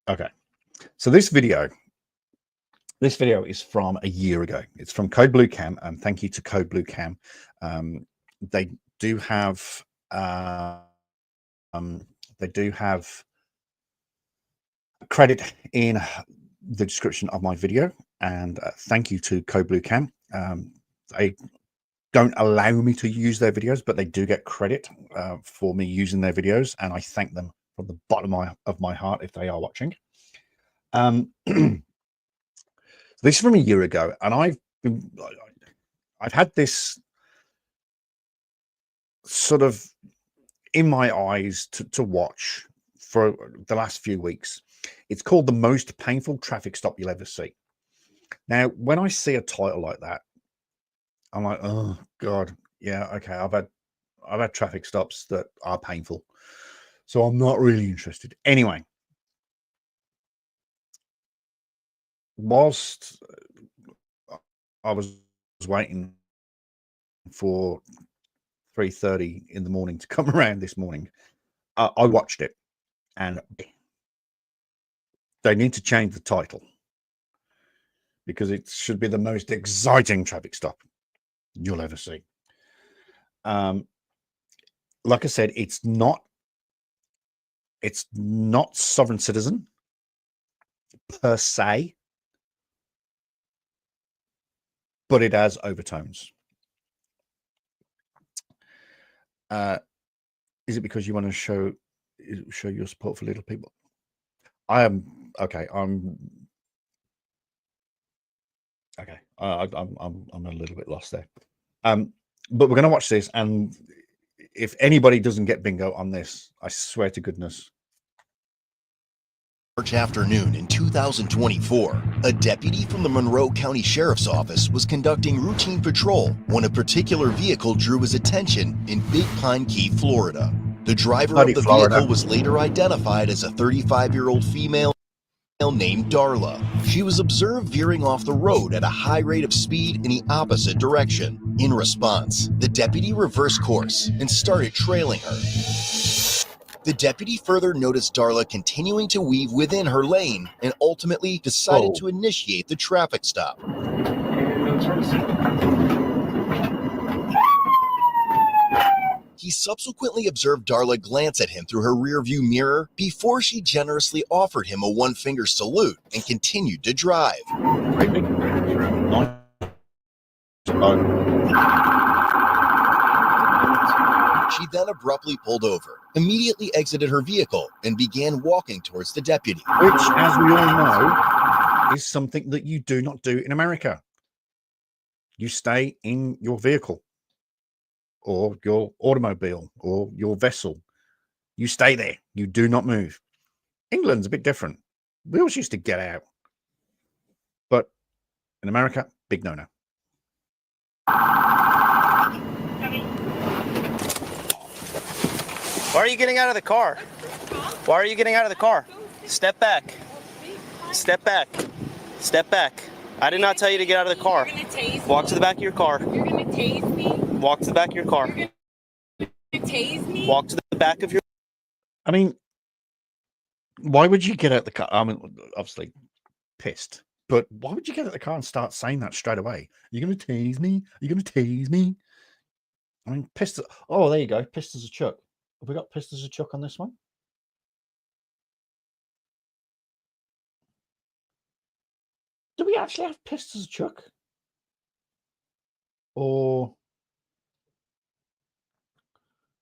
Okay, so this video is from a year ago. It's from Code Blue Cam, and thank you to Code Blue Cam. They do have credit in the description of my video, and thank you to Code Blue Cam. They don't allow me to use their videos, but they do get credit for me using their videos, and I thank them from the bottom of my heart if they are watching. This is from a year ago, and I've had this sort of in my eyes to watch for the last few weeks. It's called The Most Painful Traffic Stop You'll Ever See. Now, when I see a title like that, I'm like, oh God, yeah, okay. I've had traffic stops that are painful, so I'm not really interested. Anyway, whilst I was waiting for 3:30 in the morning to come around this morning, I watched it, and they need to change the title because it should be the most exciting traffic stop you'll ever see. Like I said, it's not Sovereign Citizen per se, but it has overtones. Is it because you want to show your support for little people? I'm okay. I'm a little bit lost there. But we're going to watch this, and if anybody doesn't get bingo on this, I swear to goodness. March afternoon in 2024, a deputy from the Monroe County Sheriff's Office was conducting routine patrol when a particular vehicle drew his attention in Big Pine Key, Florida. The driver of the vehicle was later identified as a 35-year-old female named Darla. She was observed veering off the road at a high rate of speed in the opposite direction. In response, the deputy reversed course and started trailing her. The deputy further noticed Darla continuing to weave within her lane and ultimately decided to initiate the traffic stop. He subsequently observed Darla glance at him through her rearview mirror before she generously offered him a one-finger salute and continued to drive. She then abruptly pulled over, immediately exited her vehicle, and began walking towards the deputy. Which, as we all know, is something that you do not do in America. You stay in your vehicle or your automobile or your vessel. You stay there. You do not move. England's a bit different. We always used to get out. But in America, big no-no. Why are you getting out of the car? Why are you getting out of the car? Step back. Step back. Step back. I did not tell you to get out of the car. Walk to the back of your car. You're gonna tase me? Walk to the back of your car. You're gonna tase me? Walk to the back of your... I mean, why would you get out the car? I mean, obviously pissed, but why would you get out the car and start saying that straight away? You're going to tease me? You're going to tease me? I mean, pissed. Oh, there you go. Pissed as a Chuck. Have we got pissed as a Chuck on this one? Do we actually have pissed as a Chuck? Or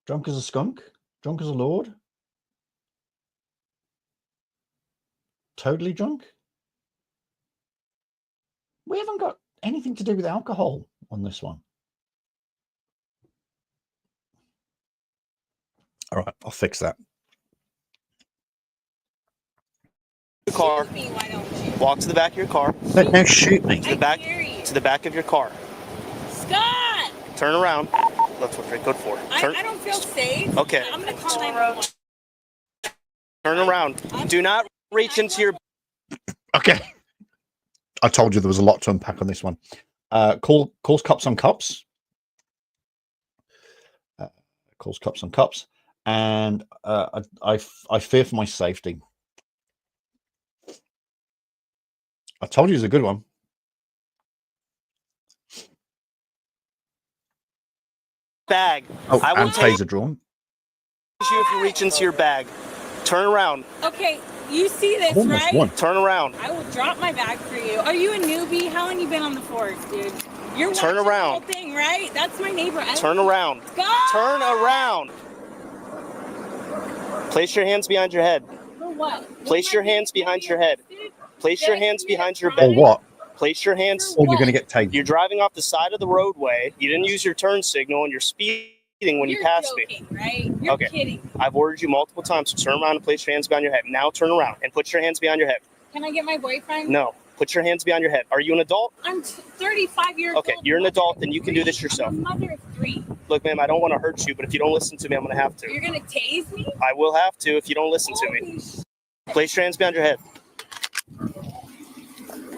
drunk as a skunk? Drunk as a lord? Totally drunk? We haven't got anything to do with alcohol on this one. All right, I'll fix that. Car. Walk to the back of your car. Don't shoot me. To the back. To the back of your car. Scott! Turn around. That's what you're good for. I don't feel safe. Okay. I'm gonna call 911. Turn around. Do not reach into your. Okay. I told you there was a lot to unpack on this one. Calls cops on cops. Calls cops on cops. And I fear for my safety. I told you it was a good one. Bag. Oh, I will and take taser drawn. you if you reach into your bag. Turn around. Okay, you see this, Almost right? won. Turn around. I will drop my bag for you. Are you a newbie? How long you been on the force, dude? You're Turn watching around. the whole thing, right? That's my neighbor. Turn around. Scott! Turn around. Place your hands behind your head. For what? Place your hands behind your head. Place your hands behind your Or back. what? Place your hands. Or you're going to get tasered. You're driving off the side of the roadway. You didn't use your turn signal, and you're speeding when you passed joking, me. Right? You're Okay. kidding. I've ordered you multiple times to turn around and place your hands behind your head. Now turn around and put your hands behind your head. Can I get my boyfriend? No. Put your hands behind your head. Are you an adult? I'm 35 years Okay, old. you're an adult, then you can do this yourself. I'm a mother of 3. Look, ma'am, I don't want to hurt you, but if you don't listen to me, I'm going to have to. You're gonna tase me? I will have to if you don't listen to me. Place your hands behind your head.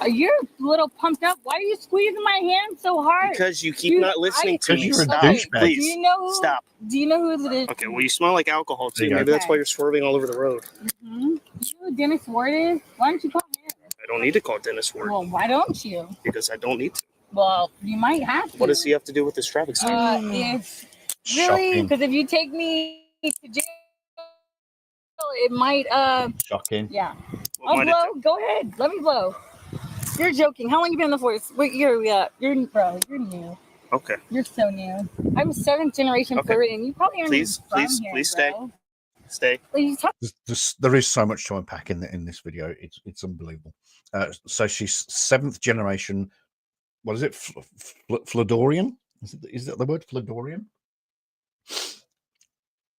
You're a little pumped up. Why are you squeezing my hand so hard? Because you keep not listening to me. Because you're a Stop, douchebag. please. Do you know who? Stop. Do you know who it is? Okay, well, you smell like alcohol, too. There you Maybe go. that's why you're swerving all over the road. Mm-hmm. You know who Dennis Ward is? Why don't you call him? I don't need to call Dennis Ward Well, why don't you? because I don't need to. Well, you might have to. What does he have to do with this traffic stop? If really, Shocking. because if you take me to jail, it might. Shocking. Yeah. What I'll might it blow. Go ahead. Let me blow. You're joking. How long you been in the force? What year are we at? You're bro. You're new. Okay. You're so new. I'm 7th generation Okay. Floridian. You probably aren't Please, even from please, here, please bro. stay. Please talk. There is so much to unpack in this video. It's unbelievable. So she's 7th generation. What is it? Flodorian? Is that the word? Flodorian?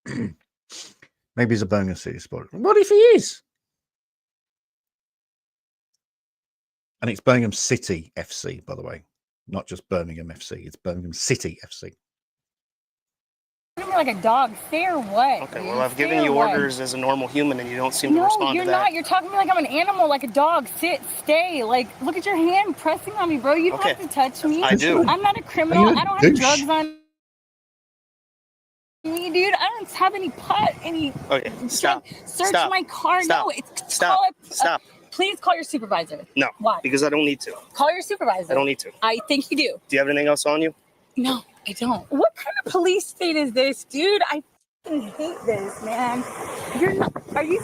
Maybe he's a Birmingham City sport. What if he is? And it's Birmingham City FC, by the way, not just Birmingham FC. It's Birmingham City FC. You're like a dog. Say or what? Okay, dude? well, I've Say given or you what? orders as a normal human, and you don't seem to No, respond you're to that. not. You're talking to me like I'm an animal, like a dog. Sit, stay. Like, look at your hand pressing on me, bro. You don't Okay. have to touch me. I do. I'm not a criminal. Are you a I don't have douche? drugs on me, dude. I don't have any pot, any. Okay, stop. Search Stop. my car. Stop. No, it's Stop. call it- Stop. Please call your supervisor. No. Why? Because I don't need to. Call your supervisor. I don't need to. I think you do. Do you have anything else on you? No, I don't. What kind of police state is this, dude? I fucking hate this, man. You're not. Are you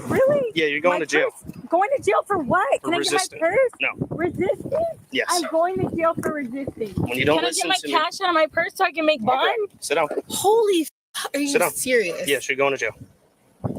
really? Yeah, you're going My to jail. purse? Going to jail for what? For Can resisting. I get my purse? No. Resisting? Yes. I'm going to jail for resisting. When you don't Can I listen get to my me- cash out of my purse so I can make bond? Sit down. Holy are you Sit down. serious? Yes, you're going to jail.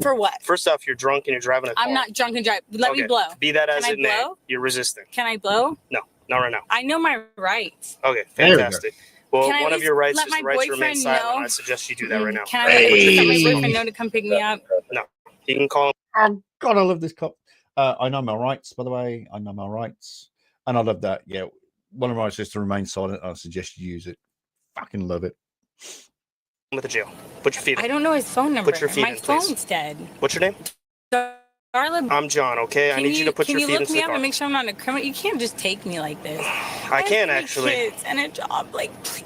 For what? First off, you're drunk and you're driving a car. I'm not drunk and drive. Let me Okay. blow. Be that as Can I it may, blow? you're resisting. Can I blow? No, not right now. I know my rights. Okay, There we go. fantastic. Well, Can I one at of your rights least is let the my right to remain boyfriend silent. know? I suggest you do that right now. Can I at least let my Hey. boyfriend know to come pick me up? No, you can call him. Oh God, I love this cop. I know my rights, by the way. I know my rights, and I love that. Yeah, one of my rights is to remain silent. I suggest you use it. Fucking love it. With the jail. Put your feet I in. don't know his phone number. Put your feet my in, please. phone's dead. What's your name? Darla, I'm John, okay? I need you to put your feet Can you into look me the up car. and make sure I'm not a criminal? You can't just take me like this. I can have 3 actually. kids and a job. Like, please.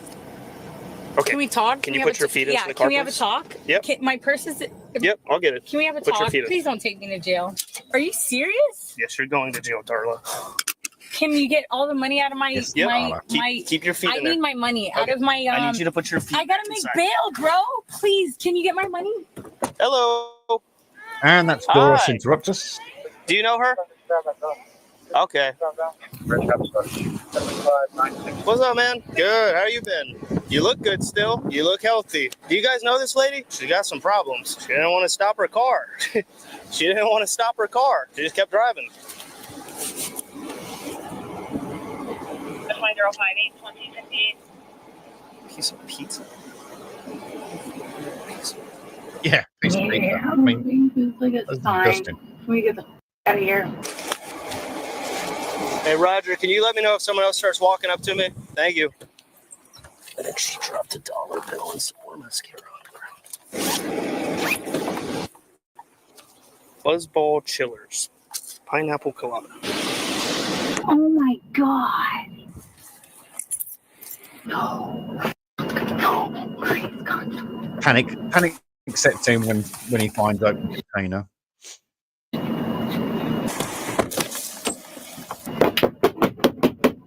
Okay. Can we talk? Can we you have put a your feet into yeah, the car, can we have a please? talk? Yep. My purse is. Yep, I'll get it. Can we have a Put your talk? feet in. Please don't take me to jail. Are you serious? Yes, you're going to jail, Darla. Can you get all the money out of my Yes, yep. my Keep your feet I in need there. my money out Okay. of my I need you to put your feet I gotta make inside. bail, bro. Please, can you get my money? Hello. And that's Doris Hi. Interruptus. Do you know her? Okay. What's up, man? Good. How you been? You look good still. You look healthy. Do you guys know this lady? She got some problems. She didn't want to stop her car. She didn't want to stop her car. She just kept driving. That's my 058 2058. Piece of pizza. Yeah, piece of pizza. Yeah, I mean, like it's that's fine. disgusting. Can we get the out of here? Hey, Roger, can you let me know if someone else starts walking up to me? Thank you. I think she dropped a dollar bill and some more mascara on the ground. Buzzball Chillers. Pineapple colada. Oh my god. No. Panic sets in when he finds open container.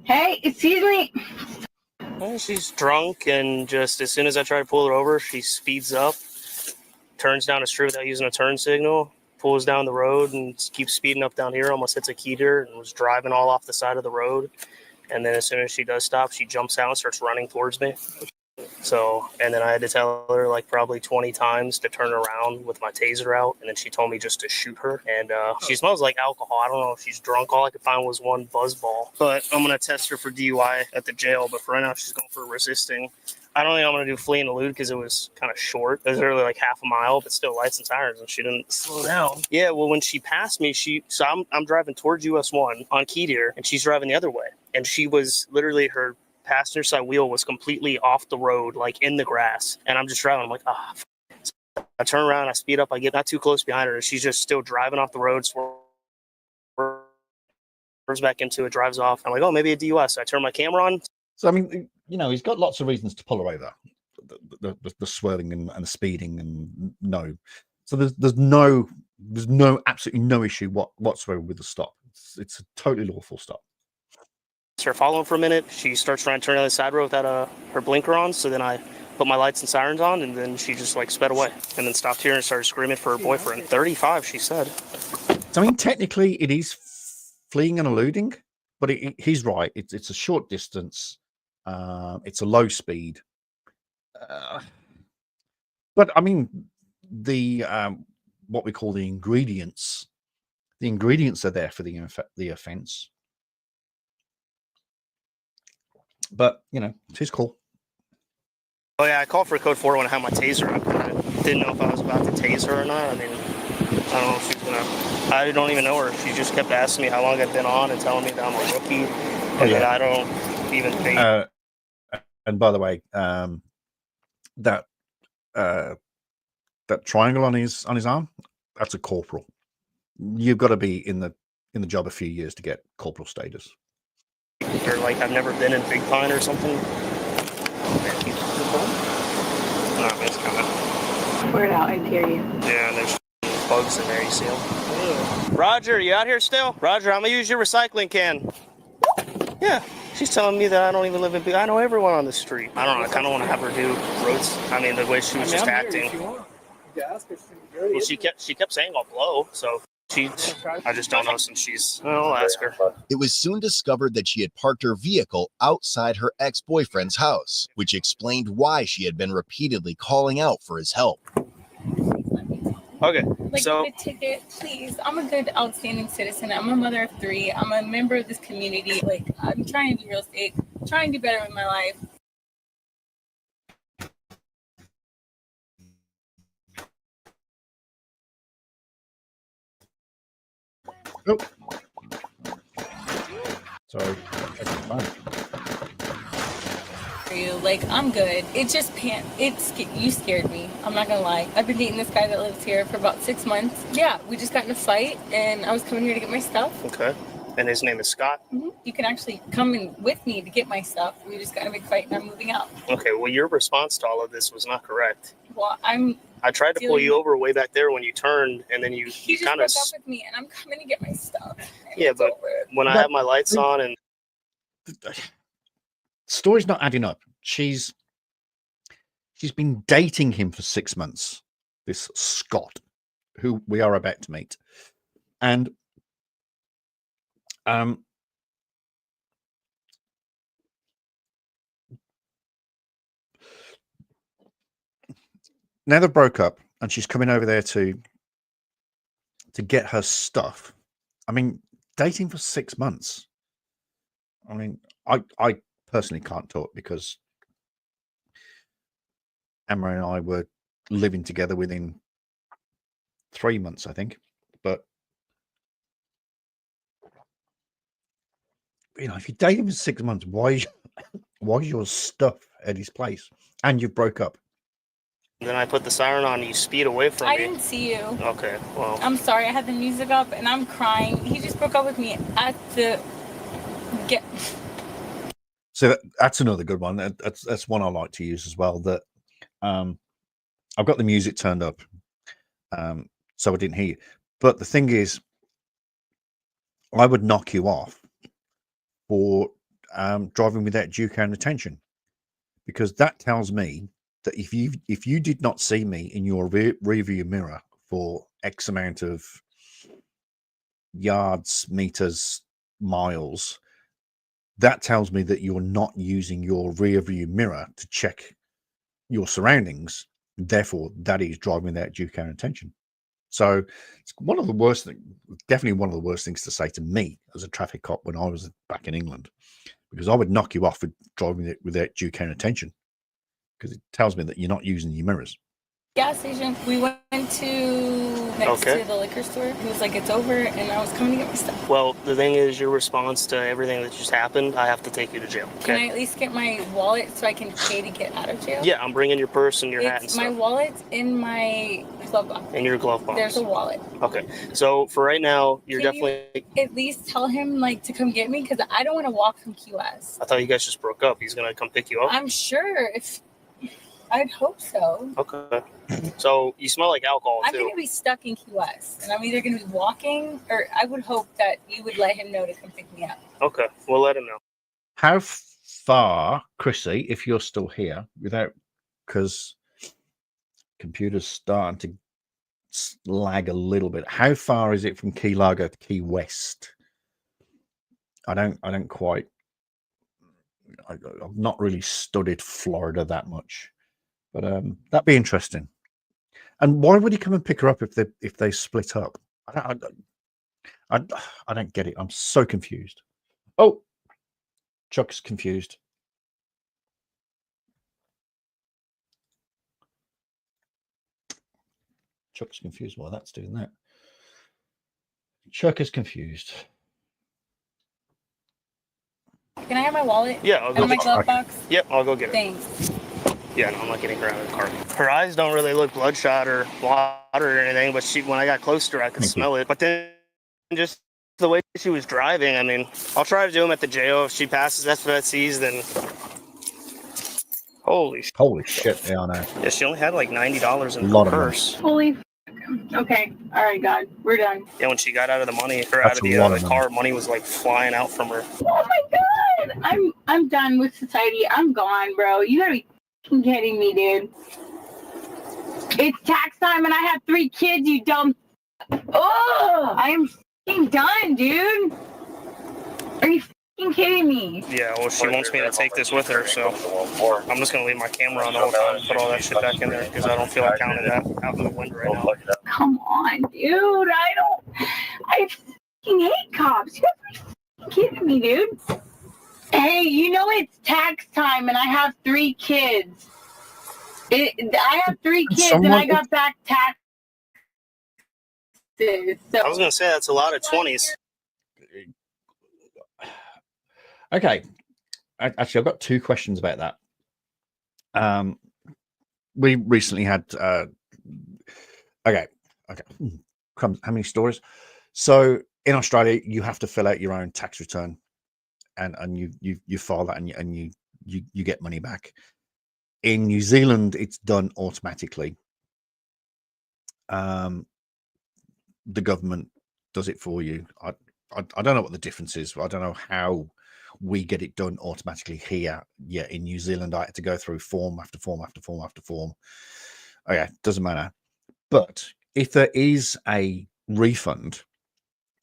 Hey, excuse me. Well, she's drunk, and just as soon as I try to pull her over, she speeds up, turns down a street without using a turn signal, pulls down the road, and keeps speeding up down here, almost hits a key deer, and was driving all off the side of the road. And then as soon as she does stop, she jumps out and starts running towards me. So, and then I had to tell her like probably 20 times to turn around with my taser out. And then she told me just to shoot her. And she smells like alcohol. I don't know if she's drunk. All I could find was one buzzball. But I'm going to test her for DUI at the jail. But for right now, she's going for resisting. I don't think I'm going to do flee and elude because it was kind of short. It was really like half a mile, but still lights and sirens, and she didn't slow down. Yeah, well, when she passed me, I'm driving towards US 1 on Key Deer, and she's driving the other way. And she was literally, her passenger side wheel was completely off the road, like in the grass. And I'm just driving. I'm like, So I turn around, I speed up, I get not too close behind her, and she's just still driving off the road, swerves back into it, drives off. I'm like, oh, maybe a DUI. So I turn my camera on. So I mean, you know, he's got lots of reasons to pull her over. The swerving and the speeding and no. So there's absolutely no issue whatsoever with the stop. It's a totally lawful stop. Her following for a minute. She starts trying to turn on the side road without her blinker on. So then I put my lights and sirens on, and then she just like sped away and then stopped here and started screaming for her boyfriend. 35, she said. So, I mean, technically it is fleeing and eluding, but he's right. It's a short distance. It's a low speed. But I mean, the what we call the ingredients are there for the offense. But you know, it's his call. Oh yeah, I called for code 4 when I had my taser up. I didn't know if I was about to tase her or not. I mean, I don't know if she's gonna. I don't even know her. She just kept asking me how long I've been on and telling me that I'm a rookie, and that I don't even think. And by the way, that triangle on his arm, that's a corporal. You've got to be in the job a few years to get corporal status. Or like I've never been in Big Pine or something. It's coming. We're out interior. Yeah, and there's bugs in there. You see them? Roger, you out here still? Roger, I'm gonna use your recycling can. Yeah, she's telling me that I don't even live in Big. I know everyone on the street. I don't know. I kind of want to have her do roads. I mean, the way she was just acting. Well, she kept saying I'll blow. So. I just don't know since I'll ask her. It was soon discovered that she had parked her vehicle outside her ex-boyfriend's house, which explained why she had been repeatedly calling out for his help. Okay, like the ticket, please. I'm a good, outstanding citizen. I'm a mother of 3. I'm a member of this community. Like, I'm trying to do real estate, trying to do better with my life. Oh. Sorry. Like, I'm good. It just you scared me. I'm not gonna lie. I've been dating this guy that lives here for about 6 months. Yeah, we just got in a fight, and I was coming here to get my stuff. Okay. And his name is Scott? Mm-hmm. You can actually come in with me to get my stuff. We just got in a big fight, and I'm moving out. Okay, well, your response to all of this was not correct. Well, I tried to pull you over way back there when you turned, and then you just kind broke of. up with me, and I'm coming to get my stuff. Yeah, but when I have my lights on and. Story's not adding up. She's been dating him for 6 months, this Scott, who we are about to meet. And now they broke up, and she's coming over there to get her stuff. I mean, dating for 6 months. I mean, I personally can't talk because Emma and I were living together within 3 months, I think. But you know, if you date him for 6 months, why is your stuff at his place and you broke up? Then I put the siren on, you speed away from me. I didn't see you. Okay, well. I'm sorry, I had the music up and I'm crying. He just broke up with me at the get. So that's another good one. That's one I like to use as well. That I've got the music turned up, so I didn't hear you. But the thing is, I would knock you off for driving without due care and attention, because that tells me that if you did not see me in your rear view mirror for X amount of yards, meters, miles, that tells me that you're not using your rear view mirror to check your surroundings. Therefore, that is driving without due care and attention. So it's one of the worst things, definitely one of the worst things to say to me as a traffic cop when I was back in England, because I would knock you off for driving it without due care and attention, because it tells me that you're not using your mirrors. Gas station. We went to next to the liquor store. He was like, "It's over," and I was coming to get my stuff. Well, the thing is, your response to everything that just happened, I have to take you to jail. Okay? Can I at least get my wallet so I can pay to get out of jail? Yeah, I'm bringing your purse and your hat and It's stuff. my wallet's in my glove box. In your glove box. There's a wallet. Okay, so for right now, you're Can definitely. you at least tell him like to come get me, because I don't want to walk from Key West. I thought you guys just broke up. He's gonna come pick you up. I'm sure if. I'd hope so. Okay. So you smell like alcohol I'm too. going to be stuck in Key West, and I'm either going to be walking, or I would hope that you would let him know to come pick me up. Okay, we'll let him know. How far, Chrissy, if you're still here, without, because computer's starting to lag a little bit, how far is it from Key Largo to Key West? I don't quite. I've not really studied Florida that much, but that'd be interesting. And why would he come and pick her up if they split up? I don't get it. I'm so confused. Oh, Chuck's confused. Chuck's confused while that's doing that. Chuck is confused. Can I have my wallet? Yeah, I'll go and my get glove it. box? Yep, I'll go get it. Thanks. Yeah, no, I'm not getting her out of the car. Her eyes don't really look bloodshot or water or anything, but when I got close to her, I could smell it. But then just the way she was driving, I mean, I'll try to do them at the jail. If she passes FFCs, then holy shit, yeah, I know. Yeah, she only had like $90 in A lot her of money. purse. Holy. Okay. All right, God. We're done. Yeah, when she got out of the money, or That's out of a lot the of car, money was like flying out from her. Oh my God. I'm done with society. I'm gone, bro. You gotta be fucking kidding me, dude. It's tax time and I have 3 kids, you dumb. Oh, I am fucking done, dude. Are you fucking kidding me? Yeah, well, she wants me to take this with her, so I'm just gonna leave my camera on the whole time and put all that shit back in there because I don't feel like counting that out in the wind right now. Come on, dude. I fucking hate cops. You gotta be fucking kidding me, dude. Hey, you know it's tax time and I have 3 kids. I have 3 kids and I got back taxes. So. I was gonna say that's a lot of 20s. Okay. Actually, I've got 2 questions about that. We recently had okay. Crumbs, how many stories? So in Australia, you have to fill out your own tax return, and you file that, and you get money back. In New Zealand, it's done automatically. The government does it for you. I don't know what the difference is. I don't know how we get it done automatically here. Yeah, in New Zealand, I had to go through form after form after form after form. Okay, doesn't matter. But if there is a refund,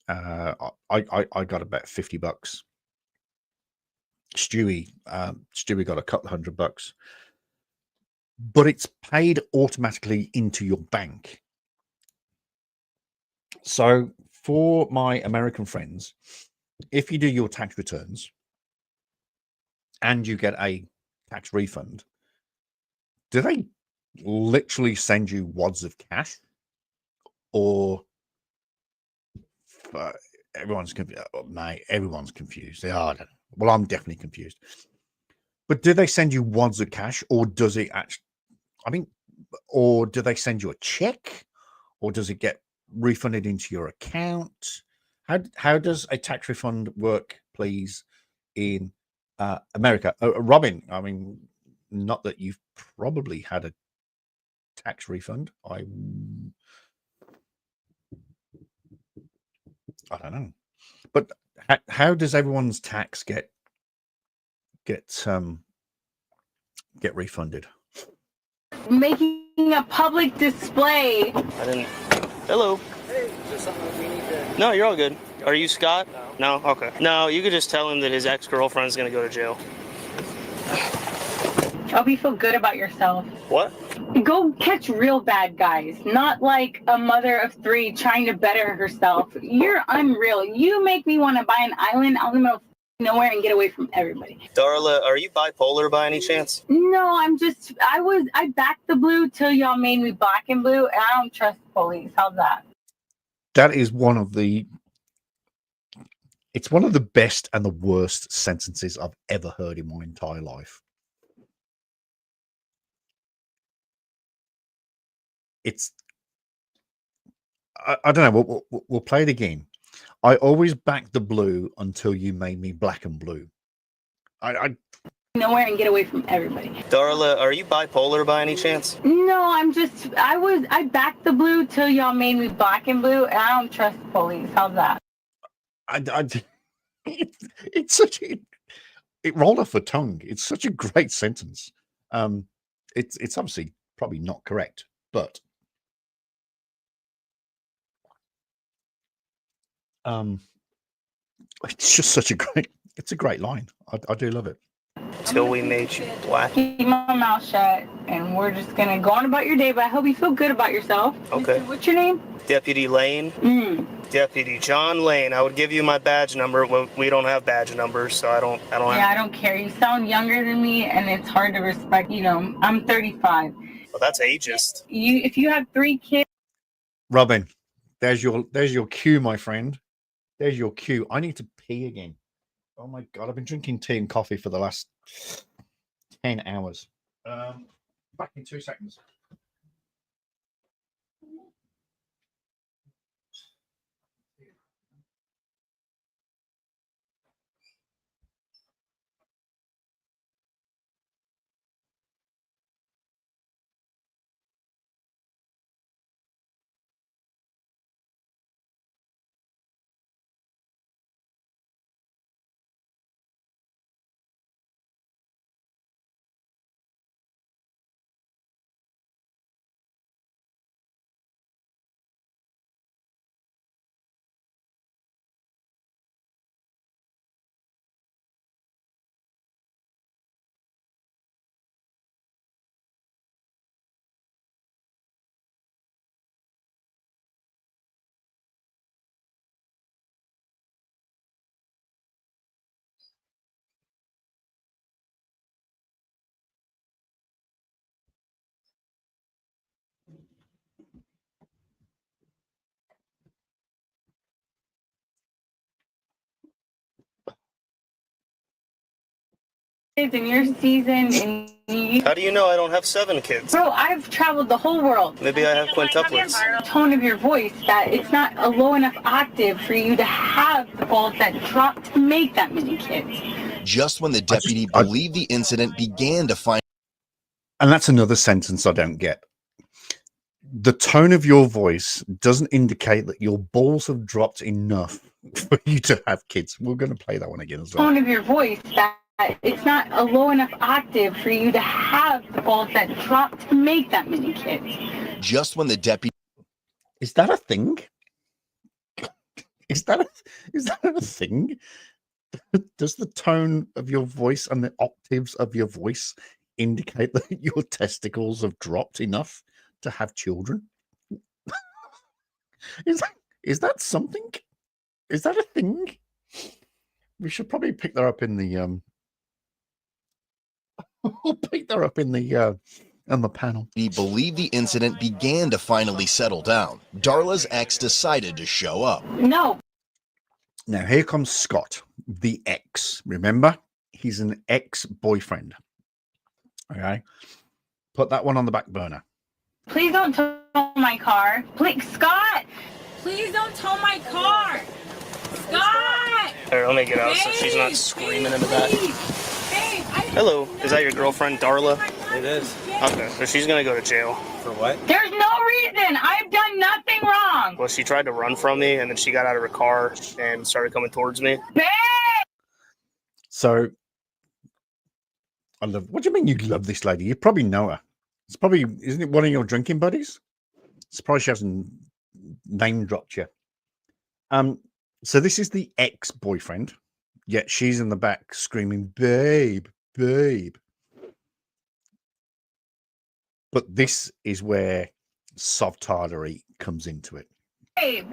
I got about $50. Stewie got a couple $100, but it's paid automatically into your bank. So for my American friends, if you do your tax returns and you get a tax refund, do they literally send you wads of cash, or everyone's confused. Mate, everyone's confused. They are. I don't know. Well, I'm definitely confused. But do they send you wads of cash, or does it actually? I mean, or do they send you a check, or does it get refunded into your account? How does a tax refund work, please, in America? Robin, I mean, not that you've probably had a tax refund. I don't know, but how does everyone's tax get refunded? Making a public display. I didn't. Hello. Hey, is there something we need to... No, you're all good. Are you Scott? No? Okay. No, you could just tell him that his ex-girlfriend is going to go to jail. Hope you feel good about yourself. What? Go catch real bad guys, not like a mother of three trying to better herself. You're unreal. You make me want to buy an island out in the middle of nowhere and get away from everybody. Darla, are you bipolar by any chance? No, I backed the blue till y'all made me black and blue, and I don't trust the police. How's that? That is one of the best and the worst sentences I've ever heard in my entire life. I don't know. We'll play it again. I always backed the blue until you made me black and blue. I Nowhere and get away from everybody. Darla, are you bipolar by any chance? No, I backed the blue till y'all made me black and blue, and I don't trust the police. How's that? It's such it rolled off the tongue. It's such a great sentence. It's obviously probably not correct, but it's just such a great line. I do love it. Till we made you black. Keep my mouth shut, and we're just gonna go on about your day. But I hope you feel good about yourself. Okay. What's your name? Deputy Lane. Deputy John Lane. I would give you my badge number. Well, we don't have badge numbers, so I don't. Yeah, I don't care. You sound younger than me, and it's hard to respect. You know, I'm 35. Well, that's ageist. If you have 3 kids. Robin, there's your cue, my friend. There's your cue. I need to pee again. Oh my God, I've been drinking tea and coffee for the last 10 hours. Back in 2 seconds. In your season, and How do you know I don't have 7 kids? Bro, I've traveled the whole world. Maybe I have quintuplets. Tone of your voice that it's not a low enough octave for you to have the balls that drop to make that many kids. Just when the deputy believed the incident began to find. And that's another sentence I don't get. The tone of your voice doesn't indicate that your balls have dropped enough for you to have kids. We're going to play that one again as well. Tone of your voice that it's not a low enough octave for you to have the balls that drop to make that many kids. Just when the deputy. Is that a thing? Is that a thing? Does the tone of your voice and the octaves of your voice indicate that your testicles have dropped enough to have children? Is that something? Is that a thing? We should probably pick that up in the we'll pick that up in the on the panel. He believed the incident began to finally settle down. Darla's ex decided to show up. No. Now, here comes Scott, the ex. Remember, he's an ex-boyfriend. Okay? Put that one on the back burner. Please don't tow my car. Please, Scott. Please don't tow my car. Scott. Here, let me get out so she's not screaming in the back. Hello, is that your girlfriend, Darla? It is. Okay, so she's gonna go to jail. For what? There's no reason. I've done nothing wrong. Well, she tried to run from me, and then she got out of her car and started coming towards me. So, I love. What do you mean you love this lady? You probably know her. It's probably, isn't it one of your drinking buddies? Surprised she hasn't name dropped you. So this is the ex-boyfriend, yet she's in the back screaming, "Babe, babe." But this is where soft-tardery comes into it. Babe.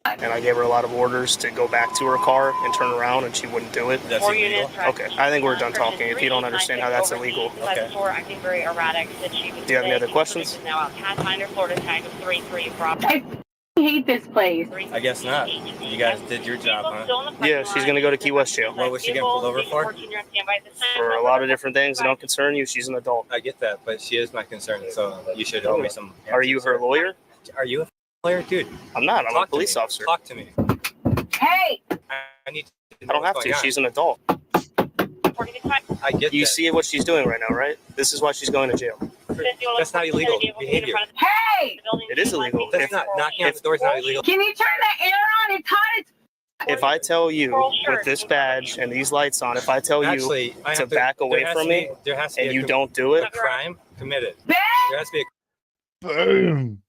And I gave her a lot of orders to go back to her car and turn around, and she wouldn't do it. That's illegal. Okay, I think we're done talking. If you don't understand how that's illegal. Okay. Do you have any other questions? I hate this place. I guess not. You guys did your job, huh? Yeah, she's gonna go to Key West jail. What was she getting pulled over for? For a lot of different things that don't concern you. She's an adult. I get that, but she is my concern, so you should owe me some. Are you her lawyer? Are you a lawyer, dude? I'm not. I'm a police officer. Talk to me. Hey. I need. I don't have to. She's an adult. I get You that. see what she's doing right now, right? This is why she's going to jail. That's not illegal behavior. Hey. It is illegal. That's not knocking on the door is not illegal. Can you turn the air on? It's hot as If I tell you with this badge and these lights on, if I tell you Actually, I to have back away there has from to me be- there has to be and a you com- don't do it, a crime committed. Babe. There has to be a Boom.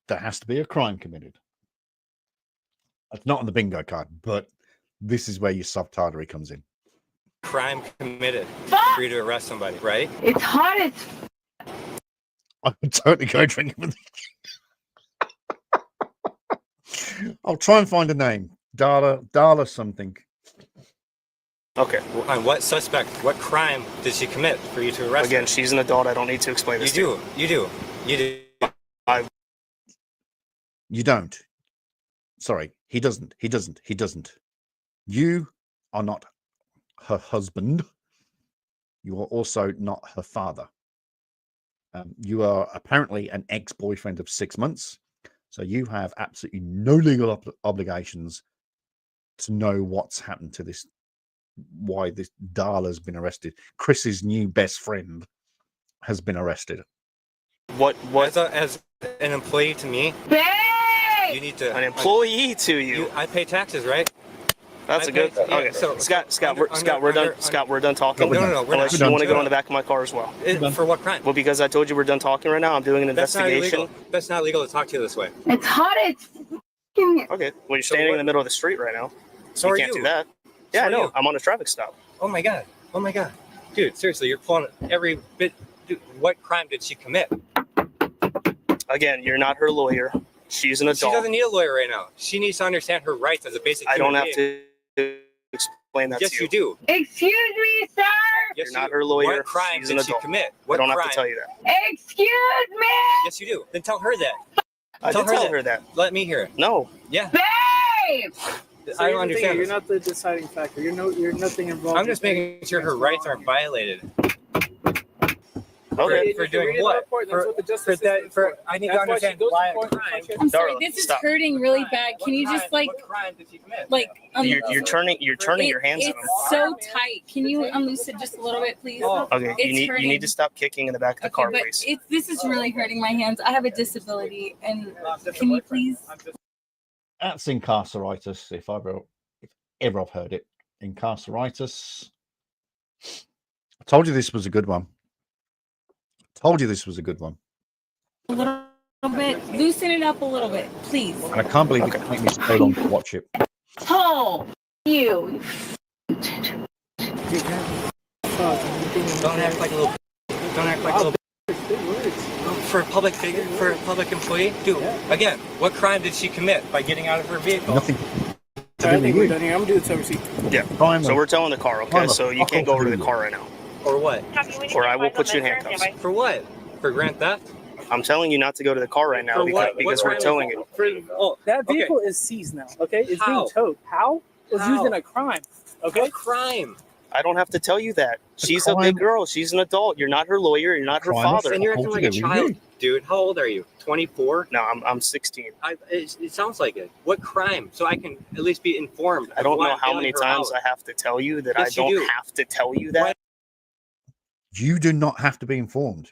There has to be a crime committed. It's not on the bingo card, but this is where your soft-tardery comes in. crime committed Fuck. for you to arrest somebody, right? It's hot as I would totally go drinking with I'll try and find a name. Darla something. Okay. On what suspect, what crime did she commit for you to arrest again, her? she's an adult. I don't need to explain this. You do. You don't. Sorry, he doesn't. You are not her husband. You are also not her father. You are apparently an ex-boyfriend of 6 months. So you have absolutely no legal obligations to know what's happened to this, why this Darla's been arrested. Chris's new best friend has been arrested. What? As an employee to me, Babe! you need to... An employee to you? I pay taxes, right? That's a good. Okay, so Scott, we're done. Scott, we're done talking. No, we're Unless not. you want to go in the back of my car as well. For what crime? Well, because I told you we're done talking right now. I'm doing an That's not investigation. illegal. That's not legal to talk to you this way. It's hot as Okay, well, you're standing in the middle of the street right now. So you are can't you. do that. Yeah, So I are know. you. I'm on a traffic stop. Oh my god. Dude, seriously, you're pulling every bit. Dude, what crime did she commit? Again, you're not her lawyer. She's an adult. She doesn't need a lawyer right now. She needs to understand her rights as a basic I human don't have being. to explain that Yes, to you. you do. Excuse me, sir. You're not her lawyer. What crime She's an did she adult. commit? I don't have crime? to tell you that. Excuse me. Yes, you do. Then tell her that. I did tell her that. Let me hear it. No. Yeah. Babe. I don't understand. You're this. not the deciding factor. You're nothing involved. I'm just making sure her rights aren't violated. Okay. For doing what? I need to understand why a crime. I'm sorry, Darla, this is stop. hurting really bad. Can you just like, crime did she commit? You're turning your hands on It's them. so tight. Can you unloose it just a little bit, please? Okay, It's you hurting. need to stop kicking in the back of the Okay, car, but please. this is really hurting my hands. I have a disability, and can you please? That's incarceritis, if ever I've heard it. Incarceritis. I told you this was a good one. A little bit. Loosen it up a little bit, please. And I can't believe it took me so long to watch it. Oh, you. Don't act like a little. Don't act like a little. For a public figure, for a public employee, dude. Again, what crime did she commit by getting out of her vehicle? Nothing. I think we're done here. I'm gonna do the tow receipt. Yeah. So we're towing the car, okay? So you can't go over to the car right now. Or what? Or I will put you in handcuffs. For what? For grand theft? I'm telling you not to go to the car right now because we're towing it. That vehicle is seized now, okay? It's being towed. How? It was used in a crime, okay? What crime? I don't have to tell you that. She's a big girl. She's an adult. You're not her lawyer. You're not her father. And you're acting like a child, dude. How old are you? 24? No, I'm 16. It sounds like it. What crime? So I can at least be informed. I don't know how many times I have to tell you that I don't have to tell you that. You do not have to be informed.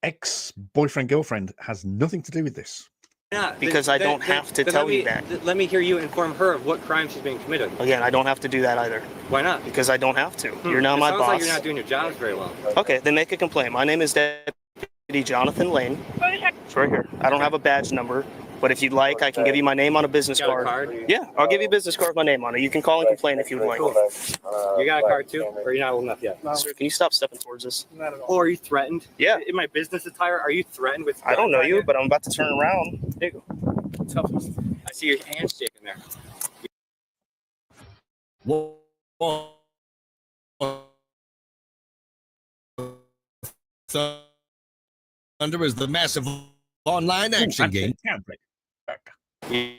Ex-boyfriend, girlfriend has nothing to do with this. Yeah, because I don't have to tell you that. Let me hear you inform her of what crime she's being committed. Again, I don't have to do that either. Why not? Because I don't have to. You're not my boss. Sounds like you're not doing your jobs very well. Okay, then make a complaint. My name is Deputy Jonathan Lane. It's right here. I don't have a badge number, but if you'd like, I can give you my name on a business card. Yeah, I'll give you a business card with my name on it. You can call and complain if you'd like. You got a card too, or you're not old enough yet? Sir, can you stop stepping towards us? Not at all. Oh, are you threatened? Yeah. In my business attire, are you threatened with? I don't know you, but I'm about to turn around. There you go. I see your hand shaking there. Thunder is the massive online action game. You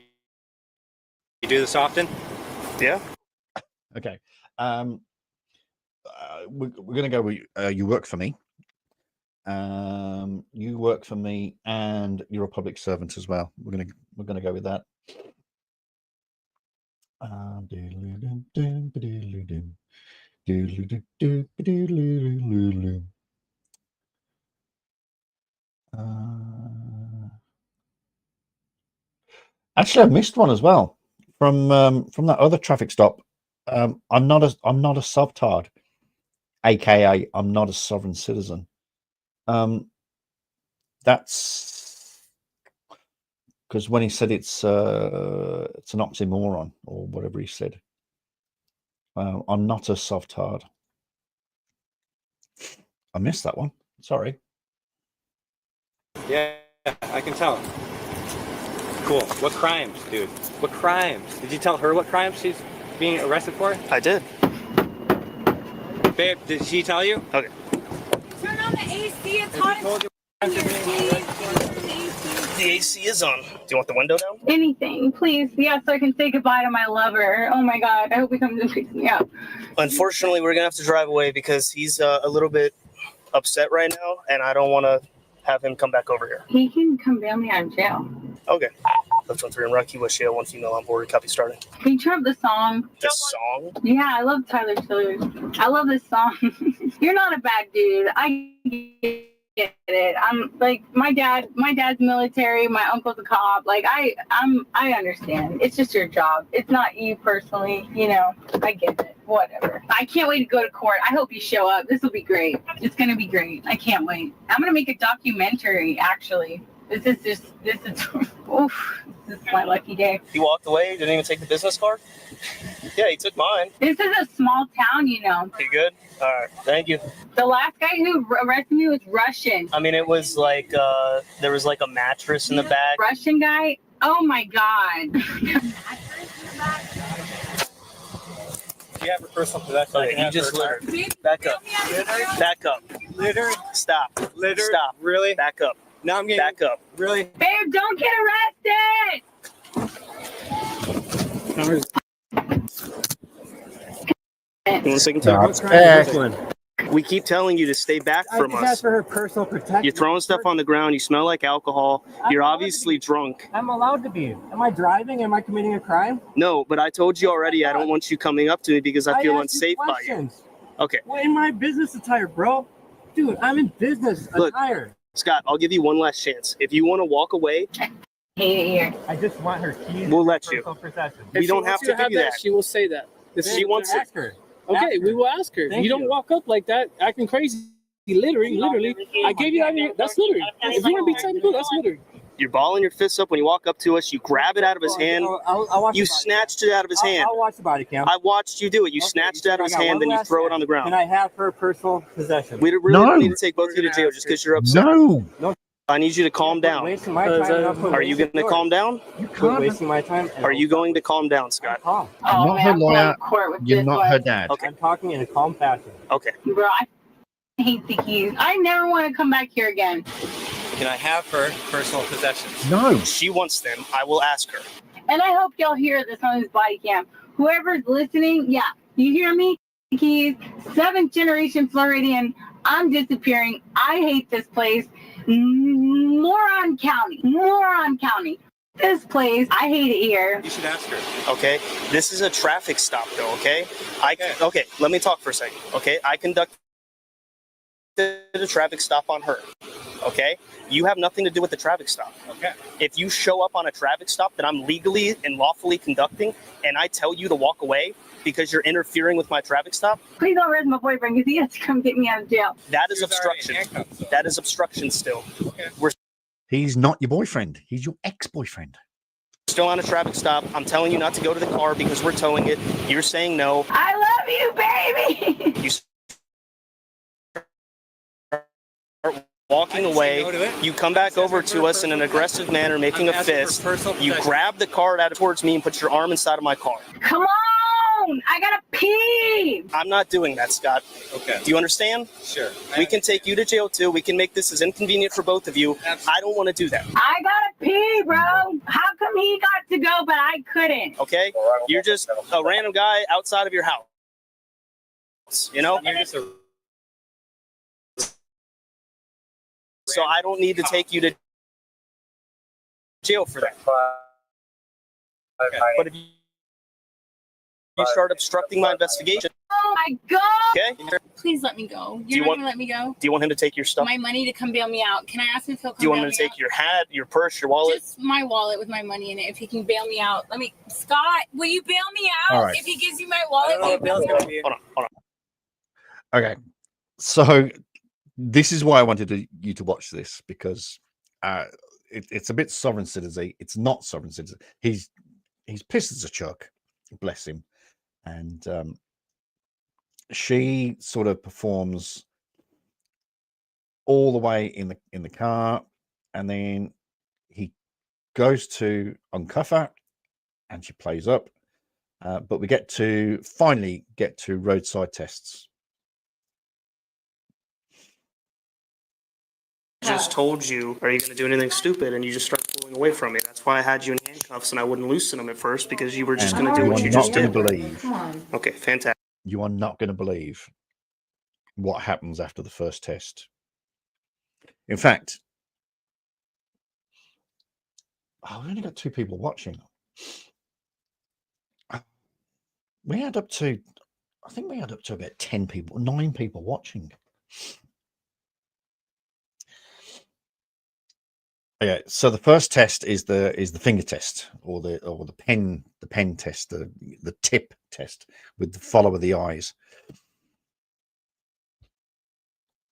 do this often? Yeah. Okay. We're going to go with you work for me. You work for me, and you're a public servant as well. We're gonna go with that. Actually, I missed one as well from that other traffic stop. I'm not a subtard, aka I'm not a sovereign citizen. That's because when he said it's an oxymoron or whatever he said. I'm not a softard. I missed that one. Sorry. Yeah, I can tell. Cool. What crimes, dude? What crimes? Did you tell her what crimes she's being arrested for? I did. Babe, did she tell you? Okay. Turn on the AC. It's hot. The AC is on. Do you want the window down? Anything, please. Yeah, so I can say goodbye to my lover. Oh my God, I hope he comes and picks me up. Unfortunately, we're gonna have to drive away because he's a little bit upset right now, and I don't want to have him come back over here. He can come bail me out of jail. Okay. Left 1-3 in Rocky, West Shale, 1 female on board. Copy starting. Can you turn up the song? The song? Yeah, I love Tyler Childers. I love this song. You're not a bad dude. I get it. I'm like my dad's military, my uncle's a cop. Like I understand. It's just your job. It's not you personally, you know. I get it. Whatever. I can't wait to go to court. I hope you show up. This will be great. It's gonna be great. I can't wait. I'm gonna make a documentary actually. This is oof, this is my lucky day. He walked away, didn't even take the business card? Yeah, he took mine. This is a small town, you know. You good? All right, thank you. The last guy who arrested me was Russian. I mean, it was like, there was like a mattress in the bag. Russian guy? Oh my God. You have a personal possession. Okay, you just littered. Back up. Back up. Litter? Stop. Litter? Stop. Really? Back up. Now I'm getting... Back up. Really? Babe, don't get arrested! We keep telling you to stay back from I us. asked for her personal protection. You're throwing stuff on the ground. You smell like alcohol. You're obviously drunk. I'm allowed to be. Am I driving? Am I committing a crime? No, but I told you already I don't want you coming up to me because I feel unsafe by you. Okay. Well, in my business attire, bro. Dude, I'm in business attire. Scott, I'll give you one last chance. If you want to walk away, hate it here. I just want her keys. We'll let you. We don't have to do that. She will say that. She wants it. Ask her. Okay, we will ask her. You don't walk up like that, acting crazy. Literally. I gave you that. That's littering. If you want to be technical, that's littering. You're balling your fists up when you walk up to us. You grab it out of his hand. You snatched it out of his hand. I'll watch the body cam. I watched you do it. You snatched it out of his hand, then you throw it on the ground. Can I have her personal possession? We really don't need to take both of you to jail just because you're upset. No. I need you to calm down. Wasting my time. Are you going to calm down? Quit wasting my time. Are you going to calm down, Scott? Oh, not man, her I'm going lawyer. to court with You're this not one. her dad. Okay. I'm talking in a calm fashion. Okay. Bro, I hate the keys. I never want to come back here again. Can I have her personal possessions? No. She wants them. I will ask her. And I hope y'all hear this on his body cam. Whoever's listening, yeah, you hear me? Keys, 7th generation Floridian. I'm disappearing. I hate this place. Moron County. This place, I hate it here. You should ask her. Okay. This is a traffic stop, though. Okay. Okay. Let me talk for a second. Okay. I conducted a traffic stop on her. Okay. You have nothing to do with the traffic stop. Okay. If you show up on a traffic stop that I'm legally and lawfully conducting, and I tell you to walk away because you're interfering with my traffic stop, Please don't arrest my boyfriend because he has to come get me out of jail. that is obstruction. That is obstruction still. Okay. We're He's not your boyfriend. He's your ex-boyfriend. still on a traffic stop. I'm telling you not to go to the car because we're towing it. You're saying no. I love you, baby. You start walking away. You come back over to us in an aggressive manner, making a fist. You grab the card out towards me and put your arm inside of my car. Come on. I gotta pee. I'm not doing that, Scott. Okay. Do you understand? Sure. We can take you to jail too. We can make this as inconvenient for both of you. Absolutely. I don't want to do that. I gotta pee, bro. How come he got to go, but I couldn't? Okay? You're just a random guy outside of your house. You know? You're just a... So I don't need to take you to jail for that. Okay. But if you start obstructing my investigation, Oh my god. okay? Please let me go. you You're not want- gonna let me go. Do you want him to take your stuff? My money to come bail me out. Can I ask him if he'll come Do you want bail him to me take your hat, your purse, your out? wallet? Just my wallet with my money in it. If he can bail me out, Scott, will you bail me out? All right. If he gives you my wallet, will you bail me out? Hold on. Okay. So this is why I wanted you to watch this, because it's a bit sovereign citizen. It's not sovereign citizen. He's pissed as a chuck, bless him. And she sort of performs all the way in the car, and then he goes to uncuff her, and she plays up. But we finally get to roadside tests. Just told you, are you going to do anything stupid? And you just start pulling away from me. That's why I had you in handcuffs and I wouldn't loosen them at first, because you were just going to do what you just did. Believe. Come on. Okay, fantastic. You are not going to believe what happens after the first test. In fact, we've only got 2 people watching. We had up to, I think we had up to about 10 people, 9 people watching. Okay, so the first test is the finger test, or the pen test, the tip test with the follow of the eyes.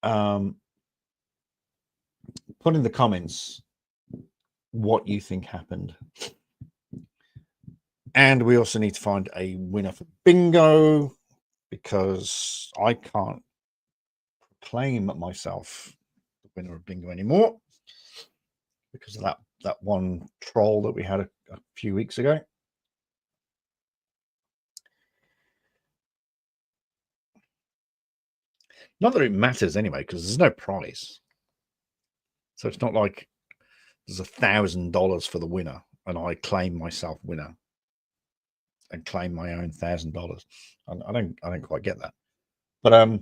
Put in the comments what you think happened, and we also need to find a winner for bingo, because I can't proclaim myself the winner of bingo anymore, because of that one troll that we had a few weeks ago. Not that it matters anyway, because there's no prize. So it's not like there's $1,000 for the winner and I claim myself winner and claim my own $1,000. I don't quite get that. But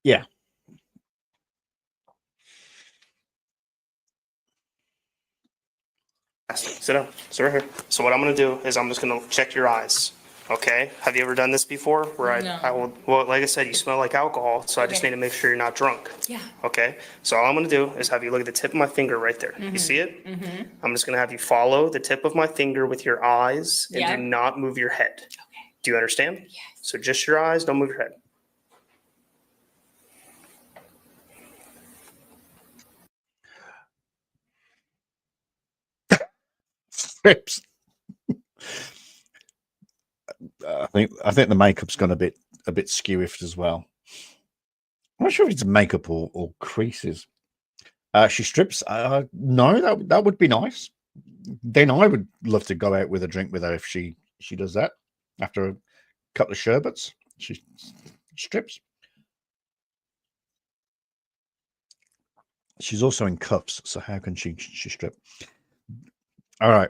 yeah. Sit down. Sit right here. So what I'm going to do is I'm just going to check your eyes. Okay? Have you ever done this before? Where No. I will, well, like I said, you smell like alcohol, so I just Okay. need to make sure you're not drunk. Yeah. Okay? So all I'm going to do is have you look at the tip of my finger right there. You see it? Mm-hmm. I'm just going to have you follow the tip of my finger with your eyes and Yeah. do not move your head. Okay. Do you understand? Yes. So just your eyes, don't move your head. Strips. I think the makeup's gone a bit skewiffed as well. I'm not sure if it's makeup or creases. She strips. No, that would be nice. Then I would love to go out with a drink with her if she does that. After a couple of sherbets, she strips. She's also in cuffs, so how can she strip? All right.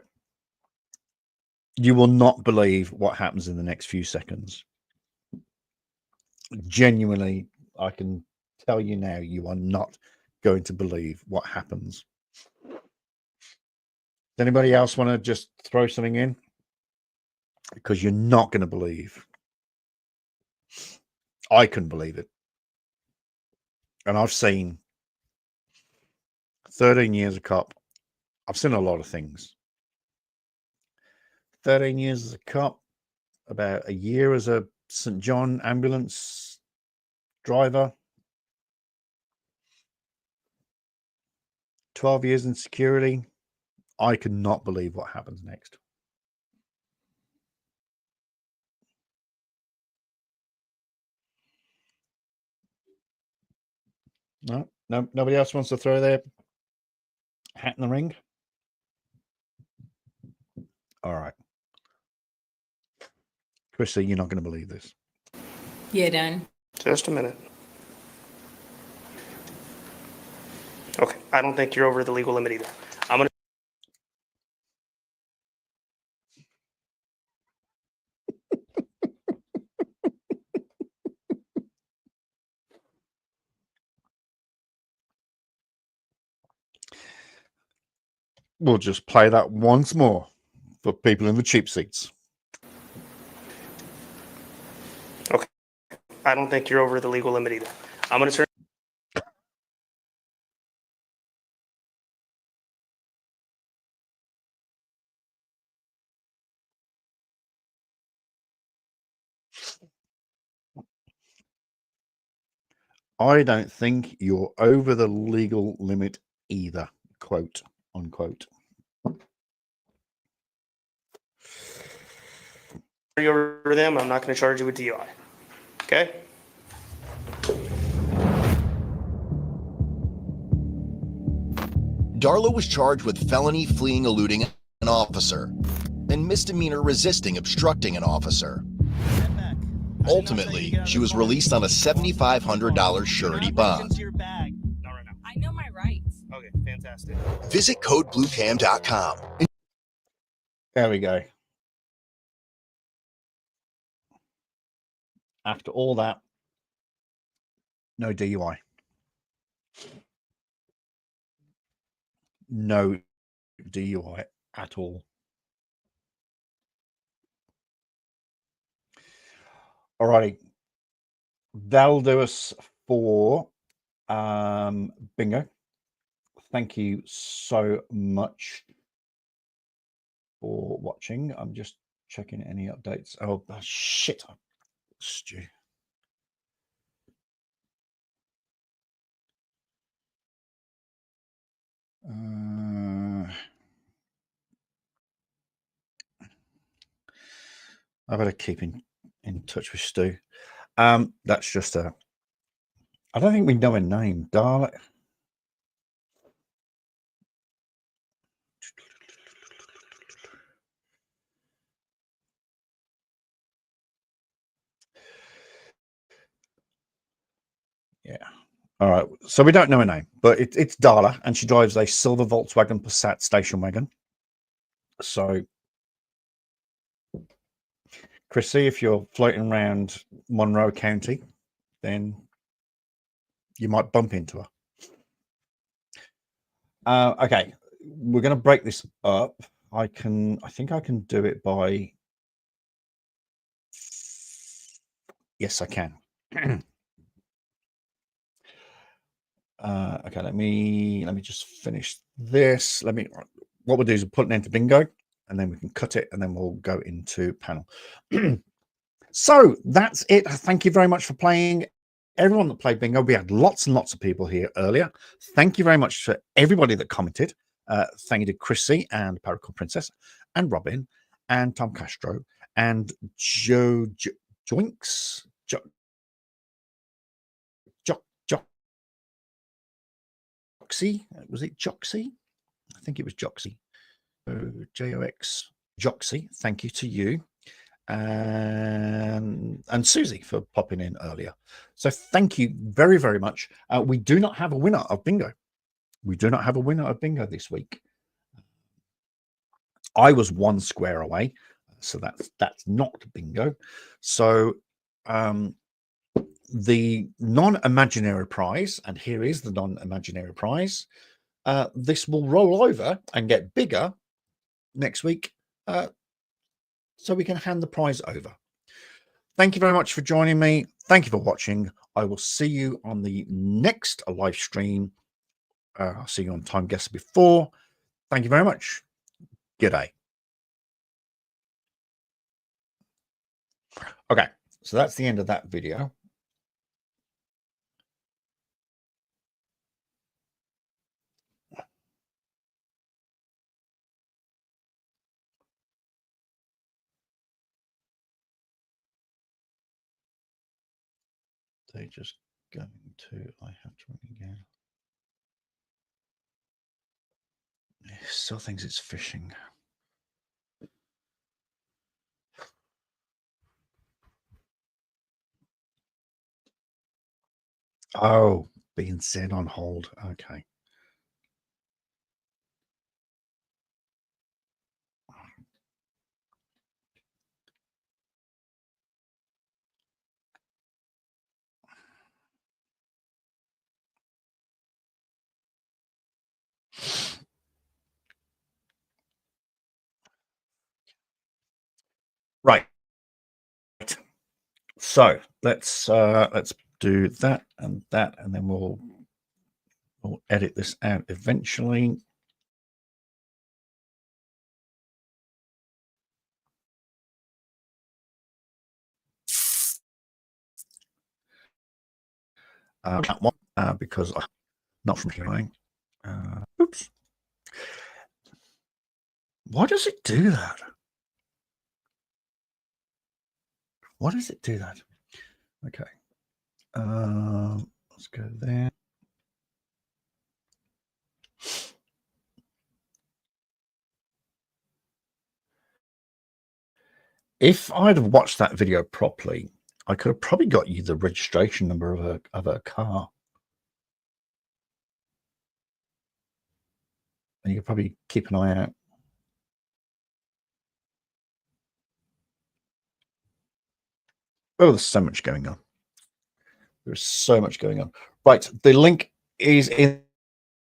You will not believe what happens in the next few seconds. Genuinely, I can tell you now, you are not going to believe what happens. Does anybody else want to just throw something in? Because you're not going to believe. I couldn't believe it. And I've seen 13 years a cop. I've seen a lot of things. 13 years as a cop, about a year as a St. John ambulance driver, 12 years in security. I could not believe what happens next. No, nobody else wants to throw their hat in the ring. All right. Chrissy, you're not going to believe this. Yeah, done. Just a minute. Okay, I don't think you're over the legal limit either. I'm gonna. We'll just play that once more for people in the cheap seats. Okay, I don't think you're over the legal limit either. I'm gonna turn. I don't think you're over the legal limit either, quote unquote. Over them, I'm not going to charge you with DUI. Okay? Darla was charged with felony fleeing eluding an officer and misdemeanor resisting obstructing an officer. Ultimately, she was released on a $7,500 surety bond. I know my rights. Okay, fantastic. Visit codebluecam.com. There we go. After all that, no DUI. No DUI at all. Alrighty. That'll do us for bingo. Thank you so much for watching. I'm just checking any updates. Oh, shit. Stu. I better keep in touch with Stu. That's just a. I don't think we know her name, Darla. Yeah. All right. So we don't know her name, but it's Darla, and she drives a silver Volkswagen Passat station wagon. So, Chrissy, if you're floating around Monroe County, then you might bump into her. Okay, we're going to break this up. I think I can do it by. Yes, I can. Okay, let me just finish this. What we'll do is we'll put an end to bingo, and then we can cut it, and then we'll go into panel. So that's it. Thank you very much for playing. Everyone that played bingo, we had lots and lots of people here earlier. Thank you very much for everybody that commented. Thank you to Chrissy and Paracord Princess and Robin and Tom Castro and Joe Joinks. Joxy. Was it Joxy? I think it was Joxy. So J-O-X, Joxy. Thank you to you. And Susie for popping in earlier. So thank you very, very much. We do not have a winner of bingo. We do not have a winner of bingo this week. I was 1 square away, so that's not bingo. So the non-imaginary prize, and here is the non-imaginary prize. This will roll over and get bigger next week, so we can hand the prize over. Thank you very much for joining me. Thank you for watching. I will see you on the next live stream. I'll see you on Time Guest Before. Thank you very much. G'day. Okay, so that's the end of that video. They're just going to, I have to ring again. It still thinks it's phishing. Oh, being set on hold. Okay. Right. So let's do that, and then we'll edit this out eventually. That one because I'm not from here. Oops. Why does it do that? Why does it do that? Okay. Let's go there. If I'd have watched that video properly, I could have probably got you the registration number of a car. And you could probably keep an eye out. Oh, there's so much going on. There's so much going on. Right, the link is in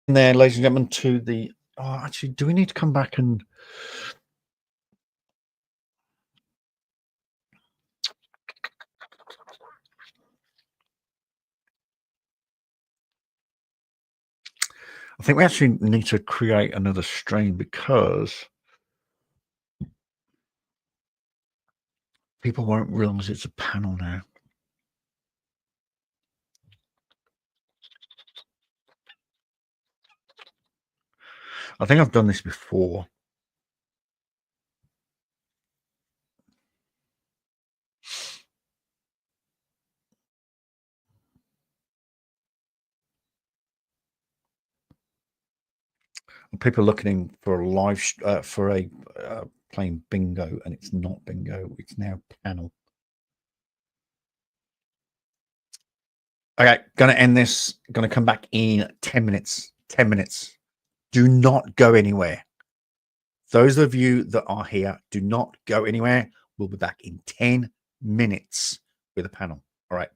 there, ladies and gentlemen, to the... Oh, actually, do we need to come back and... I think we actually need to create another stream because people won't realize it's a panel now. I think I've done this before. People are looking for a live for a playing bingo, and it's not bingo, it's now panel. Okay, gonna end this, gonna come back in 10 minutes. 10 minutes. Do not go anywhere. Those of you that are here, do not go anywhere. We'll be back in 10 minutes with a panel. All right.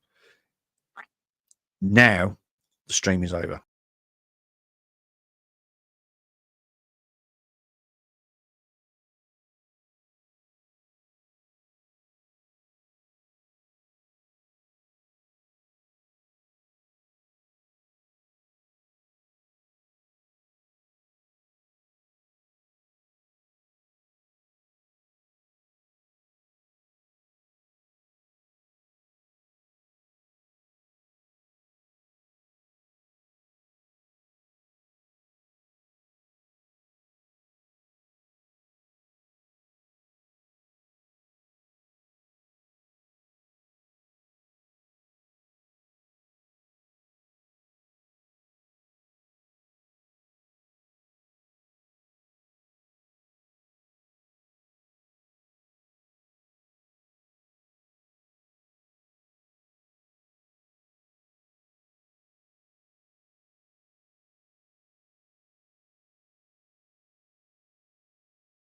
Now the stream is over.